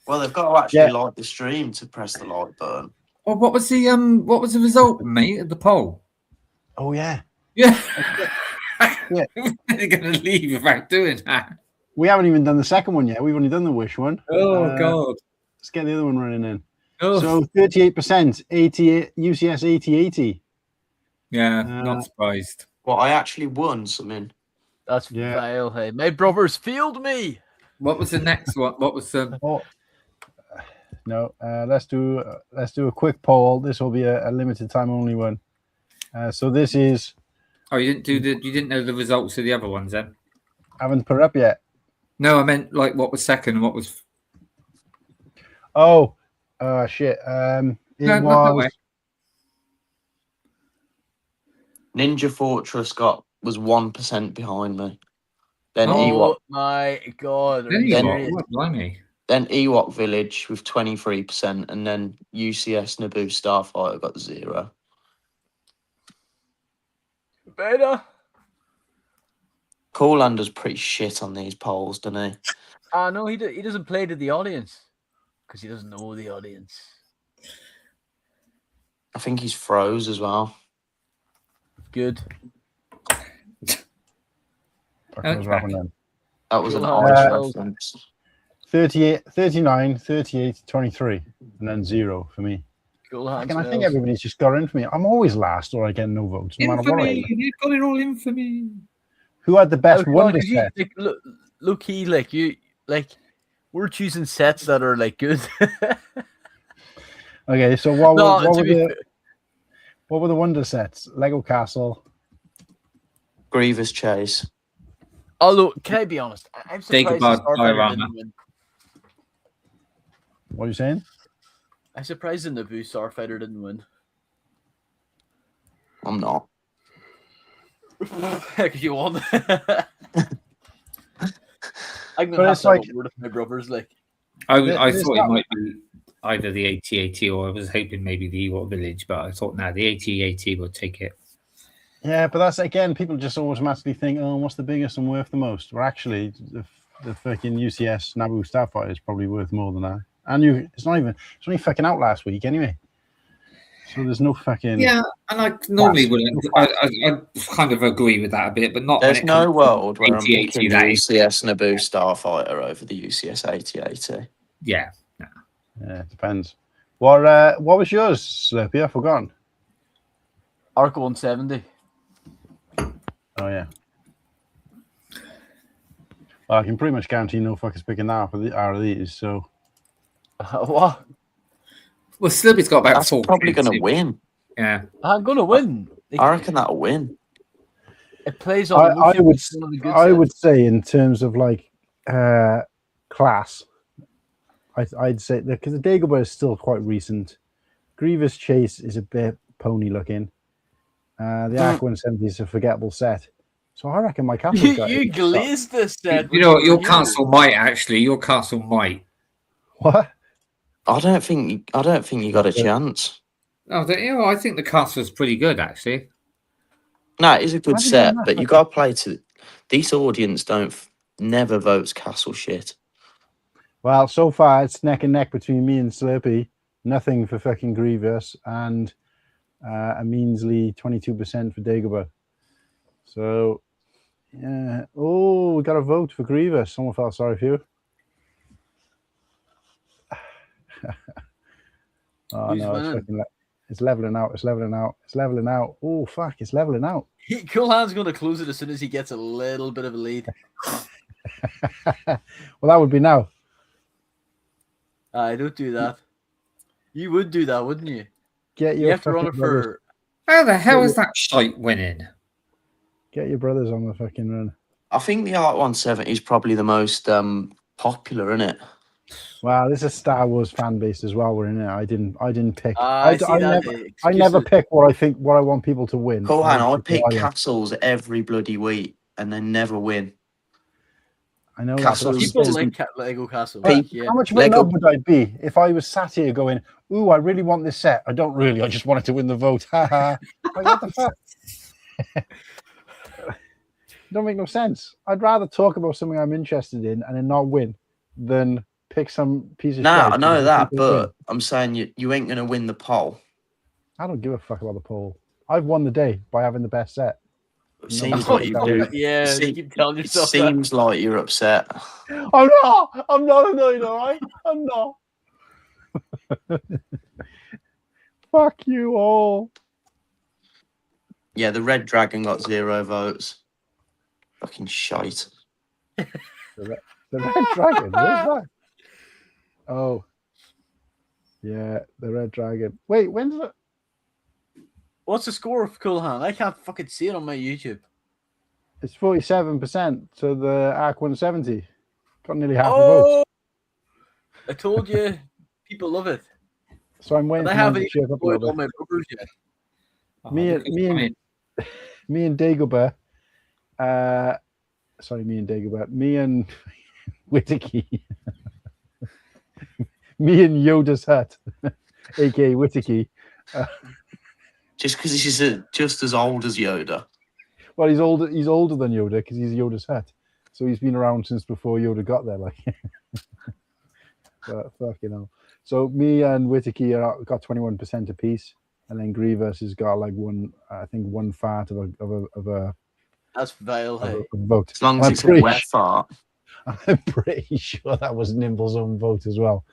well, they've got to actually like the stream to press the like button. Well, what was the result, mate, of the poll? Oh yeah. Yeah. They're gonna leave without doing that. We haven't even done the second one yet. We've only done the wish one. Oh god. Let's get the other one running in. Oh. So 38%, 80 UCS 8080. Yeah, not surprised. Well, I actually won something. That's vile, hey. My brothers failed me. What was the next one? What was the No, let's do a quick poll. This will be a limited time only one. So this is. Oh, you didn't know the results of the other ones then? I haven't put it up yet. No, I meant like what was second and what was. Oh, shit. It was. Ninja Fortress was 1% behind me. Then oh my god! Then Ewok Village with 23%, and then UCS Naboo Starfighter got 0. Beta. Cool Han does pretty shit on these polls, doesn't he? No, he doesn't play to the audience because he doesn't know the audience. I think he's froze as well. Good. That was an odd reference. 38, 39, 38, 23, and then 0 for me. Cool I think everybody's just got in for me. I'm always last, or I get no votes. No matter what. You've got it all in for me. Who had the best wonder set? Look, we're choosing sets that are like good. Okay, so what were the wonder sets? Lego Castle, Grievous Chase. Although, can I be honest? I'm surprised Starfighter didn't win. What are you saying? I'm surprised the Naboo Starfighter didn't win. I'm not. Because you won. I'm But gonna have it's to have like- a word with my brothers. Like, I There's thought not- it might be either the 8080 or I was hoping maybe the Ewok Village, but I thought now the 8080 would take it. Yeah, but that's again, people just automatically think, oh, what's the biggest and worth the most? Well, actually, the fucking UCS Naboo Starfighter is probably worth more than that. And it's only fucking out last week anyway. So there's no fucking. Yeah, and I normally wouldn't. I kind of agree with that a bit, but not. There's no world where I'm 8080 picking the that is. UCS Naboo Starfighter over the UCS 8080. Yeah. Yeah, it depends. What was yours, Slurpy? I've forgotten. Arc 170. Oh yeah. Well, I can pretty much guarantee no fuckers picking that out of these. So. What? Well, Slurpy's got about That's 4. probably going to win. Yeah. I'm gonna win. I reckon that'll win. It plays on. I would say in terms of like class, I'd say that because the Dagobah is still quite recent. Grievous Chase is a bit pony looking. The Arc 170 is a forgettable set. So I reckon my castle. You glazed this set. You know what? Your castle might actually. Your castle might. What? I don't think you got a chance. Oh, I think the castle's pretty good actually. No, it is a good set, but you got to play to. This audience never votes castle shit. Well, so far it's neck and neck between me and Slurpy. Nothing for fucking Grievous and a measly 22% for Dagobah. So, yeah. Oh, we got a vote for Grievous. Someone felt sorry for you. Oh Who's no, winning? it's leveling out. It's leveling out. It's leveling out. Oh fuck, it's leveling out. Cool Han's going to close it as soon as he gets a little bit of a lead. Well, that would be now. I don't do that. You would do that, wouldn't you? Get You your have to run fucking it brothers. for. How the hell is that shite winning? Get your brothers on the fucking run. I think the Art 170 is probably the most popular, isn't it? Wow, this is a Star Wars fan base as well. We're in it. I didn't pick. I see that. I never pick what I want people to win. Cool Han, I pick pick what I like. castles every bloody week and they never win. I know Castles. People is- like Lego Castle. But Yeah. how much of a Lego- knob would I be if I was sat here going, "Ooh, I really want this set. I don't really. I just wanted to win the vote." Haha. Like, what the fuck? Don't make no sense. I'd rather talk about something I'm interested in and then not win than pick some piece of Nah, shit. I know and that, win. but I'm saying you ain't gonna win the poll. I don't give a fuck about the poll. I've won the day by having the best set. It seems No, like you do. Yeah, you keep telling It yourself seems like you're upset. I'm not. I'm not annoyed. All right. I'm not. Fuck you all. Yeah, the Red Dragon got 0 votes. Fucking shite. The Red Dragon. Where's that? Oh. Yeah, the Red Dragon. Wait, when's it? What's the score of Cool Han? I can't fucking see it on my YouTube. It's 47% to the Arc 170. Got nearly half the votes. I told you, people love it. So I'm waiting But I for mine haven't to shape even up a little voted on bit. my brothers yet. Me and Dagobah. Sorry, me and Dagobah. Me and Whittakee. Me and Yoda's Hut, aka Whittakee. Just because he's just as old as Yoda. Well, he's older. He's older than Yoda because he's Yoda's Hut. So he's been around since before Yoda got there. Like, but fucking hell. So me and Whittakee got 21% apiece, and then Grievous has got like one fart of a That's vile, hey. vote. As long as I'm it's a pretty wet fart. I'm pretty sure that was Nimble's own vote as well.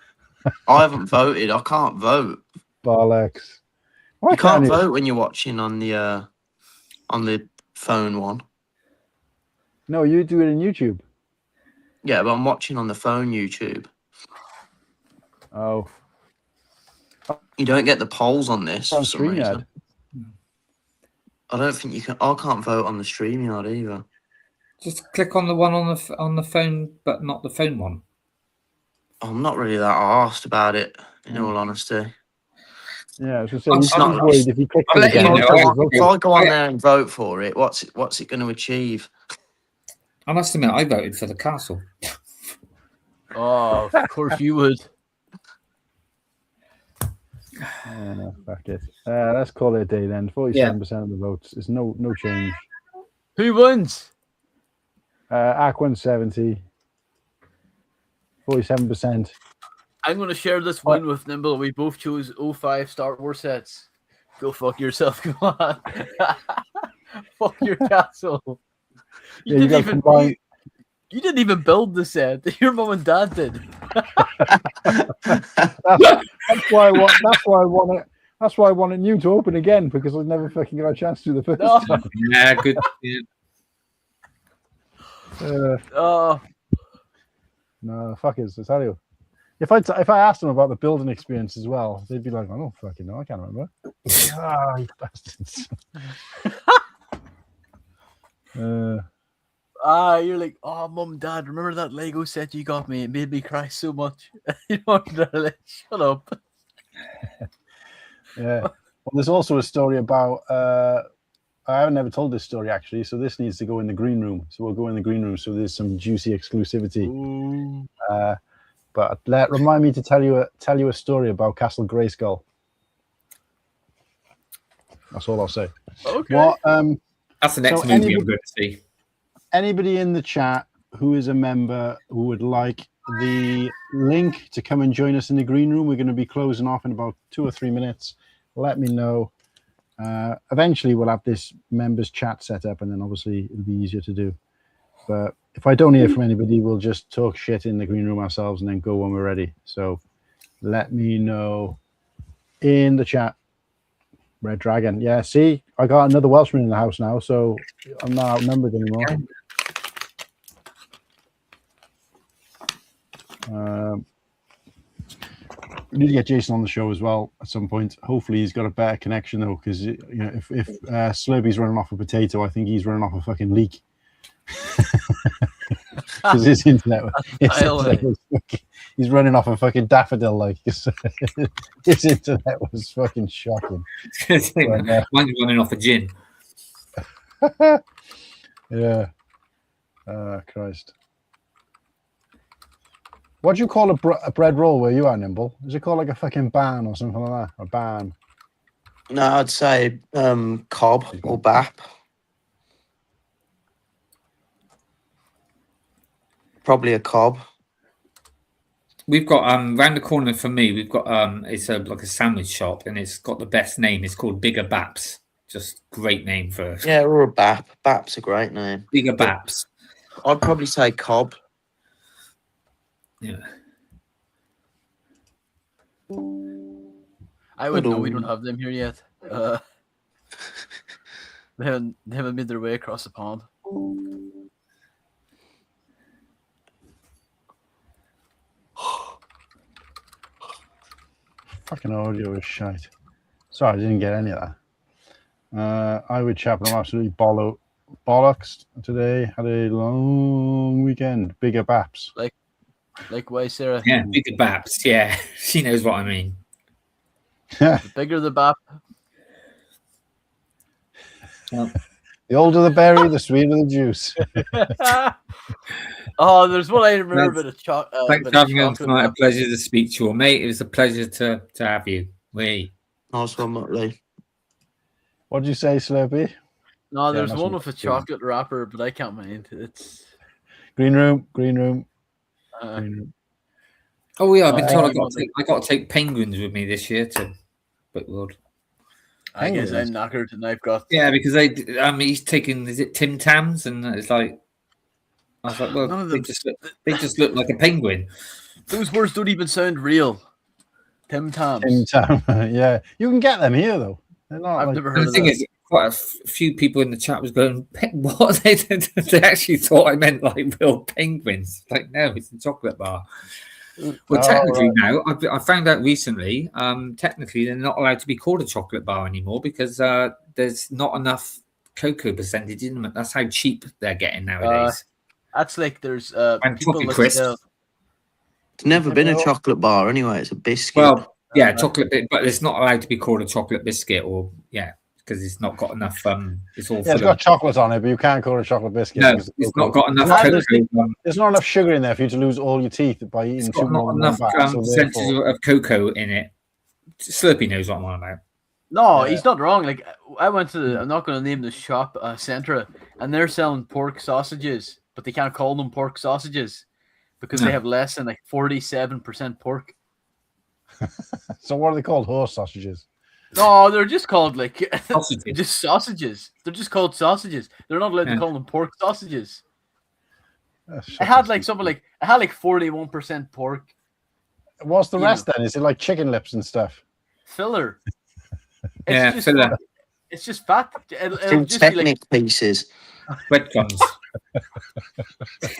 I haven't voted. I can't vote. Bollocks. Why You can't you? vote when you're watching on the phone one. No, you do it in YouTube. Yeah, but I'm watching on the phone YouTube. Oh. You don't get the polls on this On for some reason. StreamYard. I don't think you can. I can't vote on the StreamYard either. Just click on the one on the phone, but not the phone one. I'm not really that arsed about it, in all honesty. Yeah, I was I'm going to say, not- he's worried if he clicks I'll it let you again. know, if I go on there and vote for it, what's it going to achieve? I must admit, I voted for the castle. Oh, of course you would. No, fuck it. Let's call it a day then. 47% of the votes. There's no change. Who wins? Arc 170. 47%. I'm going to share this win with Nimble. We both chose 05 Star Wars sets. Go fuck yourself, come on. Fuck your castle. Yeah, you got to combine. You didn't even build the set. Your mum and dad did. That's why I want it. That's why I wanted you to open again, because I never fucking got a chance to do the first time. Yeah, good. Oh. No, fuck it, I tell you. If I asked them about the building experience as well, they'd be like, I don't fucking know, I can't remember. You bastards. You're like, oh, mum, dad, remember that Lego set you got me? It made me cry so much. You know, like, shut up. Yeah. Well, there's also a story about. I haven't ever told this story actually, so this needs to go in the green room. So we'll go in the green room. So there's some juicy exclusivity. But remind me to tell you a story about Castle Grayskull. That's all I'll say. Okay. What? That's the next movie I'm going to see. Anybody in the chat who is a member who would like the link to come and join us in the green room, we're going to be closing off in about 2 or 3 minutes. Let me know. Eventually, we'll have this members chat set up, and then obviously it'll be easier to do. But if I don't hear from anybody, we'll just talk shit in the green room ourselves and then go when we're ready. So let me know in the chat. Red Dragon. Yeah, see, I got another Welshman in the house now, so I'm not outnumbered anymore. We need to get Jason on the show as well at some point. Hopefully, he's got a better connection though, because if Slurpy's running off a potato, I think he's running off a fucking leak. Because his internet, he's running off a fucking daffodil. Like his internet was fucking shocking. Mine's running off a gin. Yeah. Christ. What do you call a bread roll where you are, Nimble? Is it called like a fucking ban or something like that? A ban? No, I'd say cob or bap. Probably a cob. We've got round the corner from me. We've got it's like a sandwich shop, and it's got the best name. It's called Bigger Baps. Just great name for Yeah, or a bap. Bap's a great name. Bigger Baps. I'd probably say cob. Yeah. I would know we don't have them here yet. They haven't made their way across the pond. Fucking audio is shite. Sorry, I didn't get any of that. I would chat, I'm absolutely bollocks today. Had a long weekend. Bigger baps. Like why, Sarah? Yeah, Bigger Baps. Yeah, she knows what I mean. The bigger the bap. Well, the older the berry, the sweeter the juice. Oh, there's one I remember. Thanks for having us tonight. A pleasure to speak to you, mate. It was a pleasure to have you. Lee. Nice one, Lee. What did you say, Slurpy? No, there's one with a chocolate wrapper, but I can't mind. It's Green room. Oh yeah, I've been told I got to take penguins with me this year to Brickworld. I guess I'm knackered, and I've got because he's taking Tim Tams, and it's like I was like, well, they just look like a penguin. Those words don't even sound real. Tim Tams. Tim Tam, yeah, you can get them here though. I've never heard of the thing is, quite a few people in the chat was going, what? They actually thought I meant like real penguins. Like, no, it's a chocolate bar. Well, technically now, I found out recently, technically they're not allowed to be called a chocolate bar anymore because there's not enough cocoa percentage in them. That's how cheap they're getting nowadays. That's like there's and chocolate crisp. It's never been a chocolate bar anyway. It's a biscuit. Well, yeah, chocolate bit, but it's not allowed to be called a chocolate biscuit or because it's not got enough. It's all. Yeah, it's got chocolate on it, but you can't call it a chocolate biscuit. No, it's not got enough cocoa. There's not enough sugar in there for you to lose all your teeth by eating. It's got not enough percentage of cocoa in it. Slurpy knows what I'm on about. No, he's not wrong. Like I went to I'm not going to name the shop, Centra, and they're selling pork sausages, but they can't call them pork sausages because they have less than like 47% pork. So what are they called? Horse sausages? No, they're just called like sausages. Just sausages. They're just called sausages. They're not allowed to call them pork sausages. I had like something like 41% pork. What's the rest then? Is it like chicken lips and stuff? Filler. It's filler. It's just fat. It'll just technic be like pieces. Breadcrumbs.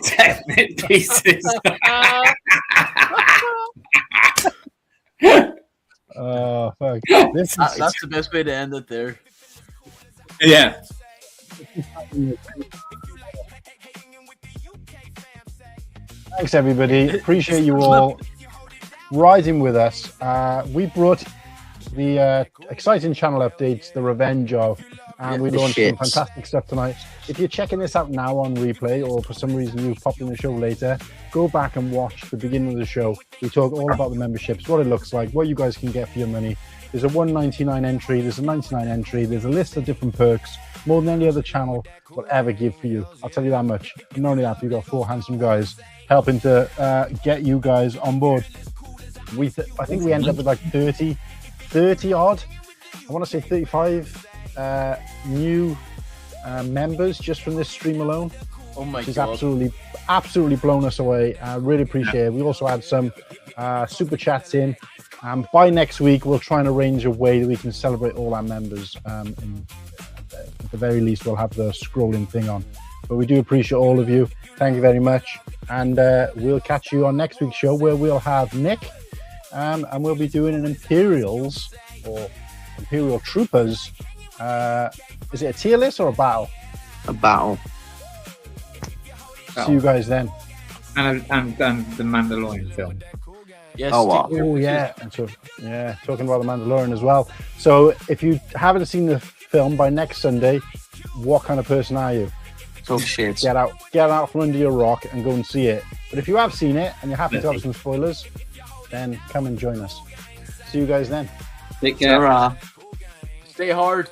Technic pieces. Oh fuck! That's the best way to end it there. Yeah. Thanks everybody. Appreciate you all riding with us. We brought the exciting channel updates, the revenge of, and we launched some fantastic stuff tonight. If you're checking this out now on replay, or for some reason you've popped in the show later, go back and watch the beginning of the show. We talk all about the memberships, what it looks like, what you guys can get for your money. There's a $1.99 entry, there's a $99 entry, there's a list of different perks, more than any other channel will ever give for you. I'll tell you that much. And not only that, we've got 4 handsome guys helping to get you guys on board. I think we ended up with like 30 odd, I want to say 35 new members just from this stream alone. Oh my which God. is absolutely blown us away. I really appreciate it. We also had some super chats in. By next week, we'll try and arrange a way that we can celebrate all our members. And at the very least, we'll have the scrolling thing on. But we do appreciate all of you. Thank you very much. And we'll catch you on next week's show where we'll have Nick and we'll be doing an Imperials or Imperial Troopers. Is it a tier list or a battle? A battle. See you guys then. And the Mandalorian film. Yes. Oh, wow. Oh yeah, and so talking about the Mandalorian as well. So if you haven't seen the film by next Sunday, what kind of person are you? Talk shit. Get out from under your rock and go and see it. But if you have seen it and you're happy to have some spoilers, then come and join us. See you guys then. Take care. Ta-ra. Stay hard.